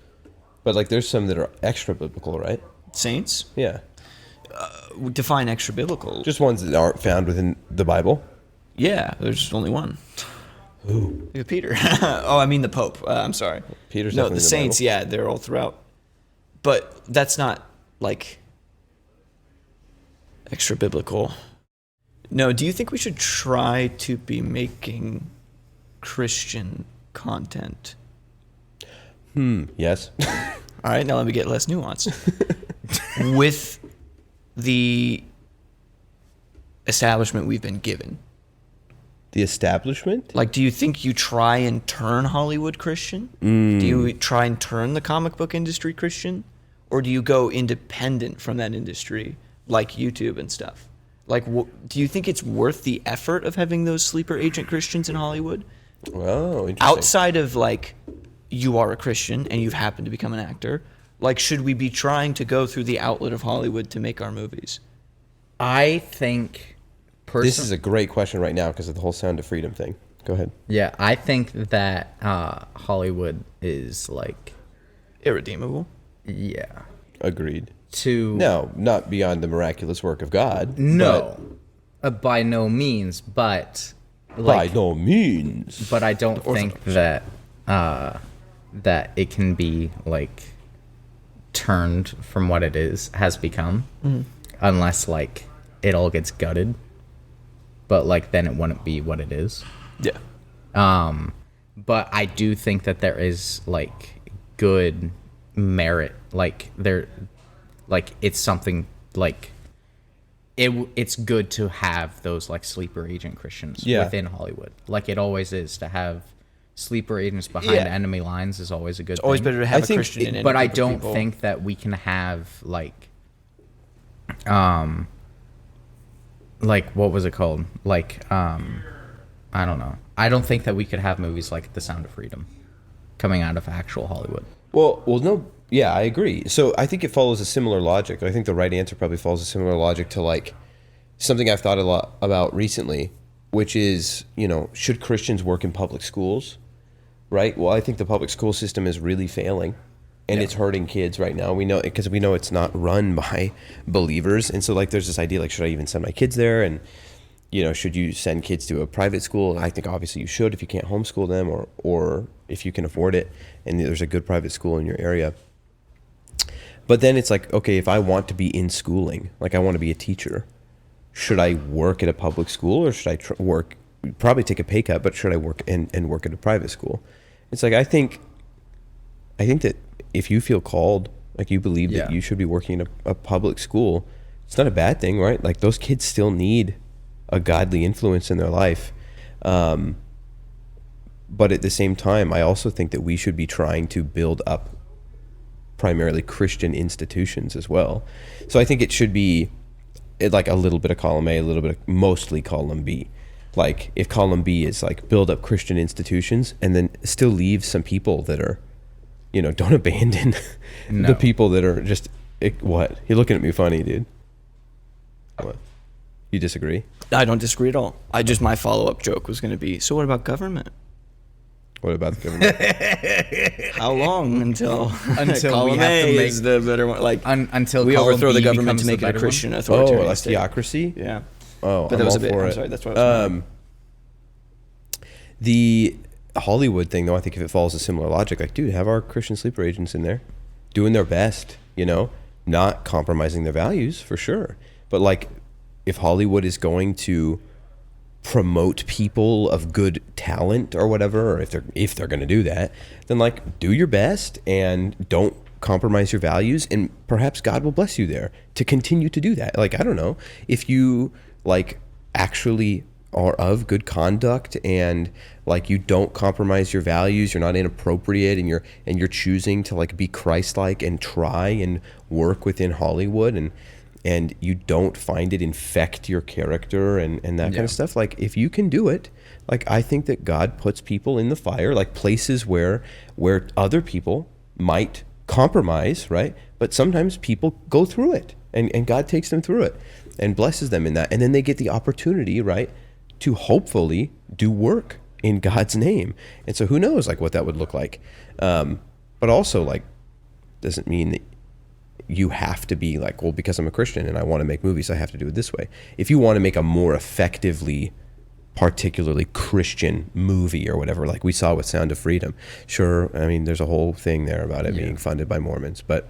[SPEAKER 7] but like there's some that are extra biblical, right?
[SPEAKER 2] Saints.
[SPEAKER 7] Yeah,
[SPEAKER 2] Define extra biblical.
[SPEAKER 7] just ones that aren't found within the Bible.
[SPEAKER 2] Yeah, there's only one. Who? Peter. Oh, I mean the Pope. I'm sorry.
[SPEAKER 7] Peter's
[SPEAKER 2] no,
[SPEAKER 7] definitely
[SPEAKER 2] the
[SPEAKER 7] in the
[SPEAKER 2] saints.
[SPEAKER 7] Bible.
[SPEAKER 2] Yeah, they're all throughout. But that's not like extra biblical. No, do you think we should try to be making Christian content?
[SPEAKER 7] Yes.
[SPEAKER 2] All right, now let me get less nuanced. With the establishment we've been given.
[SPEAKER 7] The establishment.
[SPEAKER 2] Like, do you think you try and turn Hollywood Christian? Do you try and turn the comic book industry Christian? Or do you go independent from that industry, like YouTube and stuff? Like, do you think it's worth the effort of having those sleeper agent Christians in Hollywood?
[SPEAKER 7] Oh, interesting.
[SPEAKER 2] Outside of, like, you are a Christian and you've happened to become an actor, like, should we be trying to go through the outlet of Hollywood to make our movies?
[SPEAKER 3] I think
[SPEAKER 7] This is a great question right now because of the whole Sound of Freedom thing. Go ahead.
[SPEAKER 3] Yeah, I think that Hollywood is like,
[SPEAKER 2] Irredeemable.
[SPEAKER 3] yeah,
[SPEAKER 7] Agreed.
[SPEAKER 3] to
[SPEAKER 7] No, not beyond the miraculous work of God.
[SPEAKER 3] no, by no means, but
[SPEAKER 7] but
[SPEAKER 3] like,
[SPEAKER 7] by no means.
[SPEAKER 3] but I don't think that that it can be like turned from what it has become, unless like it all gets gutted. But like then it wouldn't be what it is.
[SPEAKER 2] Yeah.
[SPEAKER 3] But I do think that there is like good merit, like there, like it's something like it's good to have those like sleeper agent Christians
[SPEAKER 7] Yeah.
[SPEAKER 3] within Hollywood, like it always is. To have sleeper agents behind
[SPEAKER 2] Yeah.
[SPEAKER 3] enemy lines is always a good thing.
[SPEAKER 2] Always better to have
[SPEAKER 7] I
[SPEAKER 2] a
[SPEAKER 7] think
[SPEAKER 2] Christian in any
[SPEAKER 3] But I
[SPEAKER 2] group of
[SPEAKER 3] don't
[SPEAKER 2] people.
[SPEAKER 3] think that we can have like what was it called? Like I don't know. I don't think that we could have movies like The Sound of Freedom coming out of actual Hollywood.
[SPEAKER 7] Well, no. Yeah, I agree. So I think it follows a similar logic. I think the right answer probably follows a similar logic to like something I've thought a lot about recently, which is, you know, should Christians work in public schools? Right? Well, I think the public school system is really failing and it's hurting kids right now. We know because we know it's not run by believers. And so like there's this idea like should I even send my kids there, and you know, should you send kids to a private school? I think obviously you should if you can't homeschool them or if you can afford it and there's a good private school in your area. But then it's like, okay, if I want to be in schooling, like I want to be a teacher, should I work at a public school or should I work, probably take a pay cut, but should I work and work at a private school? It's like, I think that if you feel called, like you believe that you should be working in a public school, it's not a bad thing, right? Like those kids still need a godly influence in their life. But at the same time, I also think that we should be trying to build up primarily Christian institutions as well. So I think it should be like a little bit of column A, a little bit of mostly column B. Like if column B is like build up Christian institutions and then still leave some people that are, you know, don't abandon the people that are just, what? You're looking at me funny, dude. What? You disagree?
[SPEAKER 2] I don't disagree at all. My follow-up joke was going to be, so what about government?
[SPEAKER 7] What about the government?
[SPEAKER 2] How long until
[SPEAKER 3] we
[SPEAKER 2] column
[SPEAKER 3] have
[SPEAKER 2] A
[SPEAKER 3] to make
[SPEAKER 2] is the better one? Like
[SPEAKER 3] until
[SPEAKER 2] we
[SPEAKER 3] column
[SPEAKER 2] overthrow the
[SPEAKER 3] B
[SPEAKER 2] government to
[SPEAKER 3] becomes
[SPEAKER 2] make
[SPEAKER 3] the
[SPEAKER 2] it a
[SPEAKER 3] better
[SPEAKER 2] Christian
[SPEAKER 7] Oh,
[SPEAKER 2] authoritarian
[SPEAKER 7] like
[SPEAKER 2] state.
[SPEAKER 7] theocracy?
[SPEAKER 2] Yeah,
[SPEAKER 7] Oh,
[SPEAKER 2] but that was a bit.
[SPEAKER 7] for
[SPEAKER 2] I'm
[SPEAKER 7] it.
[SPEAKER 2] sorry, that's what I was.
[SPEAKER 7] The Hollywood thing, though, I think if it follows a similar logic, like, dude, have our Christian sleeper agents in there doing their best, you know, not compromising their values for sure. But like, if Hollywood is going to promote people of good talent or whatever, or if they're going to do that, then like do your best and don't compromise your values, and perhaps God will bless you there to continue to do that. Like, I don't know, if you like actually are of good conduct and like you don't compromise your values, you're not inappropriate, and you're choosing to like be Christ-like and try and work within Hollywood, and you don't find it infect your character and that kind of stuff. Like, if you can do it, like, I think that God puts people in the fire, like places where other people might compromise, right? But sometimes people go through it, and God takes them through it and blesses them in that. And then they get the opportunity, right, to hopefully do work in God's name. And so who knows like what that would look like. But also, like, doesn't mean that you have to be like, well, because I'm a Christian and I want to make movies, I have to do it this way. If you want to make a more effectively, particularly Christian movie or whatever, like we saw with Sound of Freedom, sure, I mean, there's a whole thing there about it being funded by Mormons, but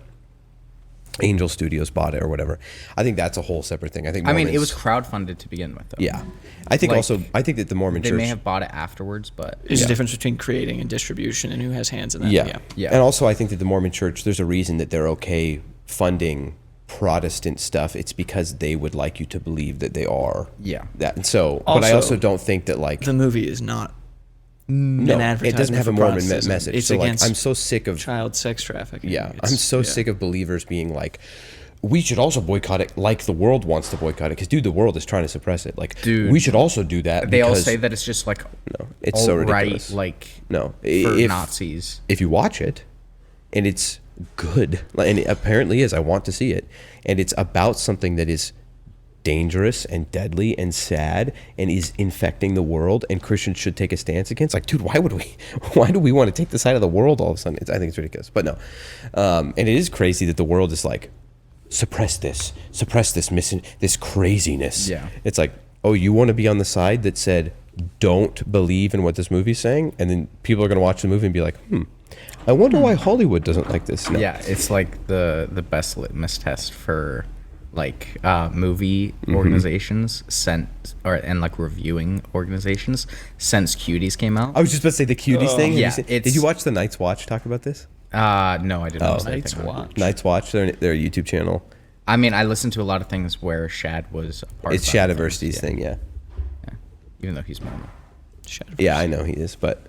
[SPEAKER 7] Angel Studios bought it or whatever. I think that's a whole separate thing. I think Mormons,
[SPEAKER 3] it was crowdfunded to begin with, though.
[SPEAKER 7] Yeah. I think
[SPEAKER 3] Like,
[SPEAKER 7] I think that the Mormon
[SPEAKER 3] They
[SPEAKER 7] church...
[SPEAKER 3] may have bought it afterwards, but
[SPEAKER 2] There's a difference between creating and distribution and who has hands in that.
[SPEAKER 7] Yeah.
[SPEAKER 3] Yeah.
[SPEAKER 7] And also, I think that the Mormon church, there's a reason that they're okay funding Protestant stuff. It's because they would like you to believe that they are that. And so, but I also don't think that like...
[SPEAKER 2] The movie is not
[SPEAKER 7] No,
[SPEAKER 2] an
[SPEAKER 7] it
[SPEAKER 2] advertisement
[SPEAKER 7] doesn't have
[SPEAKER 2] for
[SPEAKER 7] a Mormon
[SPEAKER 2] Protestantism.
[SPEAKER 7] message.
[SPEAKER 2] It's
[SPEAKER 7] So like,
[SPEAKER 2] against
[SPEAKER 7] I'm so sick of...
[SPEAKER 2] child sex trafficking.
[SPEAKER 7] Yeah, I'm so sick of believers being like, we should also boycott it like the world wants to boycott it. Because, dude, the world is trying to suppress it. Like,
[SPEAKER 3] Dude,
[SPEAKER 7] we should also do that.
[SPEAKER 3] they all
[SPEAKER 7] because-
[SPEAKER 3] say that it's just like
[SPEAKER 7] No, it's so
[SPEAKER 3] alt-right,
[SPEAKER 7] ridiculous.
[SPEAKER 3] like
[SPEAKER 7] No,
[SPEAKER 3] for
[SPEAKER 7] if
[SPEAKER 3] Nazis.
[SPEAKER 7] if you watch it, and it's good, and it apparently is, I want to see it, and it's about something that is dangerous and deadly and sad and is infecting the world, and Christians should take a stance against. Like, dude, why do we want to take the side of the world all of a sudden? I think it's ridiculous, but no. And it is crazy that the world is like, suppress this this craziness.
[SPEAKER 3] Yeah.
[SPEAKER 7] It's like, oh, you want to be on the side that said don't believe in what this movie's saying, and then people are going to watch the movie and be like, I wonder why Hollywood doesn't like this. No.
[SPEAKER 3] Yeah, it's like the best litmus test for like movie organizations and like reviewing organizations since Cuties came out.
[SPEAKER 7] I was just about to say the Cuties thing.
[SPEAKER 3] Yeah,
[SPEAKER 7] Did you watch the Night's Watch talk about this?
[SPEAKER 3] No, I didn't. watch anything
[SPEAKER 2] Night's
[SPEAKER 3] on it.
[SPEAKER 2] Watch.
[SPEAKER 7] Night's Watch, their YouTube channel.
[SPEAKER 3] I mean, I listened to a lot of things where Shad was a part
[SPEAKER 7] It's
[SPEAKER 3] of that
[SPEAKER 7] Shadiversity's thing, yeah.
[SPEAKER 3] even though he's Mormon.
[SPEAKER 7] Yeah, I know he is, but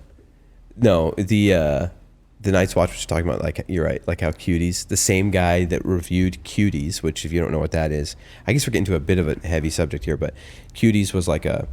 [SPEAKER 7] no, the Night's Watch was talking about, like, you're right, like how Cuties, the same guy that reviewed Cuties, which if you don't know what that is, I guess we're getting to a bit of a heavy subject here, but Cuties was like a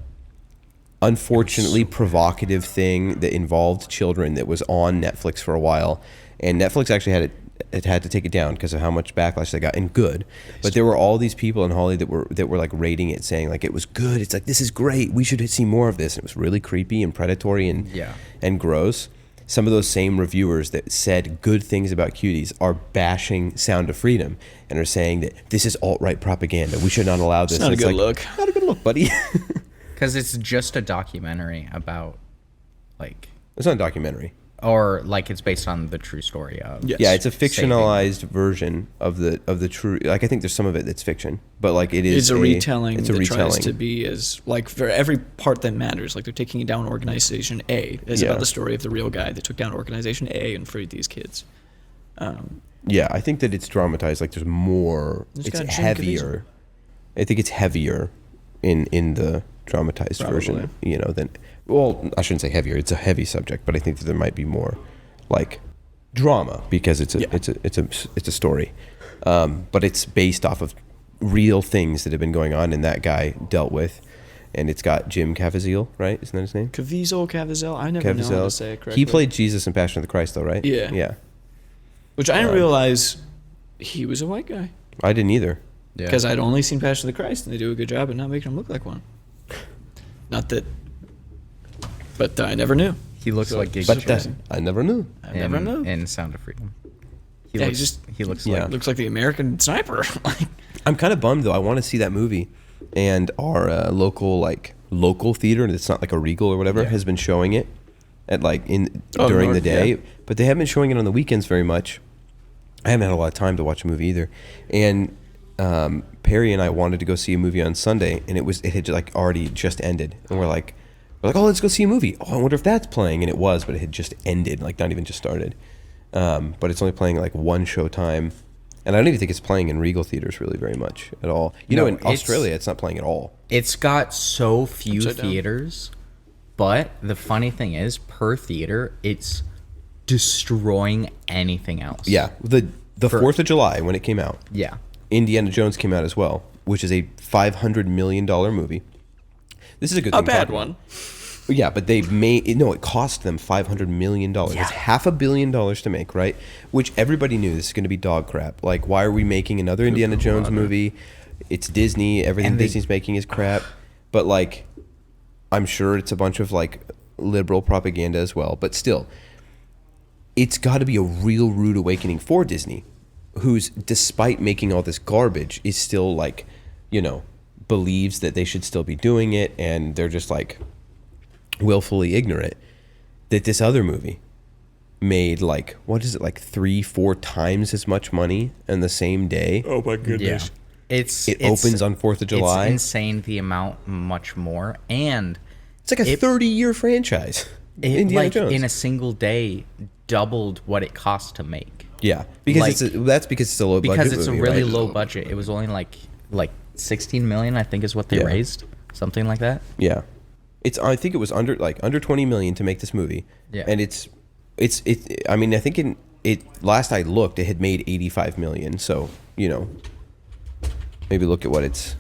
[SPEAKER 7] unfortunately provocative thing that involved children that was on Netflix for a while, and Netflix actually had to take it down because of how much backlash they got, and good. But there were all these people in Hollywood that were like rating it, saying like it was good. It's like, this is great. We should see more of this. And it was really creepy and predatory and gross. Some of those same reviewers that said good things about Cuties are bashing Sound of Freedom and are saying that this is alt-right propaganda. We should not allow this.
[SPEAKER 2] It's not a
[SPEAKER 7] And
[SPEAKER 2] good
[SPEAKER 7] like,
[SPEAKER 2] look.
[SPEAKER 7] Not a good look, buddy.
[SPEAKER 3] Because it's just a documentary about like,
[SPEAKER 7] It's not a documentary.
[SPEAKER 3] or like it's based on the true story of.
[SPEAKER 2] Yes.
[SPEAKER 7] Yeah, it's a fictionalized version of the true. Like, I think there's some of it that's fiction, but like it is
[SPEAKER 2] It's a retelling
[SPEAKER 7] It's a
[SPEAKER 2] that
[SPEAKER 7] retelling.
[SPEAKER 2] tries to be as, like, for every part that matters. Like, they're taking down Organization A. It's
[SPEAKER 7] Yeah.
[SPEAKER 2] about the story of the real guy that took down Organization A and freed these kids.
[SPEAKER 7] Yeah, I think that it's dramatized. Like, there's more.
[SPEAKER 2] It's
[SPEAKER 7] It's
[SPEAKER 2] got Jim
[SPEAKER 7] heavier. I think it's heavier in the dramatized version.
[SPEAKER 2] Probably.
[SPEAKER 7] You know, than, well, I shouldn't say heavier. It's a heavy subject, but I think that there might be more like drama because it's a story, but it's based off of real things that have been going on and that guy dealt with, and it's got Jim Caviezel, right? Isn't that his name?
[SPEAKER 2] Caviezel? I never know how to say it correctly.
[SPEAKER 7] He played Jesus in Passion of the Christ, though, right?
[SPEAKER 2] Yeah.
[SPEAKER 7] Yeah.
[SPEAKER 2] Which I didn't realize he was a white guy.
[SPEAKER 7] I didn't either.
[SPEAKER 3] Yeah.
[SPEAKER 2] Because I'd only seen Passion of the Christ, and they do a good job at not making him look like one. Not that... But I never knew.
[SPEAKER 3] He looks like Gig
[SPEAKER 7] But
[SPEAKER 3] Johnson
[SPEAKER 7] I never knew.
[SPEAKER 2] I never knew.
[SPEAKER 3] in Sound of Freedom.
[SPEAKER 2] Yeah, he
[SPEAKER 3] looks
[SPEAKER 7] Yeah.
[SPEAKER 3] like
[SPEAKER 2] Looks like the American Sniper. Like,
[SPEAKER 7] I'm kind of bummed though. I want to see that movie, and our local theater, and it's not like a Regal or whatever, has been showing it at like during the
[SPEAKER 2] North,
[SPEAKER 7] day,
[SPEAKER 2] yeah.
[SPEAKER 7] but they haven't been showing it on the weekends very much. I haven't had a lot of time to watch a movie either, and Perry and I wanted to go see a movie on Sunday, and it had like already just ended, and we're like, oh, let's go see a movie. Oh, I wonder if that's playing, and it was, but it had just ended, like not even just started. But it's only playing like one show time, and I don't even think it's playing in Regal theaters really very much at all. In Australia, it's not playing at all.
[SPEAKER 3] It's got so few
[SPEAKER 2] Upside down.
[SPEAKER 3] theaters, but the funny thing is, per theater, it's destroying anything else.
[SPEAKER 7] Yeah, the 4th of July when it came out,
[SPEAKER 3] Yeah.
[SPEAKER 7] Indiana Jones came out as well, which is a $500 million movie. This is a good
[SPEAKER 2] A
[SPEAKER 7] thing.
[SPEAKER 2] bad
[SPEAKER 7] talking
[SPEAKER 2] one.
[SPEAKER 7] about. Yeah, but they made it cost them $500 million.
[SPEAKER 3] Yeah.
[SPEAKER 7] It's $500 million to make, right? Which everybody knew this is going to be dog crap. Like, why are we making another Indiana Jones movie? It's Disney. Everything Disney's making is crap. But like, I'm sure it's a bunch of like liberal propaganda as well. But still, it's got to be a real rude awakening for Disney, who's, despite making all this garbage, is still like, believes that they should still be doing it, and they're just like willfully ignorant that this other movie made like, what is it, like 3-4 times as much money in the same day.
[SPEAKER 2] Oh my goodness.
[SPEAKER 3] Yeah.
[SPEAKER 7] It opens on 4th of July.
[SPEAKER 3] It's insane the amount, much more. And
[SPEAKER 7] It's like a 30-year franchise. Indiana Jones.
[SPEAKER 3] in a single day doubled what it cost to make.
[SPEAKER 7] Yeah, because
[SPEAKER 3] Like-
[SPEAKER 7] that's because it's a low budget
[SPEAKER 3] Because it's
[SPEAKER 7] movie,
[SPEAKER 3] a really
[SPEAKER 7] right?
[SPEAKER 3] low budget. It was only like 16 million, I think, is what they
[SPEAKER 7] Yeah.
[SPEAKER 3] raised. Something like that.
[SPEAKER 7] Yeah, I think it was under 20 million to make this movie.
[SPEAKER 3] Yeah.
[SPEAKER 7] And I mean, I think last I looked, it had made 85 million. So, maybe look at what its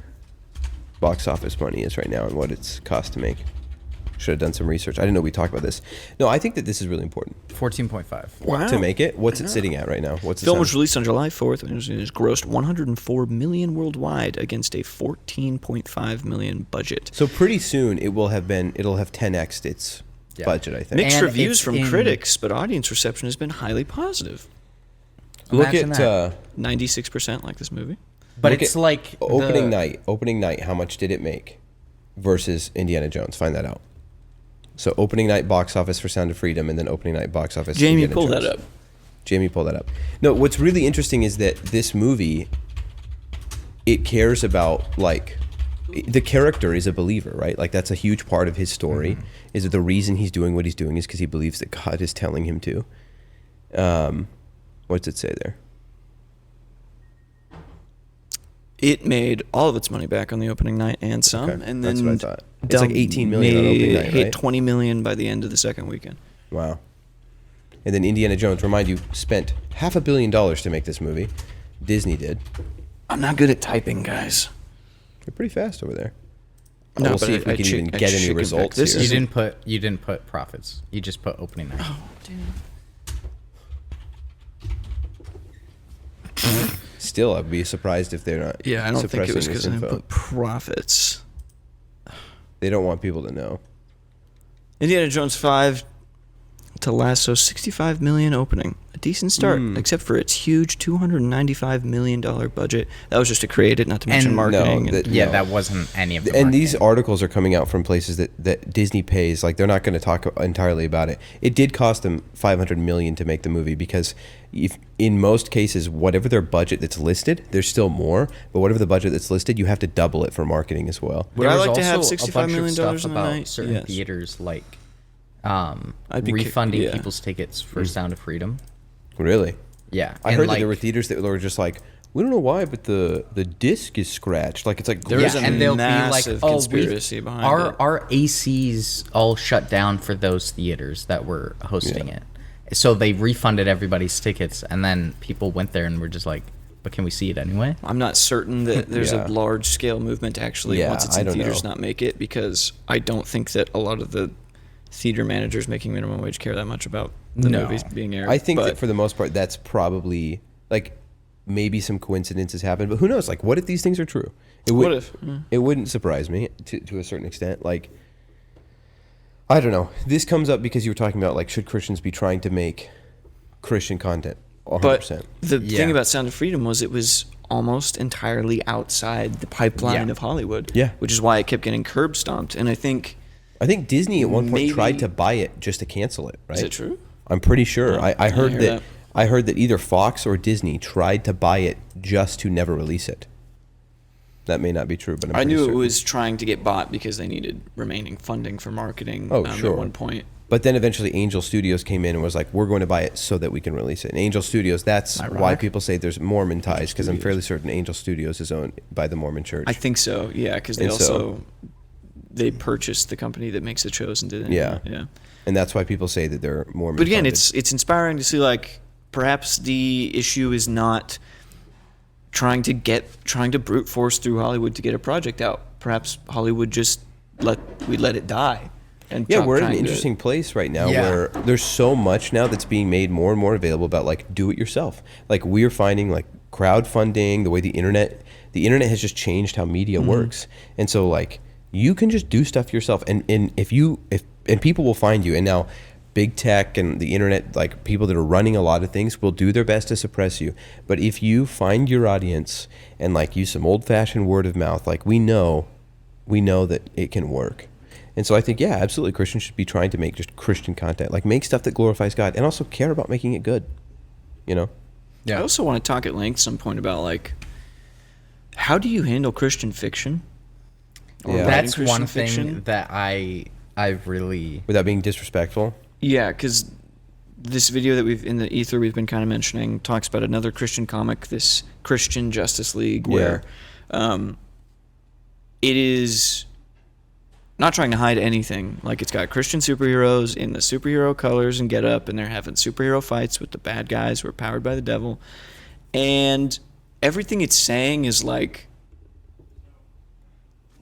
[SPEAKER 7] box office money is right now and what it's cost to make. Should have done some research. I didn't know we talked about this. No, I think that this is really important
[SPEAKER 3] 14.5.
[SPEAKER 2] Wow.
[SPEAKER 7] to make it. What's it sitting at right now? What's the
[SPEAKER 2] Film
[SPEAKER 7] sound?
[SPEAKER 2] was released on July 4th and has grossed 104 million worldwide against a 14.5 million budget.
[SPEAKER 7] So pretty soon it'll have 10x'd its
[SPEAKER 3] Yeah.
[SPEAKER 7] budget, I think.
[SPEAKER 2] Mixed
[SPEAKER 3] And
[SPEAKER 2] reviews
[SPEAKER 3] it's
[SPEAKER 2] from
[SPEAKER 3] in-
[SPEAKER 2] critics, but audience reception has been highly positive.
[SPEAKER 7] Look
[SPEAKER 3] Imagine
[SPEAKER 7] at
[SPEAKER 3] that.
[SPEAKER 2] 96% like this movie.
[SPEAKER 3] But
[SPEAKER 7] look
[SPEAKER 3] it's
[SPEAKER 7] at
[SPEAKER 3] like
[SPEAKER 7] opening night. How much did it make versus Indiana Jones? Find that out. So opening night box office for Sound of Freedom, and then opening night box office.
[SPEAKER 2] Jamie,
[SPEAKER 7] Indiana
[SPEAKER 2] pull
[SPEAKER 7] Jones.
[SPEAKER 2] that up.
[SPEAKER 7] Jamie, pull that up. No, what's really interesting is that this movie, it cares about, like, the character is a believer, right? Like, that's a huge part of his story. Is that the reason he's doing what he's doing is because he believes that God is telling him to. What's it say there?
[SPEAKER 2] It made all of its money back on the opening night and some,
[SPEAKER 7] Okay,
[SPEAKER 2] and
[SPEAKER 7] that's
[SPEAKER 2] then
[SPEAKER 7] what I thought. It's like 18 million on opening night,
[SPEAKER 2] hit
[SPEAKER 7] right?
[SPEAKER 2] 20 million by the end of the second weekend.
[SPEAKER 7] Wow. And then Indiana Jones, remind you, spent $500 million to make this movie. Disney did.
[SPEAKER 2] I'm not good at typing, guys.
[SPEAKER 7] You're pretty fast over there.
[SPEAKER 2] No,
[SPEAKER 7] We'll
[SPEAKER 2] but
[SPEAKER 7] see if we
[SPEAKER 2] I
[SPEAKER 7] can
[SPEAKER 2] chick-
[SPEAKER 7] even
[SPEAKER 2] I
[SPEAKER 7] get any
[SPEAKER 2] chicken
[SPEAKER 7] results
[SPEAKER 2] back. This
[SPEAKER 7] here.
[SPEAKER 2] is-
[SPEAKER 3] you didn't put profits. You just put opening night.
[SPEAKER 7] Still, I'd be surprised if they're not.
[SPEAKER 2] Yeah, I don't think it was
[SPEAKER 7] suppressing
[SPEAKER 2] because
[SPEAKER 7] this
[SPEAKER 2] I didn't
[SPEAKER 7] info.
[SPEAKER 2] put profits.
[SPEAKER 7] They don't want people to know.
[SPEAKER 2] Indiana Jones 5 to lasso 65 million opening. A decent start, except for its huge $295 million budget. That was just to create it, not to mention
[SPEAKER 3] And-
[SPEAKER 2] marketing.
[SPEAKER 7] No,
[SPEAKER 2] and-
[SPEAKER 3] Yeah,
[SPEAKER 7] No.
[SPEAKER 3] that wasn't any of the
[SPEAKER 7] And these
[SPEAKER 3] marketing.
[SPEAKER 7] articles are coming out from places that Disney pays. Like, they're not going to talk entirely about it. It did cost them $500 million to make the movie because, if in most cases, whatever their budget that's listed, there's still more. But whatever the budget that's listed, you have to double it for marketing as well.
[SPEAKER 2] Would I
[SPEAKER 3] There was
[SPEAKER 2] like to have
[SPEAKER 3] also a
[SPEAKER 2] $65
[SPEAKER 3] bunch of
[SPEAKER 2] million
[SPEAKER 3] stuff
[SPEAKER 2] in a
[SPEAKER 3] about
[SPEAKER 2] night?
[SPEAKER 3] certain
[SPEAKER 2] Yes.
[SPEAKER 3] theaters, like
[SPEAKER 2] I'd be
[SPEAKER 3] refunding
[SPEAKER 2] yeah.
[SPEAKER 3] people's tickets for Sound of Freedom.
[SPEAKER 7] Really?
[SPEAKER 3] Yeah,
[SPEAKER 7] I
[SPEAKER 3] and
[SPEAKER 7] heard that
[SPEAKER 3] like,
[SPEAKER 7] there were theaters that were just like, we don't know why, but the disc is scratched. Like, it's like
[SPEAKER 2] There is a
[SPEAKER 3] and they'll be like,
[SPEAKER 2] massive
[SPEAKER 3] "Oh,
[SPEAKER 2] conspiracy behind
[SPEAKER 3] our
[SPEAKER 2] it."
[SPEAKER 3] our ACs all shut down for those theaters that were hosting it." So they refunded everybody's tickets, and then people went there and were just like, "But can we see it anyway?"
[SPEAKER 2] I'm not certain that there's
[SPEAKER 7] Yeah.
[SPEAKER 2] a large scale movement to actually,
[SPEAKER 7] Yeah,
[SPEAKER 2] once it's
[SPEAKER 7] I
[SPEAKER 2] in
[SPEAKER 7] don't
[SPEAKER 2] theaters,
[SPEAKER 7] know.
[SPEAKER 2] not make it, because I don't think that a lot of the theater managers making minimum wage care that much about the
[SPEAKER 3] No.
[SPEAKER 2] movies being aired.
[SPEAKER 7] I think
[SPEAKER 2] but
[SPEAKER 7] that for the most part, that's probably, like, maybe some coincidences happen, but who knows? Like, what if these things are true?
[SPEAKER 2] What if?
[SPEAKER 7] It wouldn't surprise me to a certain extent. Like, I don't know. This comes up because you were talking about, like, should Christians be trying to make Christian content? 100%.
[SPEAKER 2] But the
[SPEAKER 3] Yeah.
[SPEAKER 2] thing about Sound of Freedom was it was almost entirely outside the pipeline
[SPEAKER 3] Yeah.
[SPEAKER 2] of Hollywood.
[SPEAKER 7] Yeah.
[SPEAKER 2] Which is why it kept getting curb stomped. And I think,
[SPEAKER 7] I think Disney at one point
[SPEAKER 2] Maybe-
[SPEAKER 7] tried to buy it just to cancel it, right?
[SPEAKER 2] is it true?
[SPEAKER 7] I'm pretty sure.
[SPEAKER 2] Oh,
[SPEAKER 7] I
[SPEAKER 2] I
[SPEAKER 7] heard
[SPEAKER 2] hear
[SPEAKER 7] that,
[SPEAKER 2] that.
[SPEAKER 7] I heard that either Fox or Disney tried to buy it just to never release it. That may not be true, but I'm
[SPEAKER 2] I
[SPEAKER 7] pretty
[SPEAKER 2] knew
[SPEAKER 7] certain.
[SPEAKER 2] it was trying to get bought because they needed remaining funding for marketing
[SPEAKER 7] Sure.
[SPEAKER 2] at one point.
[SPEAKER 7] But then eventually Angel Studios came in and was like, we're going to buy it so that we can release it. And Angel Studios, that's why
[SPEAKER 2] Ironic.
[SPEAKER 7] people say there's Mormon ties, because I'm fairly certain Angel Studios is owned by the Mormon Church.
[SPEAKER 2] I think so, yeah, because they
[SPEAKER 7] And
[SPEAKER 2] also they purchased the company that makes the shows and did it.
[SPEAKER 7] Yeah.
[SPEAKER 2] Yeah.
[SPEAKER 7] And that's why people say that they're Mormon.
[SPEAKER 2] But again,
[SPEAKER 7] funded.
[SPEAKER 2] it's inspiring to see, like, perhaps the issue is not trying to brute force through Hollywood to get a project out. Perhaps Hollywood just let it die. And
[SPEAKER 7] Yeah,
[SPEAKER 2] stop
[SPEAKER 7] we're in an
[SPEAKER 2] trying to-
[SPEAKER 7] interesting place right now
[SPEAKER 3] Yeah.
[SPEAKER 7] where there's so much now that's being made more and more available about like do it yourself. Like we're finding like crowdfunding, the way the internet has just changed how media works. And so like you can just do stuff yourself and if people will find you. And now big tech and the internet, like people that are running a lot of things will do their best to suppress you. But if you find your audience and like use some old fashioned word of mouth, like we know that it can work. And so I think, yeah, absolutely, Christians should be trying to make just Christian content, like make stuff that glorifies God, and also care about making it good. You know?
[SPEAKER 2] I also want to talk at length some point about, like, how do you handle Christian fiction? Or
[SPEAKER 7] Yeah.
[SPEAKER 2] writing
[SPEAKER 3] That's
[SPEAKER 2] Christian
[SPEAKER 3] one thing
[SPEAKER 2] fiction?
[SPEAKER 3] that I really
[SPEAKER 7] Without being disrespectful.
[SPEAKER 2] Yeah, because this video that we've in the ether we've been kind of mentioning talks about another Christian comic, this Christian Justice League, where it is not trying to hide anything. Like, it's got Christian superheroes in the superhero colors and get up, and they're having superhero fights with the bad guys who are powered by the devil. And everything it's saying is, like,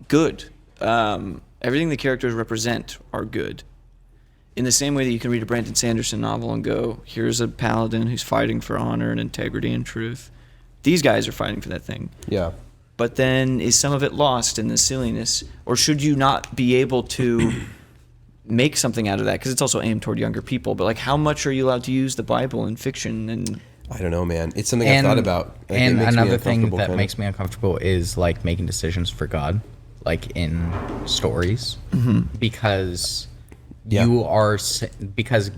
[SPEAKER 2] good. Everything the characters represent are good. In the same way that you can read a Brandon Sanderson novel and go, here's a paladin who's fighting for honor and integrity and truth. These guys are fighting for that thing.
[SPEAKER 7] Yeah.
[SPEAKER 2] But then is some of it lost in the silliness? Or should you not be able to make something out of that? Because it's also aimed toward younger people. But, like, how much are you allowed to use the Bible in fiction? And
[SPEAKER 7] I don't know, man. It's something I've thought about. Like, it
[SPEAKER 3] and
[SPEAKER 7] makes me
[SPEAKER 3] another thing
[SPEAKER 7] uncomfortable,
[SPEAKER 3] that
[SPEAKER 7] kinda.
[SPEAKER 3] makes me uncomfortable is like making decisions for God, like in stories, because
[SPEAKER 7] Yeah.
[SPEAKER 3] you are because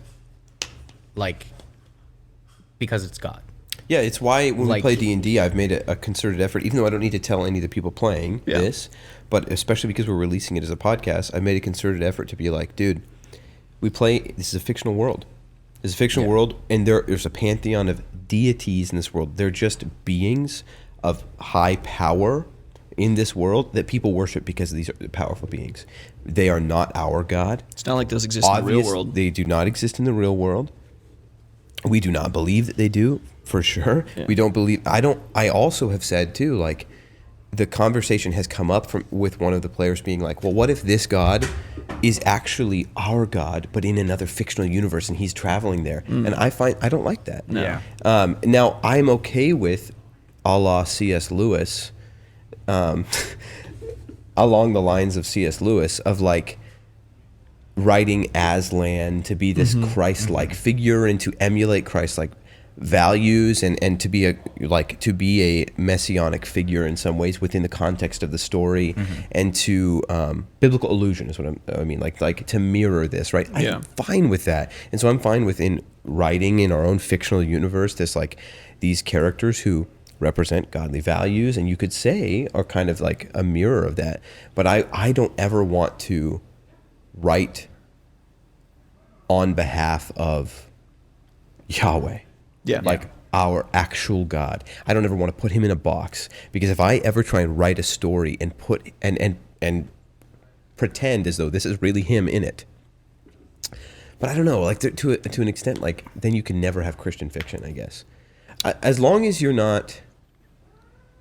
[SPEAKER 3] it's God.
[SPEAKER 7] Yeah, it's why when we
[SPEAKER 3] Like-
[SPEAKER 7] play D&D, I've made a concerted effort, even though I don't need to tell any of the people playing this, but especially because we're releasing it as a podcast, I've made a concerted effort to be like, dude, this is a fictional world. This is a fictional world, and there's a pantheon of deities in this world. They're just beings of high power in this world that people worship because these are powerful beings. They are not our God.
[SPEAKER 2] it's not like those exist in the real world.
[SPEAKER 7] They do not exist in the real world. We do not believe that they do, for sure.
[SPEAKER 2] Yeah.
[SPEAKER 7] We don't believe. I also have said too, like, the conversation has come up with one of the players being like, well, what if this God is actually our God, but in another fictional universe, and he's traveling there? And I don't like that.
[SPEAKER 2] No.
[SPEAKER 3] Yeah.
[SPEAKER 7] Now I'm okay with, a la C.S. Lewis, along the lines of C.S. Lewis, of like writing Aslan to be this Christ-like figure and to emulate Christ-like values and to be a messianic figure in some ways within the context of the story, and to biblical illusion is what I mean, like to mirror this, right?
[SPEAKER 2] Yeah.
[SPEAKER 7] I'm fine with that, and so I'm fine within writing in our own fictional universe this, like, these characters who represent godly values, and you could say are kind of like a mirror of that. But I don't ever want to write on behalf of Yahweh.
[SPEAKER 2] Yeah.
[SPEAKER 7] Like our actual God. I don't ever want to put him in a box, because if I ever try and write a story and put and pretend as though this is really him in it. But I don't know, like to an extent, like then you can never have Christian fiction, I guess. As long as you're not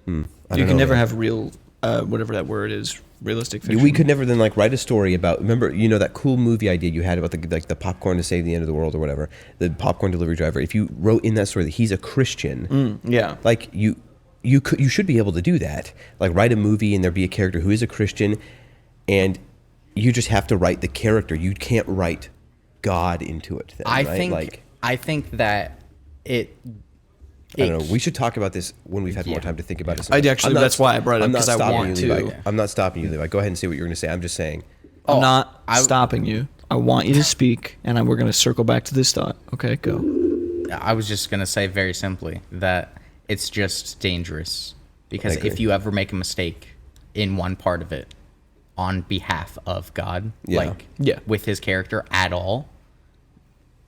[SPEAKER 2] You can never have real, whatever that word is, realistic fiction.
[SPEAKER 7] We could never then like write a story about, remember, you know, that cool movie idea you had about the popcorn to save the end of the world or whatever, the popcorn delivery driver. If you wrote in that story that he's a Christian,
[SPEAKER 2] Yeah.
[SPEAKER 7] like you should be able to do that. Like write a movie and there be a character who is a Christian, and you just have to write the character. You can't write God into it. Then,
[SPEAKER 3] I
[SPEAKER 7] right?
[SPEAKER 3] think
[SPEAKER 7] like,
[SPEAKER 3] I think that it.
[SPEAKER 7] I don't know. We should talk about this when we've had more
[SPEAKER 3] Yeah.
[SPEAKER 7] time to think about it.
[SPEAKER 2] That's why I brought it up, because I want to.
[SPEAKER 7] I'm not stopping you, Levi. Go ahead and say what you're going to say. I'm just saying.
[SPEAKER 2] I'm not stopping you. I want you to speak, and we're going to circle back to this thought. Okay, go.
[SPEAKER 3] I was just gonna say very simply that it's just dangerous, because
[SPEAKER 7] I agree.
[SPEAKER 3] if you ever make a mistake in one part of it on behalf of God,
[SPEAKER 7] Yeah.
[SPEAKER 3] like
[SPEAKER 2] Yeah.
[SPEAKER 3] with his character at all,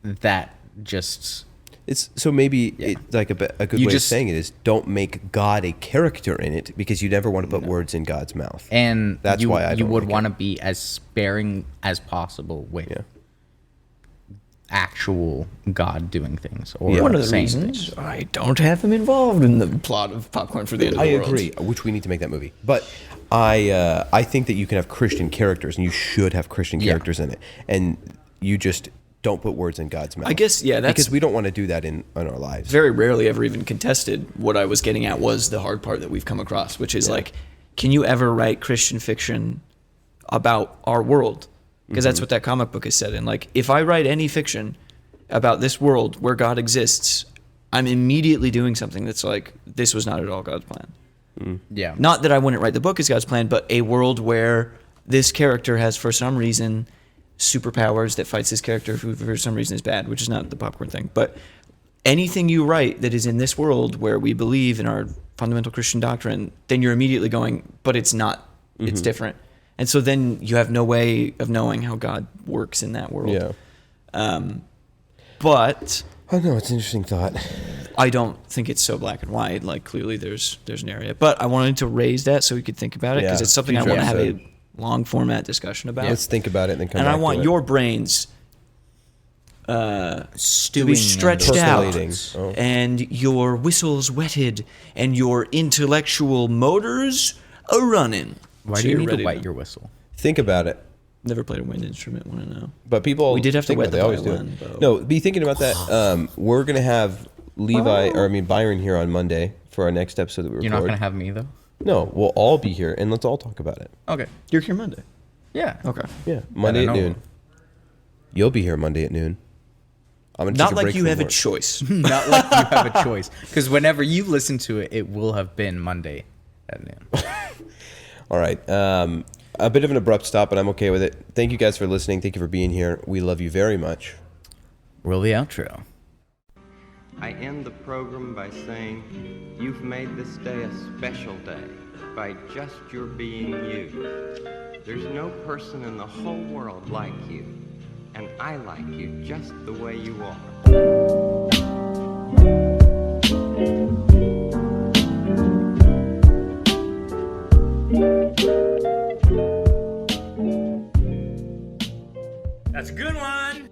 [SPEAKER 3] that just
[SPEAKER 7] It's so maybe like a good
[SPEAKER 3] You
[SPEAKER 7] way
[SPEAKER 3] just-
[SPEAKER 7] of saying it is don't make God a character in it because you never want to put words in God's mouth.
[SPEAKER 3] and
[SPEAKER 7] That's
[SPEAKER 3] you,
[SPEAKER 7] why I
[SPEAKER 3] you
[SPEAKER 7] don't
[SPEAKER 3] would
[SPEAKER 7] like
[SPEAKER 3] want
[SPEAKER 7] it.
[SPEAKER 3] to be as sparing as possible with
[SPEAKER 7] Yeah.
[SPEAKER 3] actual God doing things or
[SPEAKER 2] One of the
[SPEAKER 3] saying
[SPEAKER 2] reasons
[SPEAKER 3] things.
[SPEAKER 2] I don't have him involved in the plot of Popcorn for the End of
[SPEAKER 7] I
[SPEAKER 2] the World.
[SPEAKER 7] agree, which we need to make that movie. But I think that you can have Christian characters, and you should have Christian
[SPEAKER 3] Yeah.
[SPEAKER 7] characters in it, and you just don't put words in God's mouth.
[SPEAKER 2] I guess, yeah, that's
[SPEAKER 7] because we don't want to do that in our lives.
[SPEAKER 2] very rarely ever even contested. What I was getting at was the hard part that we've come across, which is like, can you ever write Christian fiction about our world? Because that's what that comic book is set in. Like, if I write any fiction about this world where God exists, I'm immediately doing something that's like, this was not at all God's plan.
[SPEAKER 3] Yeah.
[SPEAKER 2] Not that I wouldn't write the book as God's plan, but a world where this character has, for some reason, superpowers that fights this character who, for some reason, is bad, which is not the Popcorn thing. But anything you write that is in this world where we believe in our fundamental Christian doctrine, then you're immediately going, but it's not. It's different. And so then you have no way of knowing how God works in that world.
[SPEAKER 7] Yeah.
[SPEAKER 2] But
[SPEAKER 7] I know, it's an interesting thought.
[SPEAKER 2] I don't think it's so black and white. Like, clearly there's an area. But I wanted to raise that so we could think about it, because
[SPEAKER 7] Yeah,
[SPEAKER 2] it's something I
[SPEAKER 7] future
[SPEAKER 2] want to have
[SPEAKER 7] episode.
[SPEAKER 2] a long format discussion about.
[SPEAKER 7] Let's think about it and then come
[SPEAKER 2] And
[SPEAKER 7] back
[SPEAKER 2] I want
[SPEAKER 7] to it.
[SPEAKER 2] your brains to
[SPEAKER 3] Stewing
[SPEAKER 2] be
[SPEAKER 3] in
[SPEAKER 2] stretched
[SPEAKER 3] those
[SPEAKER 2] out,
[SPEAKER 7] Percolating. Oh.
[SPEAKER 2] and your whistles wetted, and your intellectual motors a running.
[SPEAKER 3] Why
[SPEAKER 2] So
[SPEAKER 3] do you
[SPEAKER 2] you're
[SPEAKER 3] need to
[SPEAKER 2] ready
[SPEAKER 3] wet your whistle?
[SPEAKER 7] Think about it.
[SPEAKER 2] Never played a wind instrument, want to know.
[SPEAKER 7] But people,
[SPEAKER 2] We did have to
[SPEAKER 7] think
[SPEAKER 2] wet
[SPEAKER 7] about it.
[SPEAKER 2] the
[SPEAKER 7] They always
[SPEAKER 2] violin,
[SPEAKER 7] do.
[SPEAKER 2] though.
[SPEAKER 7] No, be thinking about that. We're gonna have Byron here on Monday for our next episode that we record.
[SPEAKER 3] You're not gonna have me though.
[SPEAKER 7] No, we'll all be here and let's all talk about it.
[SPEAKER 3] Okay.
[SPEAKER 2] You're here Monday.
[SPEAKER 3] Yeah.
[SPEAKER 2] Okay.
[SPEAKER 7] Yeah, Monday at
[SPEAKER 3] know.
[SPEAKER 7] noon. You'll be here Monday at noon. I'm gonna
[SPEAKER 2] Not
[SPEAKER 7] take a
[SPEAKER 2] like
[SPEAKER 7] break
[SPEAKER 2] you
[SPEAKER 7] from
[SPEAKER 2] have a
[SPEAKER 7] work.
[SPEAKER 2] choice.
[SPEAKER 3] Not like you have a choice, because whenever you listen to it, it will have been Monday at noon.
[SPEAKER 7] All right. A bit of an abrupt stop, but I'm okay with it. Thank you guys for listening. Thank you for being here. We love you very much.
[SPEAKER 3] Roll the outro.
[SPEAKER 9] I end the program by saying, you've made this day a special day by just your being you. There's no person in the whole world like you, and I like you just the way you are.
[SPEAKER 1] That's a good one.